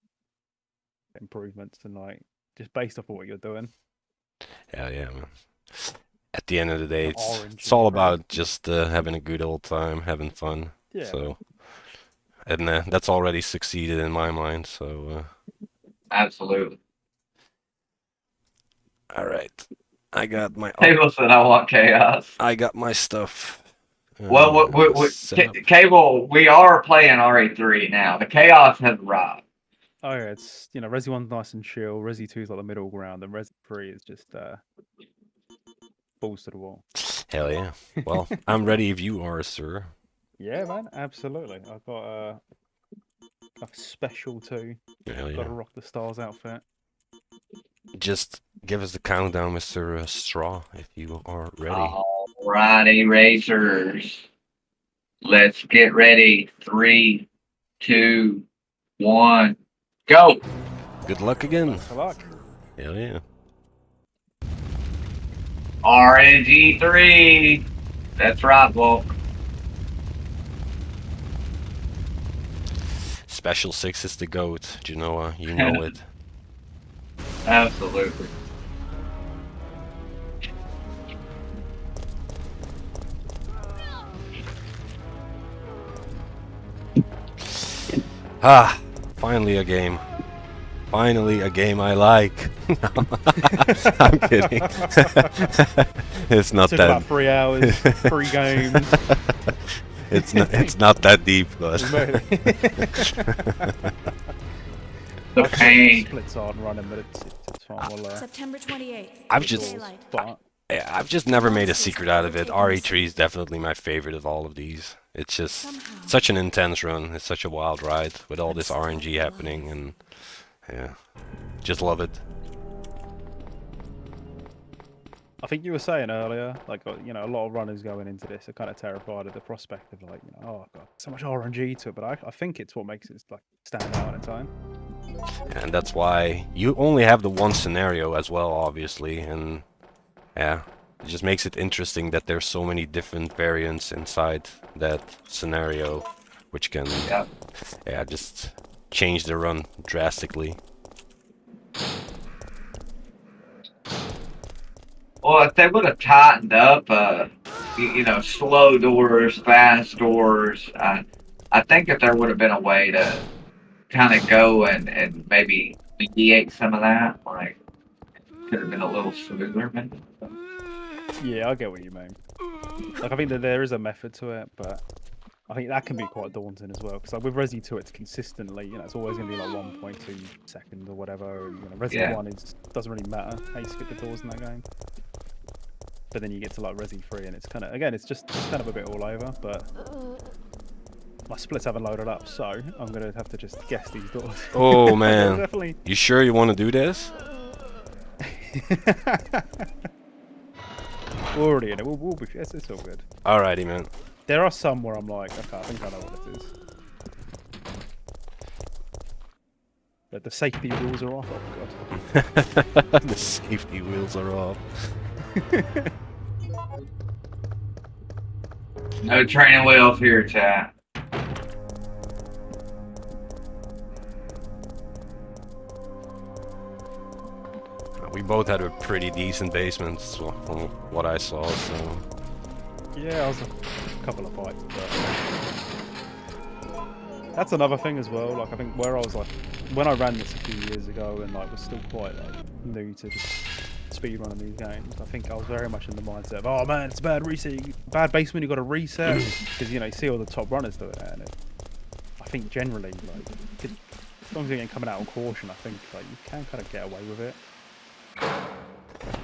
improvements, and like just based off of what you're doing. Hell yeah, man. At the end of the day, The it's all about just having a good old time, having fun. Yeah. So, and that's already succeeded in my mind. So. Absolutely. All right, I got my. Cable said, "I want chaos." I got my stuff. Well, Cable, we are playing RE3 now. The chaos has arrived. Oh yeah, it's Resi 1's nice and chill. Resi 2 is like the middle ground, and Resi 3 is just balls to the wall. Hell yeah! Well, I'm ready if you are, sir. Yeah, man, absolutely. I've got a special too. Hell yeah! Got to rock the stars outfit. Just give us the countdown, Mr. Straw, if you are ready. Alrighty, racers. Let's get ready. 3, 2, 1, go! Good luck again. Good luck. Hell yeah. RNG3. That's right, Volk. Special 6 is the GOAT, Genoa. You know it. Absolutely. Ah, finally a game. Finally, a game I like. I'm kidding. It's not Took that. about 3 hours, 3 games. It's not. It's not that deep, but. The I pain. Splits aren't running, but it's fine. We'll, September 28th. I've just. Daylight. but Yeah, I've just never made a secret out of it. RE3 is definitely my favorite of all of these. It's just such an intense run. It's such a wild ride with all this RNG happening, and yeah, just love it. I think you were saying earlier, like, you know, a lot of runners going into this are kind of terrified of the prospect of, like, you know, oh god, so much RNG to it. But I think it's what makes it like stand out on its own. And that's why you only have the one scenario as well, obviously, and yeah, it just makes it interesting that there's so many different variants inside that scenario, which can, yeah, just change the run drastically. Well, if they would have tightened up, you know, slow doors, fast doors, I think if there would have been a way to kind of go and maybe mediate some of that, like, could have been a little smoother, maybe. Yeah, I get what you mean. Like, I think that there is a method to it, but I think that can be quite daunting as well. Because like with Resi 2, it's consistently, you know, it's always going to be like 1.2 seconds or whatever. And, you know, Resi 1 doesn't really matter how you skip the doors in that game. But then you get to like Resi 3, and it's kind of, again, it's kind of a bit all over. But my splits haven't loaded up, so I'm gonna have to just guess these doors. Oh man, Definitely. You sure you want to do this? We're already in it. We'll be. It's all good. Alrighty, man. There are some where I'm like, okay, I think I know what it is. But the safety rules are off. Oh god. The safety wheels are off. No training wheels here, chat. We both had a pretty decent basement so, from what I saw, so... Yeah, I was a couple of bites, but... That's another thing as well, like, I think where I was, like... When I ran this a few years ago and, like, was still quite, like, new to just speedrunning these games, I think I was very much in the mindset of, oh man, it's a bad reset, bad basement, you got to reset, because, you know, you see all the top runners doing it, and I think generally, like, as long as you're coming out on caution, I think, like, you can kind of get away with it.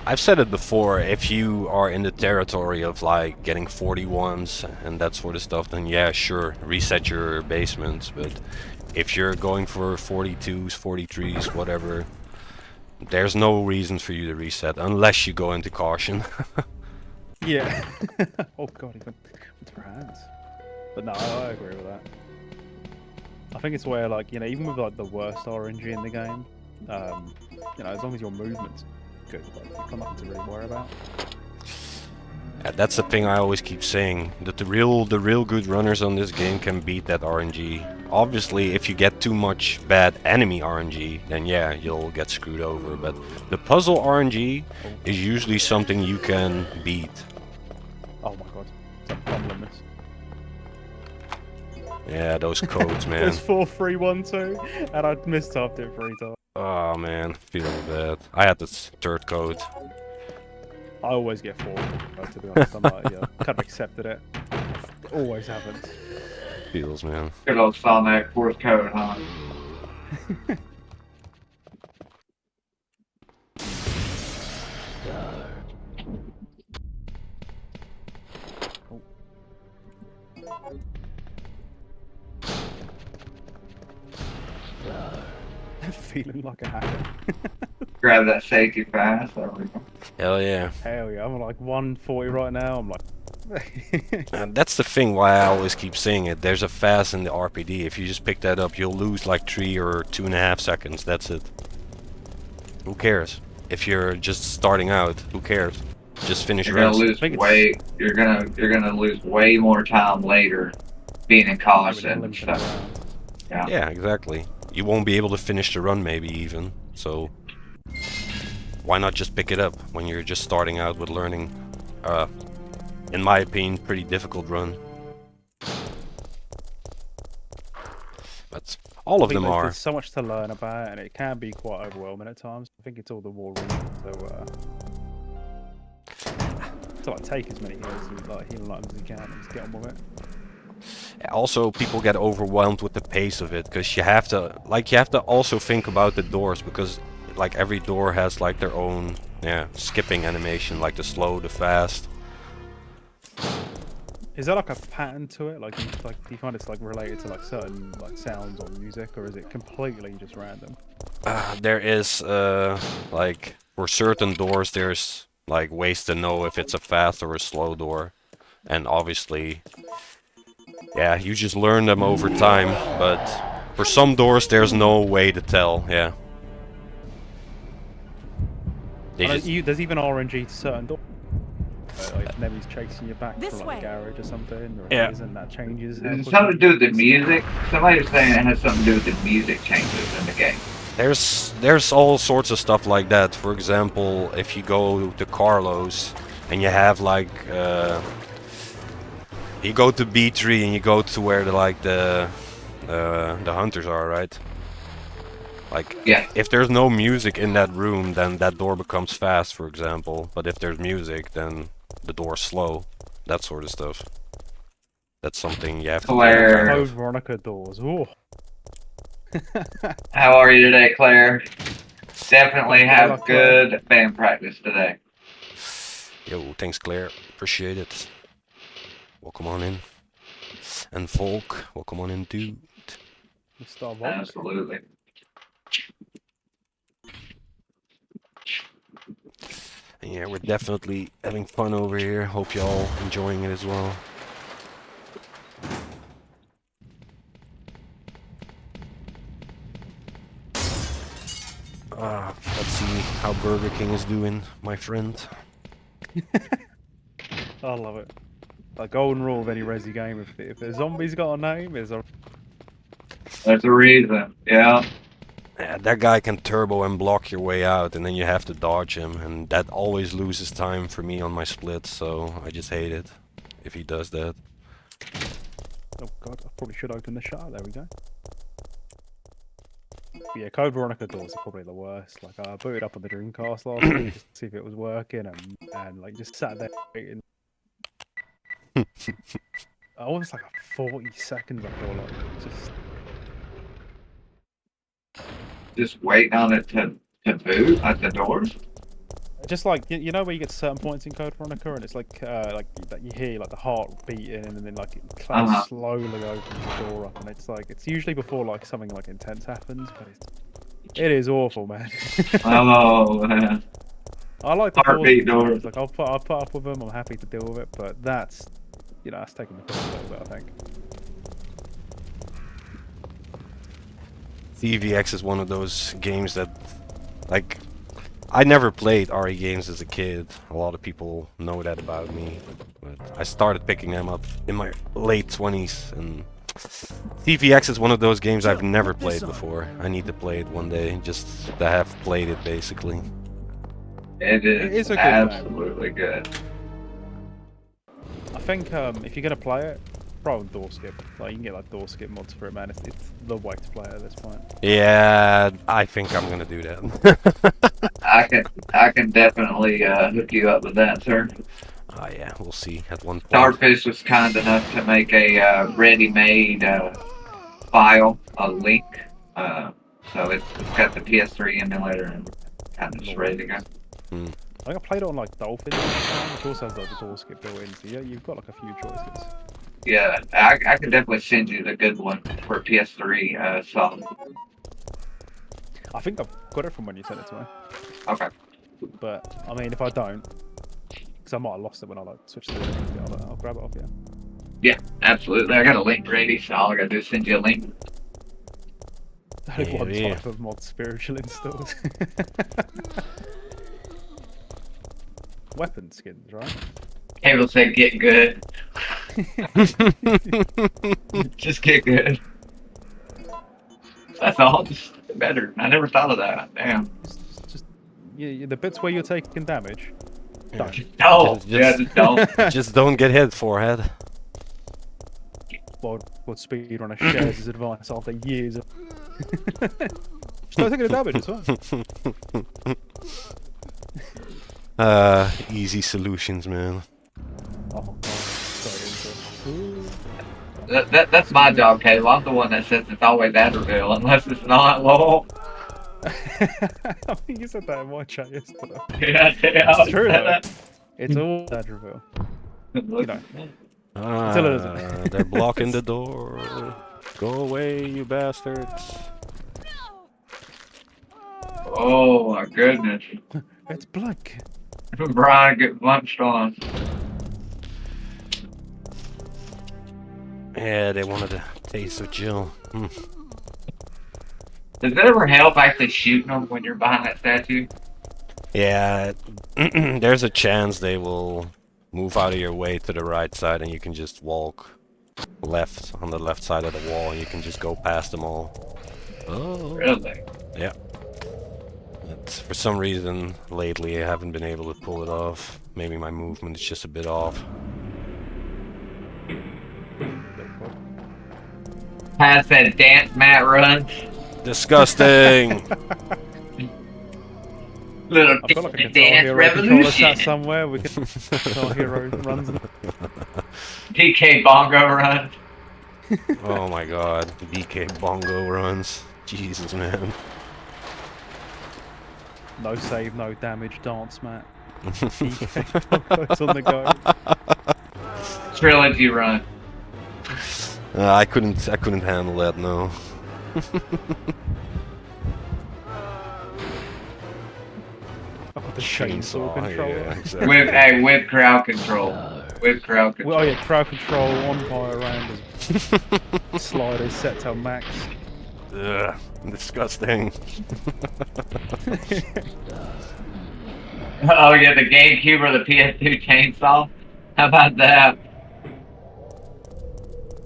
I've said it before, if you are in the territory of like getting 41s and that sort of stuff, then yeah, sure, reset your basements, but if you're going for 42s, 43s, whatever, there's no reason for you to reset unless you go into caution. Yeah. Oh god, even with her hands. But no, I agree with that. I think it's where, like, you know, even with like the worst RNG in the game, you know, as long as your movement's good, like, you've got nothing to really worry about. Yeah, that's the thing I always keep saying, that the real good runners on this game can beat that RNG. Obviously, if you get too much bad enemy RNG, then yeah, you'll get screwed over, but the puzzle RNG is usually something you can beat. Oh my god, I'm fumbling this. Yeah, those codes, man. There's 4, 3, 1, 2, and I mistyped it 3 times. Oh man, feeling bad. I had this third code. I always get 4, to be honest. I'm like, yeah, kind of accepted it. It always happens. Feels, man. Good old Sonic, fourth code, huh? Feeling like a hacker. Grab that safety fast. There we go. Hell yeah. Hell yeah, I'm like 140 right now. I'm like... And that's the thing why I always keep saying it. There's a fast in the RPD. If you just pick that up, you'll lose like 3 or 2.5 seconds. That's it. Who cares? If you're just starting out, who cares? Just finish You're gonna runs. lose way. You're gonna lose way more time later, being in college and stuff. Yeah. Yeah, exactly. You won't be able to finish the run maybe even. So why not just pick it up when you're just starting out with learning? In my opinion, pretty difficult run. But All I of think them are. there's so much to learn about, and it can be quite overwhelming at times. I think it's all the more reason to like take as many heals and like healing items as you can and just get on with it. Also, people get overwhelmed with the pace of it, because you have to also think about the doors, because like every door has like their own skipping animation, like the slow, the fast. Is there like a pattern to it? Like, do you find it's like related to like certain like sounds or music, or is it completely just random? There is like for certain doors, there's like ways to know if it's a fast or a slow door, and obviously, yeah, you just learn them over time. But for some doors, there's no way to tell. Yeah. They just, There's even RNG to certain doors. Like if Nevi's chasing you back This from like way. the garage or something, or if Yeah. it isn't, that changes. how It's quickly something to do you with the can music. Somebody was saying it has something to do with the music changes in the game. there's all sorts of stuff like that. For example, if you go to Carlos and you have like you go to B3 and you go to where the hunters are, right? Like Yeah. if there's no music in that room, then that door becomes fast, for example. But if there's music, then the door's slow. That sort of stuff. That's something you have to take Claire. care Code of. Veronica doors. Oh. How are you today, Claire? Definitely Good have luck, Claire. good band practice today. Yo, thanks Claire. Appreciate it. Welcome on in. And Volk, welcome on in, dude. Mr. Volk. Absolutely. And yeah, we're definitely having fun over here. Hope y'all enjoying it as well. Let's see how Burger King is doing, my friend. I love it. The golden rule of any Resi game: if a zombie's got a name, there's a There's a reason. Yeah. Yeah, that guy can turbo and block your way out, and then you have to dodge him, and that always loses time for me on my splits, so I just hate it if he does that. Oh god, I probably should open the shutter. There we go. But yeah, Code Veronica doors are probably the worst. Like I booted up on the Dreamcast last week just to see if it was working, and like just sat there waiting. Almost like a 40 seconds. I feel like Just waiting on it to boot at the doors. just like you know where you get to certain points in Code Veronica, and it's like that you hear like the heart beating, and then like it slowly opens the door up, and it's usually before like something like intense happens, but it is awful, man. Oh, man. I like the Heartbeat doors. doors. Like I'll put up with them. I'm happy to deal with it, but that's that's taking the piss a little bit, I think. CVX is one of those games that, like, I never played RE games as a kid. A lot of people know that about me, but I started picking them up in my late 20s, and CVX is one of those games I've never played before. I need to play it one day, just to have played it, basically. It is a good absolutely good. I think if you're gonna play it, probably door skip. Like you can get like door skip mods for it, man. It's the way to play it at this point. Yeah, I think I'm gonna do that. I can definitely hook you up with that, sir. Oh yeah, we'll see at one point. Starfish was kind enough to make a ready-made file, a link. So it's got the PS3 emulator and kind of just ready to go. I think I played it on like Dolphin, which also has like the door skip built in. So yeah, you've got like a few choices. Yeah, I can definitely send you the good one for PS3 song. I think I've got it from when you sent it to me. Okay. But I mean, if I don't, because I might have lost it when I like switched to the I'll grab it off you. Yeah, absolutely. I got a link ready, so all I gotta do is send you a link. That is one type of mod spiritual installs. Weapon skins, right? Cable said get good. Just get good. That's all. Just better. I never thought of that. Damn. Just the bits where you're taking damage. Don't. No. Just don't. Just don't get hit, forehead. Well, What speedrunner shares his advice after years of. Start taking the damage as well. Easy solutions, man. Oh, God. Straight into That's my job, Caleb. I'm the one that says it's always Adderville, unless it's not. Lol. it. I think you said that in my chat yesterday. Yeah, It's true, though. It's all Adderville. You know. Until it isn't. They're blocking the door. Go away, you bastards. Oh my goodness. It's Blake. Brian get lunched on. Yeah, they wanted a taste of Jill. Does it ever help actually shooting them when you're behind that statue? Yeah, there's a chance they will move out of your way to the right side and you can just walk left on the left side of the wall and you can just go past them all. Oh. Really? Yeah. But for some reason, lately I haven't been able to pull it off. Maybe my movement is just a bit off. Has that dance mat run? Disgusting! Little I've got like a Guitar dance Hero controller sat revolution. somewhere. We can Guitar Hero runs. DK Bongo run. Oh my god, BK Bongo runs. Jesus, man. No save, no damage, dance mat. It's on the go. Trilogy run. I couldn't handle that, no. I've got the chainsaw controller. Yeah, exactly. With crowd control. With crowd control. Well, oh yeah, crowd control on fire around as sliders set to max. Ugh, disgusting. Oh yeah, the GameCube or the PS2 chainsaw. How about that?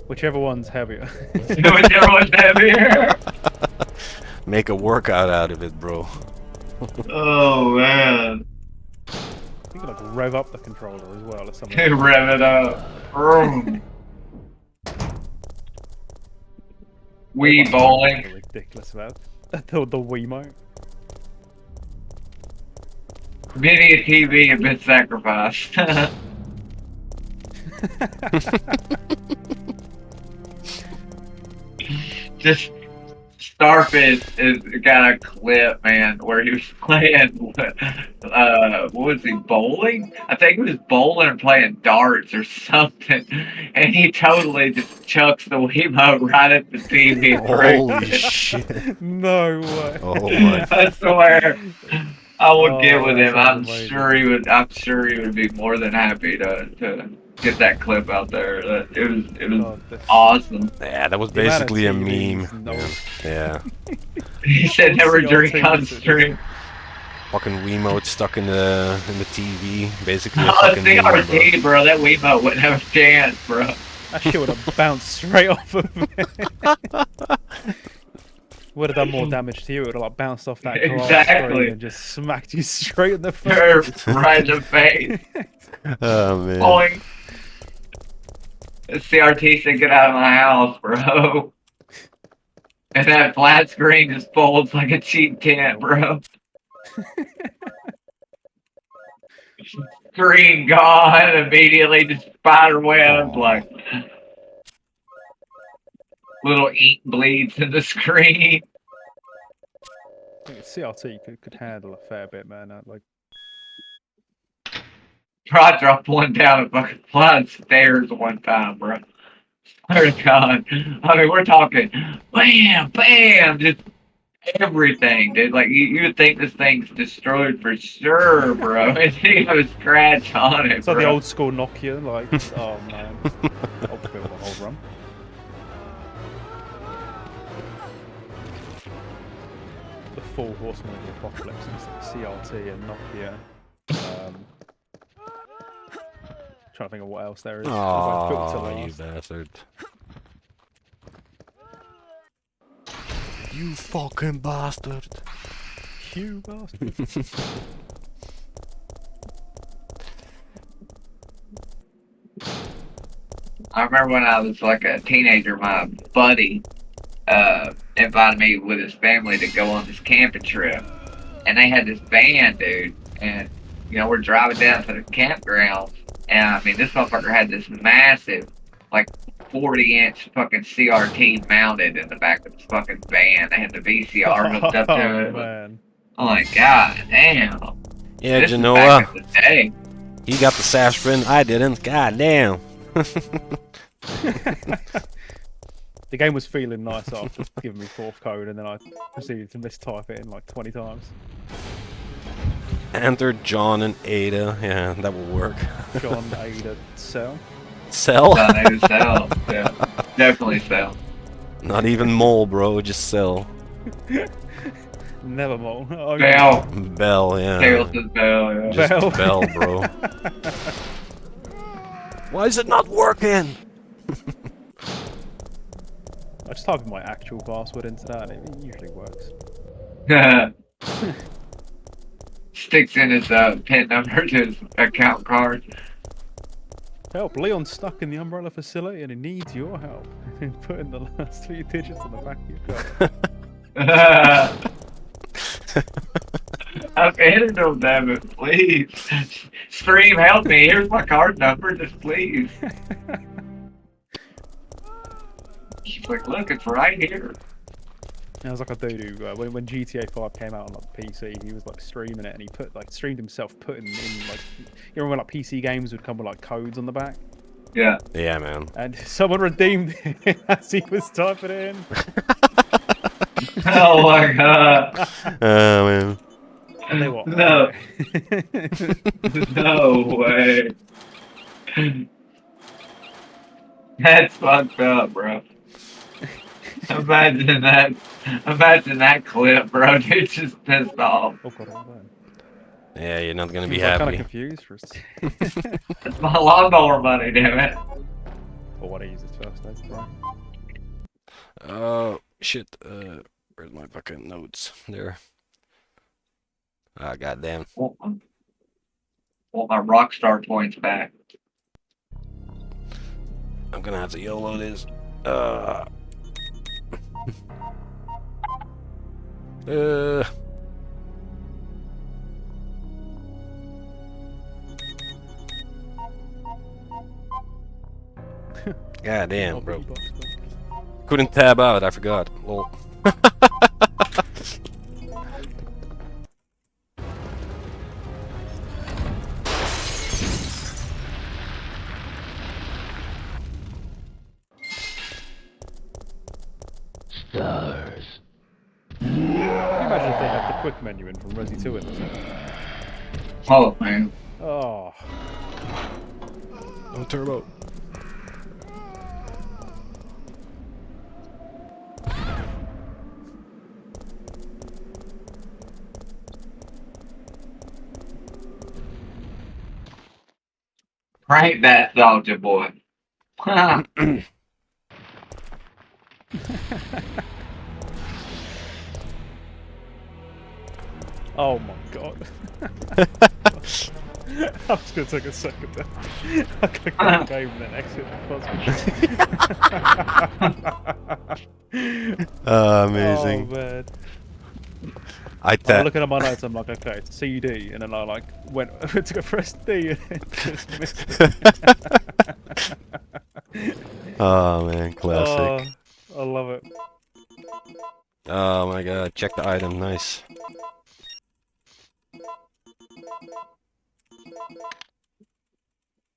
Whichever one's heavier. Whichever one's heavier. Make a workout out of it, bro. Oh man. You can like rev up the controller as well or something. Rev it up. Vroom. Wii bowling. Ridiculous about the Wiimote. Video TV have been sacrificed. Just Starfish has got a clip, man, where he was playing. What was he, bowling? I think he was bowling or playing darts or something, and he totally just chucks the Wiimote right at the TV. Holy shit. No way. Oh my. I swear. I would get with him. that I'm sounds amazing. sure he would. I'm sure he would be more than happy to get that clip out there. It was God, awesome. Yeah, that was The amount of basically a TVs, meme. no. Yeah. He said never drink CRT on messages. stream. Fucking Wiimote stuck in the TV. Basically a Oh, fucking meme, bro. CRT, bro. That Wiimote wouldn't have a chance, bro. That shit would have bounced straight off of it. Would have done more damage to you. It would have like bounced off that glass Exactly. screen and just smacked you straight in the face. Right in the face. Oh man. Boing. The CRT said, "Get out of my house, bro." And that flat screen just folds like a cheap tent, bro. Screen gone immediately, just spider webs, like little ink bleeds in the screen. I think CRT could handle a fair bit, man. Like, I dropped one down a fucking flight of stairs one time, bro. Swear to God. I mean, we're talking bam, bam, just everything, dude. Like, you would think this thing's destroyed for sure, bro. And he have a scratch on it, it's like bro. the old school Nokia. Like, oh man, I'll build a whole run. The four horsemen of the apocalypse. It's like CRT and Nokia. Trying to think of what else there is. I've built to Oh, you last. bastard. You fucking bastard. You bastard. I remember when I was like a teenager, my buddy invited me with his family to go on this camping trip, and they had this van, dude, and we're driving down to the campground, and I mean this motherfucker had this massive, like 40-inch fucking CRT mounted in the back of this fucking van. They had the VCR hooked up Oh to it. man. I'm like, God damn. Yeah, This is back in the day. he got the sash print. I didn't. God damn. The game was feeling nice after giving me fourth code, and then I proceeded to mistype it in like 20 times. Enter John and Ada. Yeah, that will work. John, Ada, Cell. Sell? John Ada Cell. Yeah, definitely Cell. Not even mole, bro. Just sell. Never more. Oh, Bell. Bell, yeah. Tails is Bell, yeah. Just Bell, bro. Why is it not working? I just type in my actual password into that, and it usually works. Sticks in his PIN number to his account card. Help! Leon's stuck in the umbrella facility, and he needs your help. Put in the last 3 digits on the back of your card. I've handed him, damn it, please. Scream, help me, here's my card number, just please. She's like, look, it's right here. It was like a dude who, when GTA 5 came out on like PC, he was like streaming it, and he streamed himself putting in like, you remember when like PC games would come with like codes on the back? Yeah. Yeah, man. And someone redeemed it as he was typing it in. Oh my god. Oh, man. And they what? No. No way. That's fucked up, bro. Imagine that clip, bro. Dude's just pissed off. Oh god, oh man. Yeah, you're not gonna He be was like, kind happy. of confused for a second. It's my lawnmower money, damn it. Or what I use it first, that's right. Oh, shit. Where's my fucking notes? There. Ah, goddamn. Want my Rockstar points back. I'm gonna have to YOLO this. God damn, bro. Couldn't tab out, I forgot. Lol. Stars. Can you imagine if they had the quick menu in from Resi 2 in this? Oh, man. Oh. No turbo. Crank that soldier boy. Oh my god. I was gonna take a second there. I could go game and then exit the puzzle. Amazing. Oh man. I'm I'm looking at my notes, I'm like, okay, it's CD, and then I like went to go press D and then just missed it. Oh man, classic. Oh, I love it. Oh my god, check the item, nice.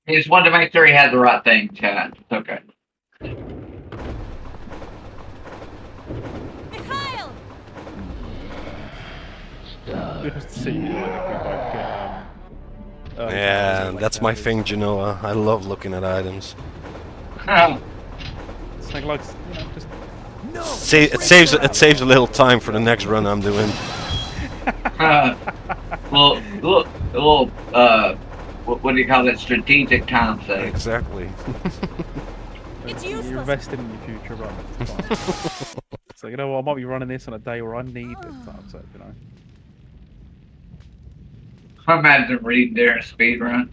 He just wanted to make sure he had the right thing, chat. It's okay. Mikhail! Just to see like, if we both get Yeah, that's my thing, Genoa. I love looking at items. It's like you know, just It saves a little time for the next run I'm doing. little what do you call that? Strategic time save. Exactly. It's You're useless. investing in your future run. It's fine. So you know what? I might be running this on a day where I need it. So you know. Imagine reading during a speed run.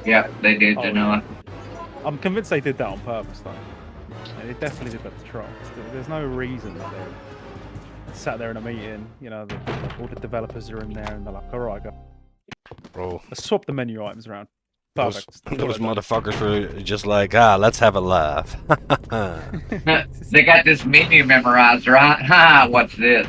Yeah, they did, Oh, Genoa. I'm convinced they did that on purpose, though. They definitely did that to try. There's no reason that they sat there in a meeting. You know, all the developers are in there, and they're like, "All right, guys, Bro, let's swap the menu items around." those Perfect. That's what those I've done. motherfuckers were just like, let's have a laugh. They got this menu memorized, right? Ha! What's this?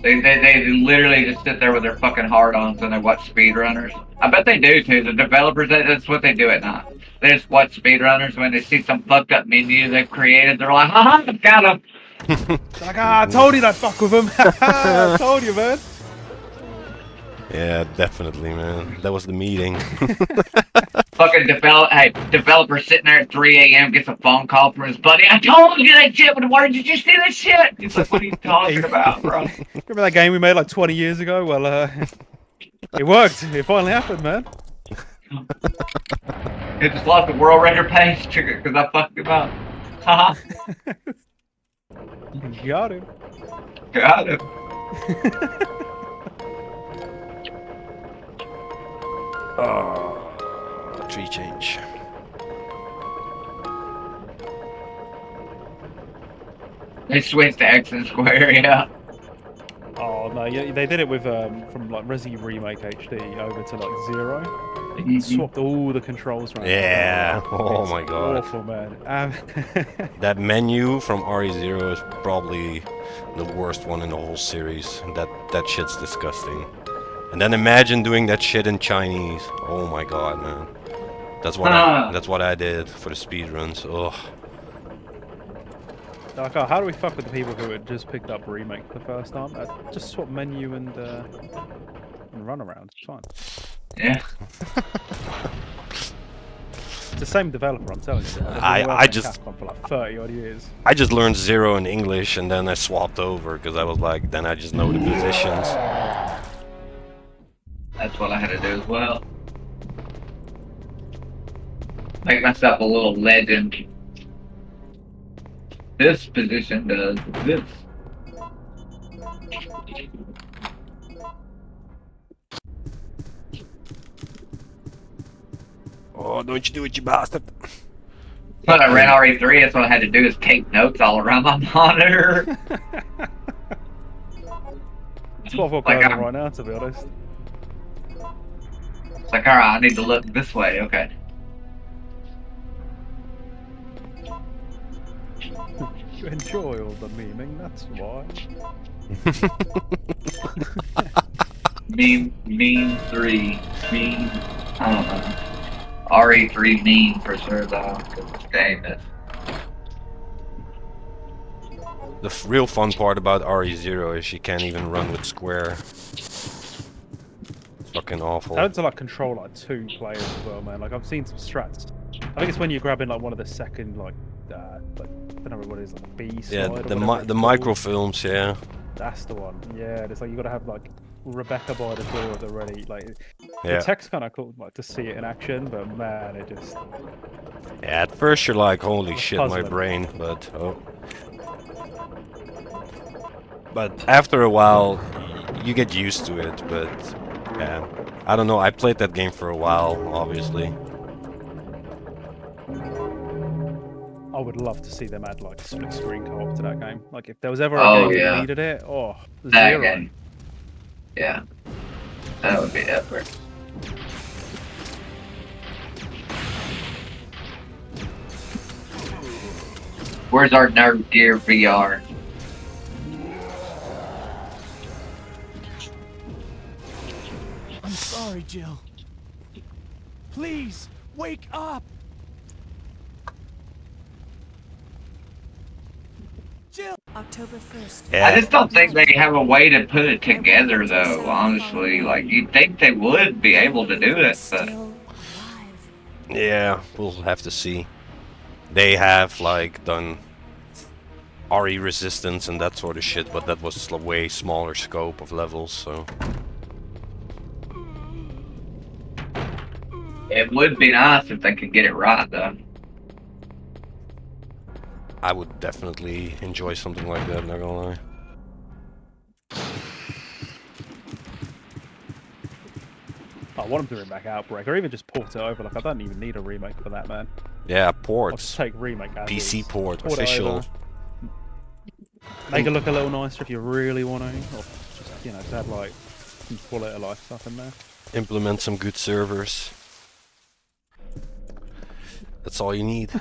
They literally just sit there with their fucking hard-ons and they watch speedrunners. I bet they do too. The developers, that's what they do at night. They just watch speedrunners when they see some fucked up menu they've created. They're like, ha ha, got him. They're like, I told you not fuck with him. I told you, man. Yeah, definitely, man. That was the meeting. Fucking developer sitting there at 3 a.m. gets a phone call from his buddy. I told you that shit, but why did you see that shit? He's like, what are you talking about, bro? Remember that game we made like 20 years ago? Well, it worked. It finally happened, man. It just lost the world record page because I fucked him up. Haha. Got him. Got him. Tree change. They switched to X and Square, yeah. Oh no, yeah, they did it with from like Resi Remake HD over to like 0. They swapped all the controls around. Yeah. Oh It's my god. awful, man. That menu from RE0 is probably the worst one in the whole series. That shit's disgusting. And then imagine doing that shit in Chinese. Oh my god, man. That's what I did for the speedruns. Ugh. Like, oh, how do we fuck with the people who had just picked up Remake for the first time? Just swap menu and run around. It's fine. Yeah. It's the same developer, I'm telling you. They've been I working at just- Capcom for like 30 odd years. I just learned 0 in English and then I swapped over because I was like, then I just know the positions. That's what I had to do as well. Make myself a little legend. This position does this. Oh, don't you do it, you bastard. When I ran RE3, that's what I had to do is take notes all around my monitor. That's what I've got Like, going on right now, to be honest. It's like, alright, I need to look this way, okay. You enjoy all the memeing, that's why. Meme 3. Meme, I don't know. RE3 meme for sure though, because this game is. The real fun part about RE0 is you can't even run with square. It's fucking awful. I had to like control like 2 players as well, man. Like I've seen some strats. I think it's when you're grabbing like one of the second like I don't know what it is, like a B slide. Yeah, or the whatever it's called. microfilms, yeah. That's the one. Yeah, it's like you got to have like Rebecca by the door at the ready. Like Yeah. the text kind of cool, like to see it in action, but man, it just Yeah, at first you're like, holy shit, my puzzling. brain, but oh. But after a while, you get used to it, but yeah. I don't know, I played that game for a while, obviously. I would love to see them add like split screen co-op to that game. Like if there was ever a Oh, game yeah. that needed it, oh, That 0. game. Yeah. That would be epic. Where's our Nerd Gear VR? I'm sorry, Jill. Please, wake up! Jill! October 1st. Yeah. I just don't think they have a way to put it together, though, honestly. Like, you'd think they would be able to do it, but... Still alive. Yeah, we'll have to see. They have like done RE resistance and that sort of shit, but that was a way smaller scope of levels, so It would be nice if they could get it right, though. I would definitely enjoy something like that, not gonna lie. I want them to bring back Outbreak, or even just port it over. Like, I don't even need a remake for that, man. Yeah, I'll just ports. take remake as PC is. port, Port it official. over, make it look a little nicer if you really want to, or just, you know, just have like some quality of life stuff in there. Implement some good servers. That's all you need.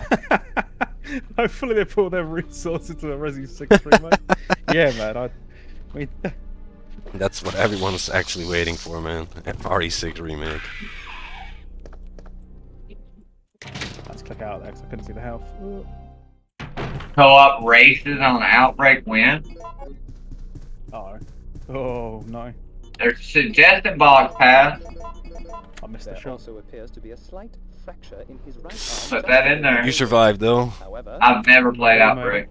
Hopefully they put their resources into the Resi 6 remake. Yeah, man. I mean, That's what everyone's actually waiting for, man. An RE6 remake. let's click out there because I couldn't see the health. Co-op races on Outbreak win. Oh, oh no! There's a suggested box pass. I missed the There shot. also appears to be a slight fracture in his right arm. Put that in there. You survived, though. However, I've never played Yeah, Outbreak.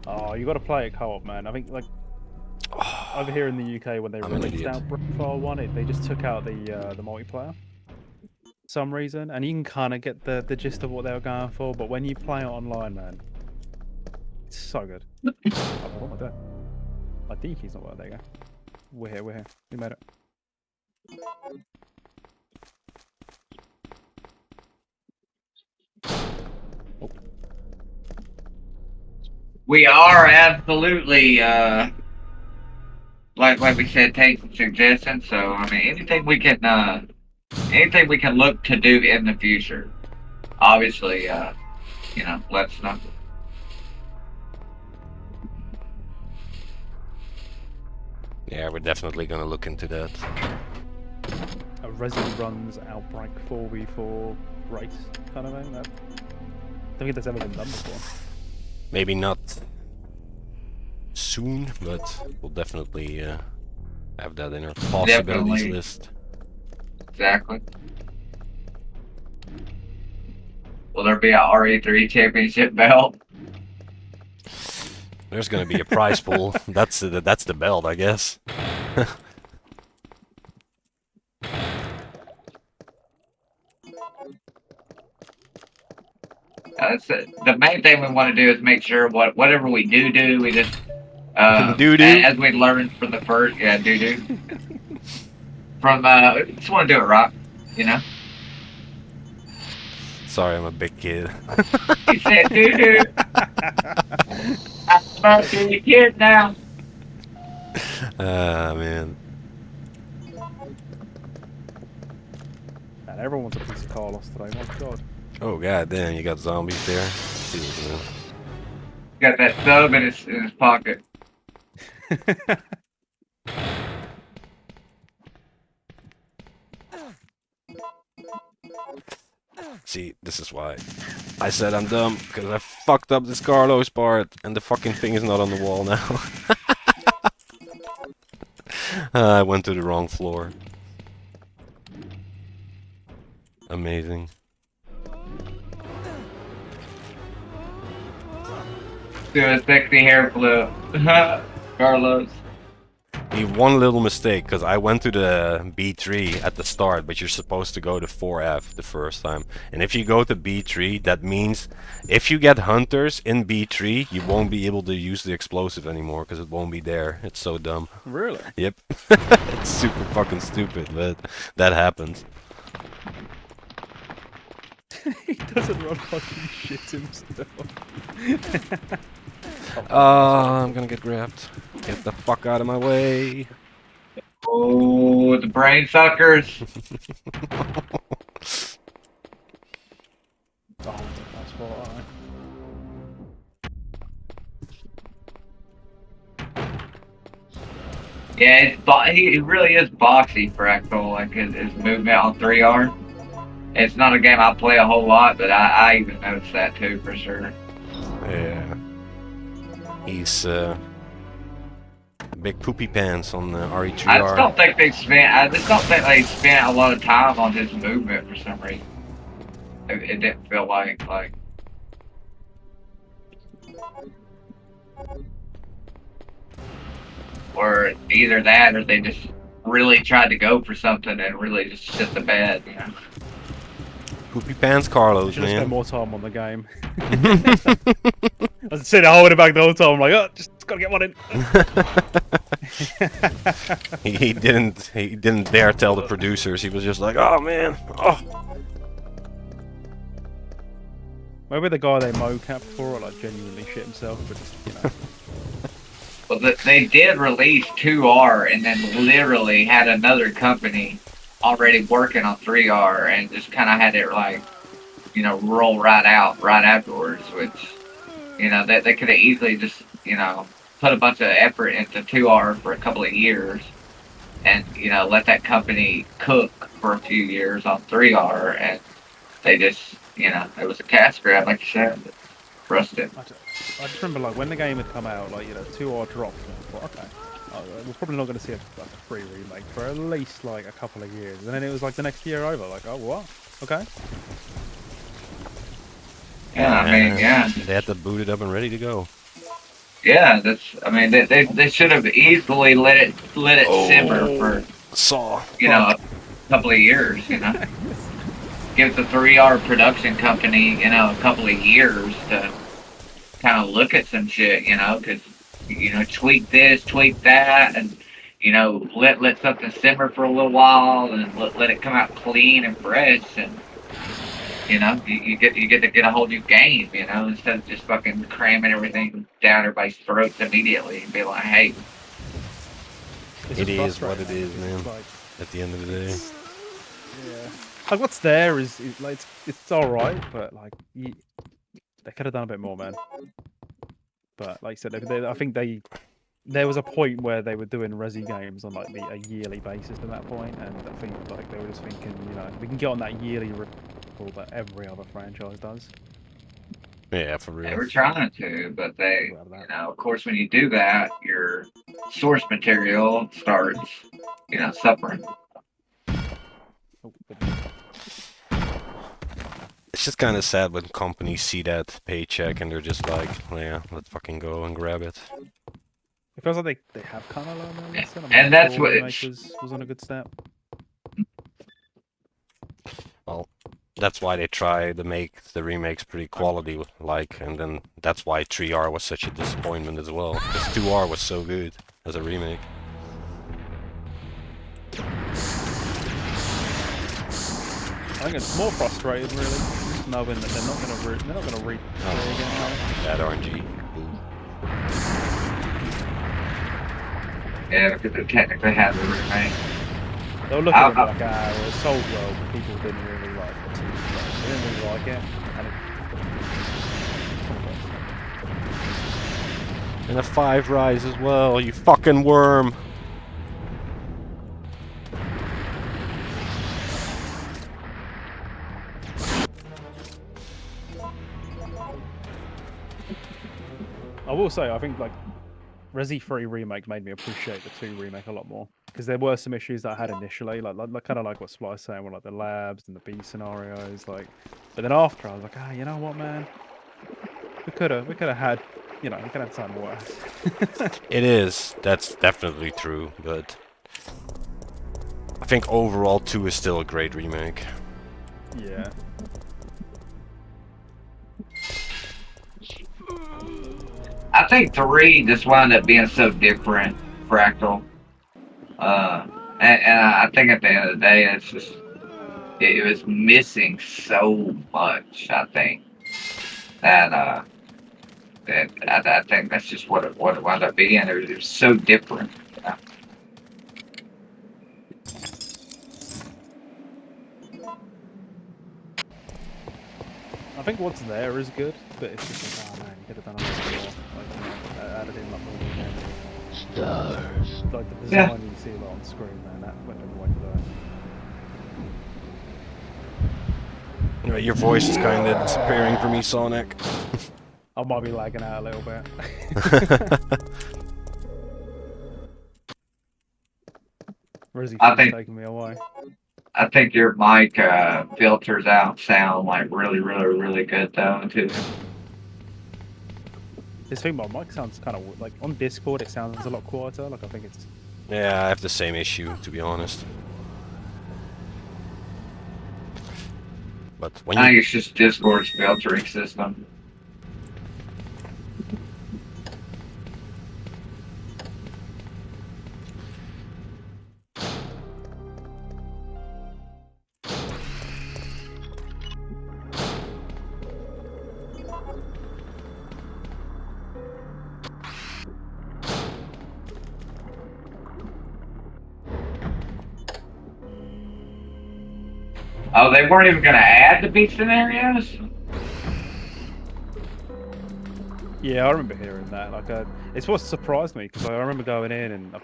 Oh, you got to play it co-op, man. I think like over here in the UK when they I'm an released idiot. Outbreak for one, they just took out the multiplayer. For some reason, and you can kind of get the gist of what they were going for, but when you play it online, man, it's so good. Oh, what am I doing? My D key's not working. There you go. We're here. We're here. We made it. Oh, We are absolutely like we said, taking suggestions. So I mean, anything we can look to do in the future. Obviously, you know, let us know. Yeah, we're definitely gonna look into that. a Resi runs Outbreak 4v4 race kind of thing. I don't think that's ever been done before. Maybe not soon, but we'll definitely have that in our possibilities Definitely. list. Exactly. Will there be a RE3 championship belt? There's gonna be a prize pool. That's the belt, I guess. That's it. The main thing we want to do is make sure whatever we do, we just Doo-doo. as we learned from the first, yeah, do. From just want to do it right, you know. Sorry, I'm a big kid. He said do. I'm about to be a kid now. Ah, man. And everyone wants a piece of Carlos today. My God. Oh god damn, you got zombies there. Jesus, man. Got that sub in his pocket. See, this is why I said I'm dumb, because I fucked up this Carlos part, and the fucking thing is not on the wall now. I went to the wrong floor. Amazing. Do a sexy hair flip. Carlos. The one little mistake, because I went to the B3 at the start, but you're supposed to go to 4F the first time. And if you go to B3, that means if you get hunters in B3, you won't be able to use the explosive anymore, because it won't be there. It's so dumb. Really? Yep. It's super fucking stupid, but that happens. He doesn't run fucking shit himself. I'm gonna get grabbed. Get the fuck out of my way. Oh, the brain suckers. Oh, that's spot, aren't Yeah, he really is boxy for actual, like his movement on 3R. It's not a game I play a whole lot, but I even noticed that too for sure. Yeah. He's big poopy pants on the RE3R. I just don't think they spent a lot of time on his movement for some reason. It didn't feel like. Or either that, or they just really tried to go for something and really just shit the bed, you know. Poopy pants Carlos, Should have spent man. more time on the game. I was sitting there holding it back the whole time. I'm like, oh, just gotta get one in. He didn't dare tell the producers. He was just like, oh man, oh. Maybe the guy they mocap for like genuinely shit himself, but just, you know. Well, they did release 2R and then literally had another company already working on 3R and just kind of had it like, you know, roll right out right afterwards, which, you know, they could have easily just, you know, put a bunch of effort into 2R for a couple of years and, you know, let that company cook for a few years on 3R, and they just, you know, it was a cash grab, like you said, rusted. I just remember, like, when the game had come out, like, you know, 2R dropped, and I thought, okay, we're probably not going to see like, a free remake for at least, like, a couple of years. And then it was, like, the next year over, like, oh, what? Okay. Yeah, I mean, yeah. They had to boot it up and ready to go. Yeah, that's, I mean, they should have easily let it simmer for, you know, a couple of years, you know. Give the 3R production company, you know, a couple of years to kind of look at some shit, you know, because, you know, tweak this, tweak that, and, you know, let something simmer for a little while, and let it come out clean and fresh, and, you know, you get to get a whole new game, you know, instead of just fucking cramming everything down everybody's throats immediately and be like, hey. It is what it is, man. Like, at the end of the day. Yeah. Like, what's there is like, it's alright, but, like, they could have done a bit more, man. But, like I said, I think there was a point where they were doing Resi games on, like, a yearly basis at that point, and I think, like, they were just thinking, you know, we can get on that yearly cycle that every other franchise does. Yeah, for real. They were trying to, but they, you know, of course, when you do that, your source material starts, you know, suffering. It's just kind of sad when companies see that paycheck and they're just like, yeah, let's fucking go and grab it. It feels like they have kind of learned their lesson. I mean, And that's what was on a good step. Well, that's why they try to make the remakes pretty quality-like, and then that's why 3R was such a disappointment as well, because 2R was so good as a remake. I think it's more frustrating, really, just knowing that they're not going to replay again. Bad RNG. Yeah, because it technically has a remake. They'll look at it like, well, it sold well, but people didn't really like it. They didn't really like it. And a 5 rise as well, you fucking worm! I will say, I think, like, Resi 3 Remake made me appreciate the 2 Remake a lot more. Because there were some issues that I had initially, like kind of like what Sly's saying, with like the labs and the B scenarios, like. But then after, I was like, you know what, man? We could have had, you know, we could have done worse. It is. That's definitely true, but I think overall 2 is still a great remake. Yeah. I think 3 just wound up being so different, Fractal. And I think at the end of the day, it's just, it was missing so much, I think. And I think that's just what it wound up being. It was so different. You know? I think what's there is good, but it's just like, oh man, you could have done a lot more. Like, you know, added in like more stars. Like the design you see a lot on screen, man, that went a way to that. Your voice is kind of disappearing for me, Sonic. I might be lagging out a little bit. Resi taking me away. I think your mic filters out sound like really good though too. This thing, my mic sounds kind of like on Discord. It sounds a lot quieter. Like I think it's. Yeah, I have the same issue, to be honest. But when I you think it's just Discord's filtering system. Oh, they weren't even going to add the beat scenarios? Yeah, I remember hearing that. Like, it's what surprised me because I remember going in and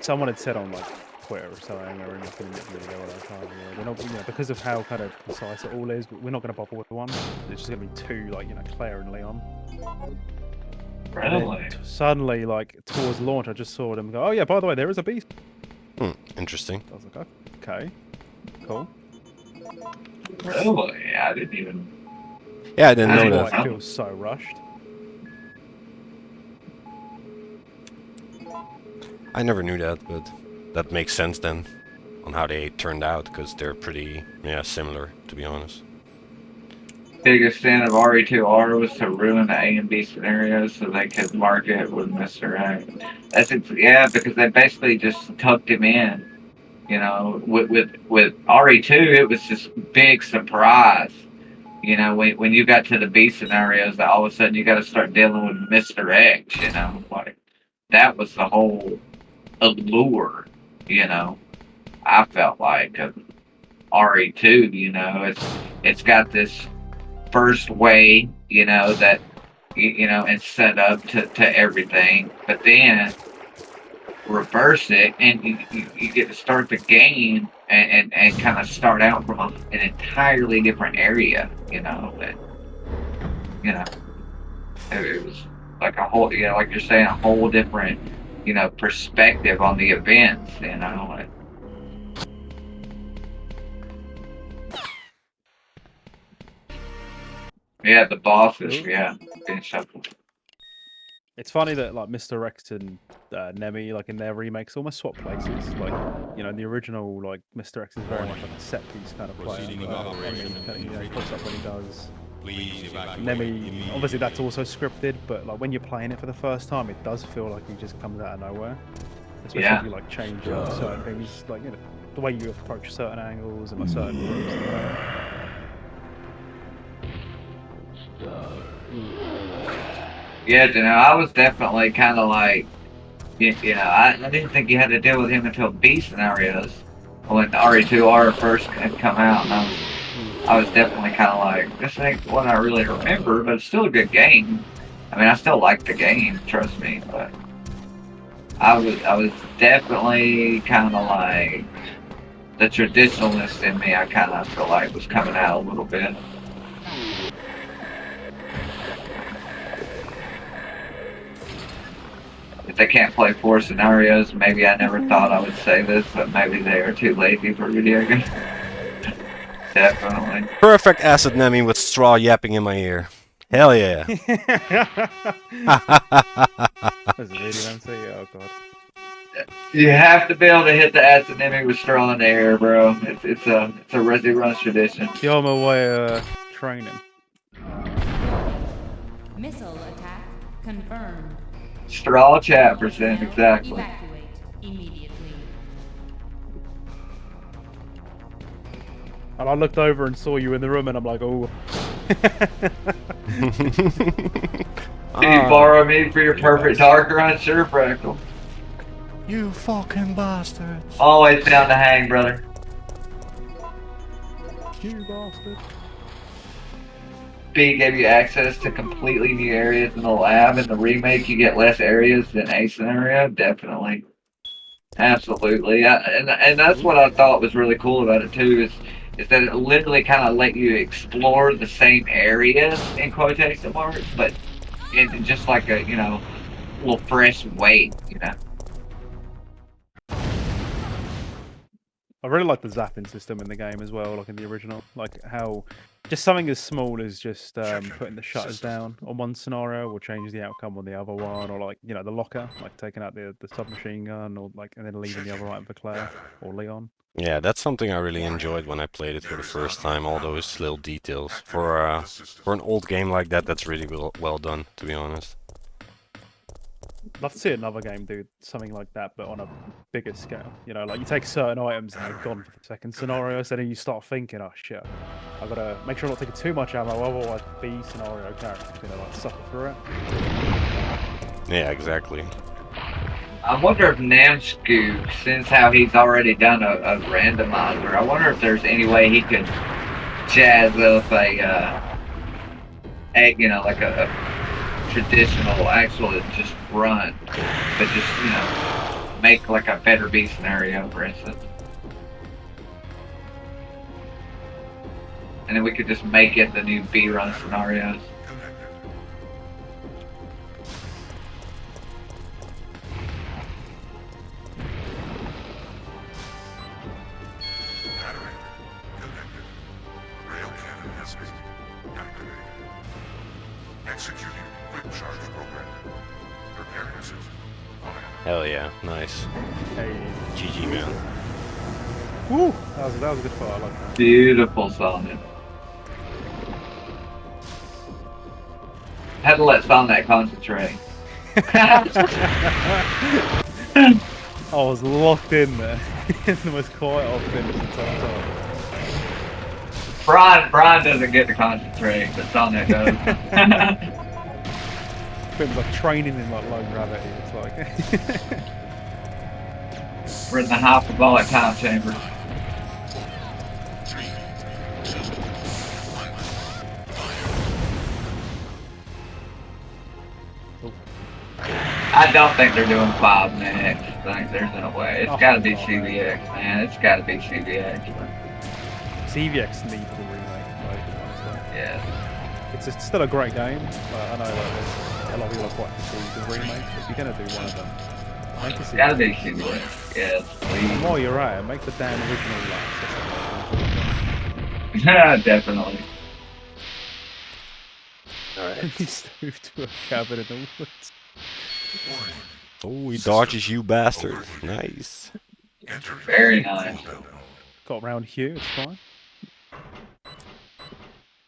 someone had said on like Twitter or something or in like an interview they were like, "Oh yeah, we're not, because of how kind of concise it all is, we're not going to bother with one. It's just going to be two, like Claire and Leon." And then Really? suddenly, like towards launch, I just saw them go, "Oh yeah, by the way, there is a beast." interesting. I was like, "Okay, cool." Really? I didn't even. Yeah, I didn't I know didn't Why that. it feels so rushed. I never knew that, but that makes sense then on how they turned out because they're pretty similar, to be honest. Biggest sin of RE2R was to ruin the A and B scenarios so they could market with Mr. X. Because they basically just tucked him in. With RE2, it was just big surprise. When you got to the B scenarios, that all of a sudden you got to start dealing with Mr. X. Like that was the whole allure. I felt like of RE2. It's got this first way, that and set up to everything, but then reverse it and you get to start the game and kind of start out from an entirely different area, and it was like a whole, like you're saying, a whole different, perspective on the events, yeah, the bosses, Cool. being shuffled. It's funny that like Mr. X and Nemi, like in their remakes, almost swap places. Like in the original, like Mr. X is very much like a set piece kind of player. Proceeding with But operation Nemi, pops up when he does. Please evacuate Nemi, immediately. obviously that's also scripted, but like when you're playing it for the first time, it does feel like he just comes out of nowhere. Especially Yeah. if you like change certain things, like the way you approach certain angles and like certain rooms and whatever. Yeah, I was definitely kind of like, I didn't think you had to deal with him until B scenarios when RE2R first had come out, and I was definitely kind of like, this ain't what I really remember, but it's still a good game. I mean, I still like the game, trust me, but I was definitely kind of like the traditionalist in me. I kind of feel like was coming out a little bit. If they can't play 4 scenarios, maybe I never thought I would say this, but maybe they are too lazy for video games. Definitely. Perfect acid Nemi with straw yapping in my ear. Hell yeah. That's a video MC. Oh god. You have to be able to hit the acid with straw in the air, bro. It's a Resi Runs tradition. The armor way training. Missile attack confirmed. Straw chat percent, exactly. Evacuate immediately. And I looked over and saw you in the room, and I'm like, oh. Did you borrow me for your perfect dark run? Sure, Freckle. You fucking bastards. Always down to hang, brother. You bastard. B gave you access to completely new areas in the lab. In the remake, you get less areas than A scenario. Definitely. Absolutely. And that's what I thought was really cool about it, too, is that it literally kind of let you explore the same areas, in quotation marks, but in just like a, little fresh way, I really like the zapping system in the game as well, like in the original. Like how just something as small as just putting the shutters down on one scenario will change the outcome on the other one, or like the locker, like taking out the submachine gun, or like and then leaving the other item for Claire or Leon. Yeah, that's something I really enjoyed when I played it for the first time. All those little details for an old game like that. That's really well done, to be honest. I'd love to see another game do something like that, but on a bigger scale. You know, like you take certain items and they're gone for the second scenario, so then you start thinking, oh shit, I've got to make sure I'm not taking too much ammo, otherwise B scenario character's gonna like suffer through it. Yeah, exactly. I wonder if Namscoop, since how he's already done a randomizer, I wonder if there's any way he could jazz up you know, like a traditional actual just run, but just, you know, make like a better B scenario, for instance. And then we could just make it the new B run scenarios. Executing quick charge program. Prepare yourself. Hell yeah, nice. Hey. GG, man. Woo! That was a good part, I like that. Beautiful Sonic. Had to let Sonic concentrate. I was locked in there. In the most quiet I've been since that time. Brian doesn't get to concentrate, but Sonic does. It was like training in like low gravity. It's like we're in the hyperbolic time chamber. I don't think they're doing 5 minutes. I think there's no way. It's gotta be CVX, man. It's gotta be CVX. CVX needs a remake, like, honestly. Yeah. It's still a great game. I know there's a lot of people are quite fatigued with remakes, but if you're gonna do one of them, make it It's gotta be CVX. Yes, please. While you're at it, make the damn original last. Yeah, definitely. Alright. He moved to a cabin in the woods. Oh, he dodges you, bastard. Nice. Very nice. Got around Hugh, it's fine.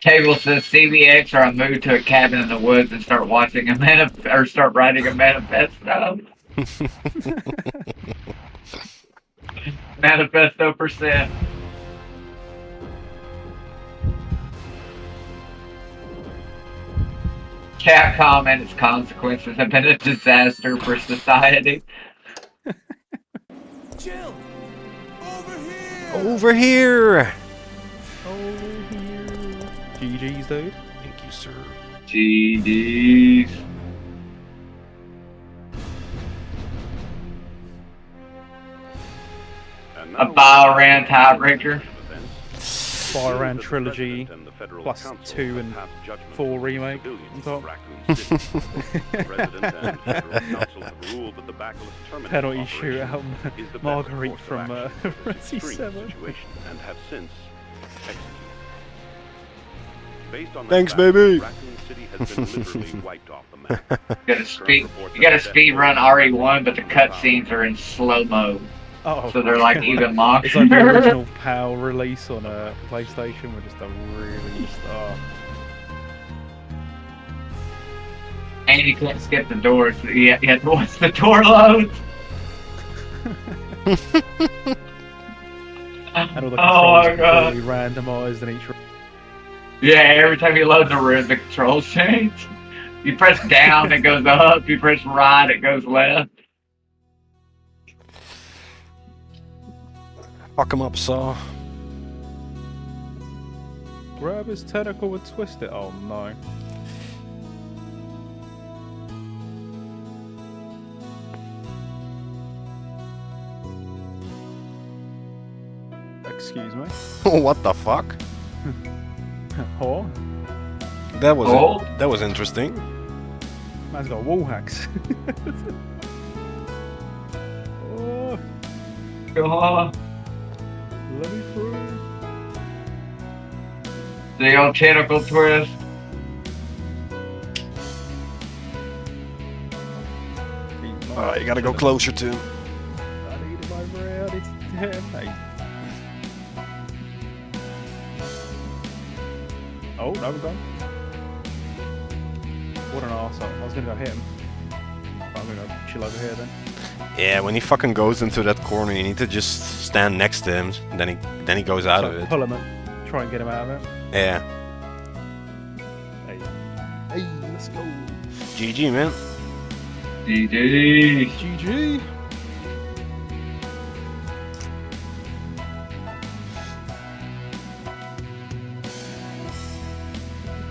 Cable says CVX, or I move to a cabin in the woods and start watching a start writing a manifesto. Manifesto %. Capcom and its consequences have been a disaster for society. Jill! Over here! Over here! Over here. GG's, dude. Thank you, sir. GDs. A Bioran tiebreaker. Canon Trilogy plus 2 and 4 remake on top. Penalty shootout Marguerite from Resi 7. Thanks, baby. You gotta speed run RE1, but the cutscenes are in slow mo. Oh, so they're like even longer. It's like the original PAL release on a PlayStation with just a really And you can't skip the doors. So you have to watch the door loads. And all the oh my controls god! are fully randomized in each room. Yeah, every time you load the room, the controls change. You press down, it goes up. You press right, it goes left. Fuck him up, Saw. Grab his tentacle and twist it. Oh no. Excuse me. What the fuck? Oh. That was interesting. Man's got wall hacks. Oh. God. Let me through. The old tentacle twist. Alright, you gotta go closer to him. I need my red. It's 10. Hey, Oh, no, we're gone. What an arsehole. I was gonna go hit him. I'm gonna go chill over here then. Yeah, when he fucking goes into that corner, you need to just stand next to him. And then he goes out So of it. pull him and try and get him out of it. Yeah. Hey, let's go. GG, man. GG. GG.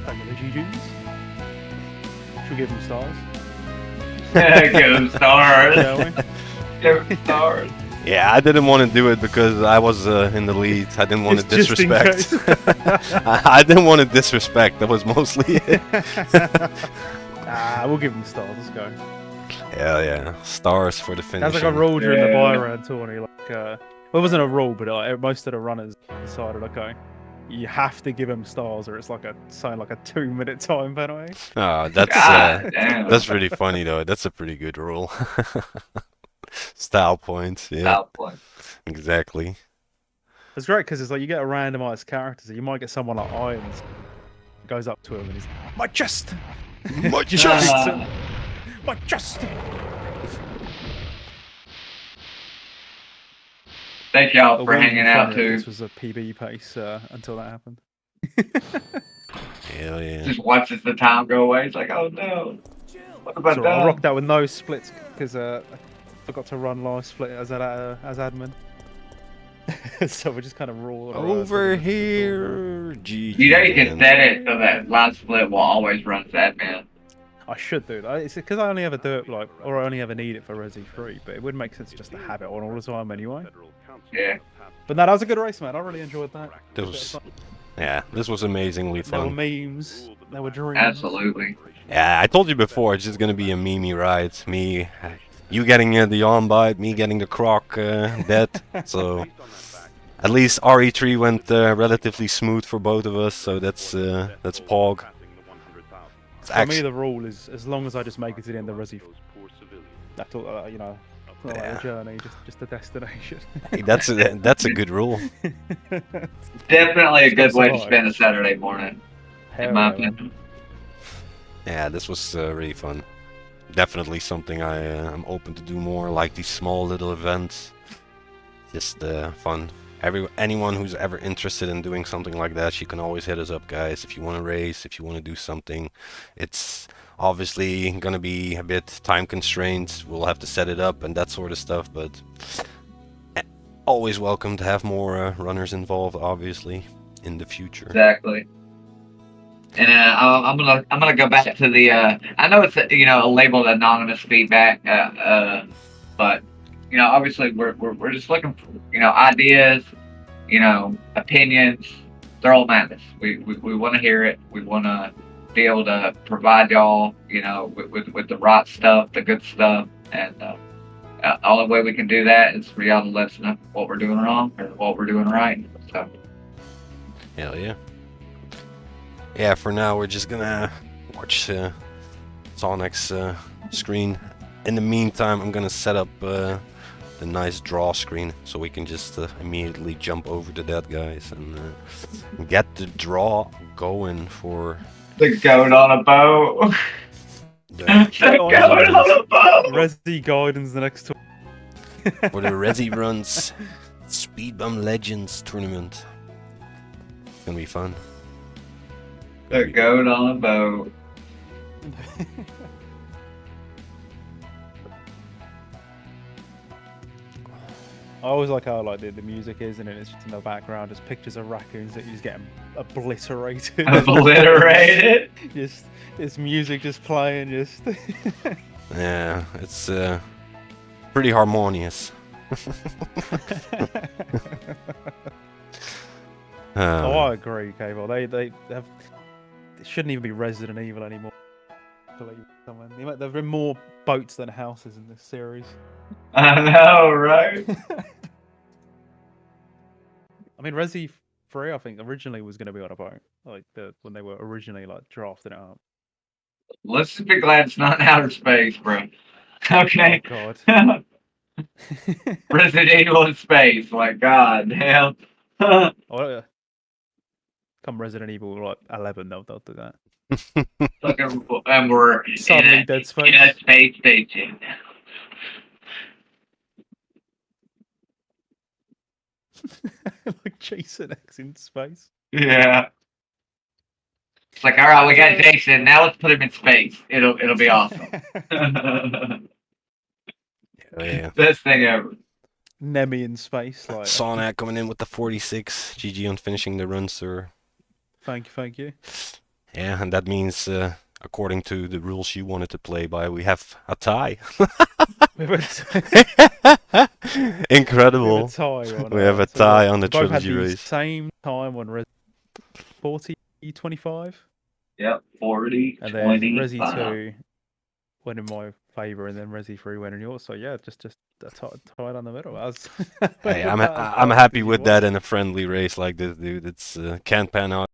Thank you, the GGs. Should we give them stars? Give him stars. Shall we? Give him stars. Yeah, I didn't want to do it because I was in the lead. I didn't want to Just in disrespect. case. I didn't want to disrespect. That was mostly it. We'll give them stars. Let's go. Hell yeah. Stars for the finish. That's like a rule during the Yeah. buy-round tourney. Like, well, it wasn't a rule, but like, most of the runners decided, okay, you have to give them stars, or it's like a 2-minute time penalty. Oh, that's God damn. that's really funny though. That's a pretty good rule. Style points. Yeah. Stop playing. Exactly. It's great because it's like you get a randomized character, so you might get someone like Irons goes up to him and he's like, my chest, My chest, my chest. Thank y'all But for wouldn't it be hanging out funny if too. This was a PB pace until that happened. Hell yeah. Just watches the time go away. It's like, oh no. What about So I that? rocked out with no splits because I forgot to run live split as admin. So we're just kind of raw. Over here. GG. You know you can man. set it so that line split will always run as admin. I should do that. It's because I only ever do it or I only ever need it for Resi 3, but it would make sense just to have it on all the time anyway. Yeah. But no, that was a good race, man. I really enjoyed that. This was, yeah, this was amazingly There were fun. memes. There were dreams. Absolutely. Yeah, I told you before, it's just gonna be a meme ride. Me, you getting the on bite, me getting the croc dead. So at least RE3 went relatively smooth for both of us. So that's Pog. It's For me, actually, the rule is as long as I just make it to the end of Resi, that's all. It's not like Yeah. a journey, just a destination. hey, that's a good rule. Definitely a good way to survive. spend a Saturday morning, Hell in my yeah, man. opinion. Yeah, this was really fun. Definitely something I'm open to do more, like these small little events. Just fun. Anyone who's ever interested in doing something like that, you can always hit us up, guys. If you want to race, if you want to do something, it's obviously gonna be a bit time constrained. We'll have to set it up and that sort of stuff, but always welcome to have more runners involved, obviously, in the future. Exactly. And I'm gonna go back to the. I know it's a labeled anonymous feedback, but obviously we're just looking for ideas, opinions. They're all madness. We want to hear it. We want to be able to provide y'all, with the right stuff, the good stuff, and only way we can do that is for y'all to let us know what we're doing wrong or what we're doing right. So. Hell yeah. Yeah, for now we're just gonna watch Sonic's screen. In the meantime, I'm gonna set up the nice draw screen so we can just immediately jump over to that, guys, and get the draw going for The goat on a boat. the, The goat on a boat. Resi Guidance the next tour. for the Resi Runs Speed Bum Legends tournament. It's gonna be fun. The goat on a boat. I always like how the music is, and it's just in the background, just pictures of raccoons that you just get obliterated. Obliterated. Just this music just playing, just. Yeah, it's pretty harmonious. Oh, I agree, Cable. They shouldn't even be Resident Evil anymore. There have been more boats than houses in this series. I know, right? I mean, Resi 3, I think, originally was going to be on a boat, when they were originally drafting it up. Let's just be glad it's not in outer space, bro. Okay. Oh God. Resident Evil in space, like god damn. Oh, come Resident Evil like 11, they'll do that. Look, and we're Suddenly in Dead a Space. space station. Like Jason X in space. Yeah. It's like, all right, we got Jason. Now let's put him in space. It'll be awesome. Yeah. Best thing ever. Nemi in space. Like, Sonic coming in with the 46. GG on finishing the run, sir. thank you. Yeah, and that means, according to the rules you wanted to play by, we have a tie. Incredible. We have a tie on the Trilogy Race. Same time on 40, 25. Yep, 40, and then 20, Resi 2 went in my favour, and then Resi 3 went in yours. So yeah, just a tie down the middle. Hey, I'm happy with that in a friendly race like this, dude. It's can't pan out.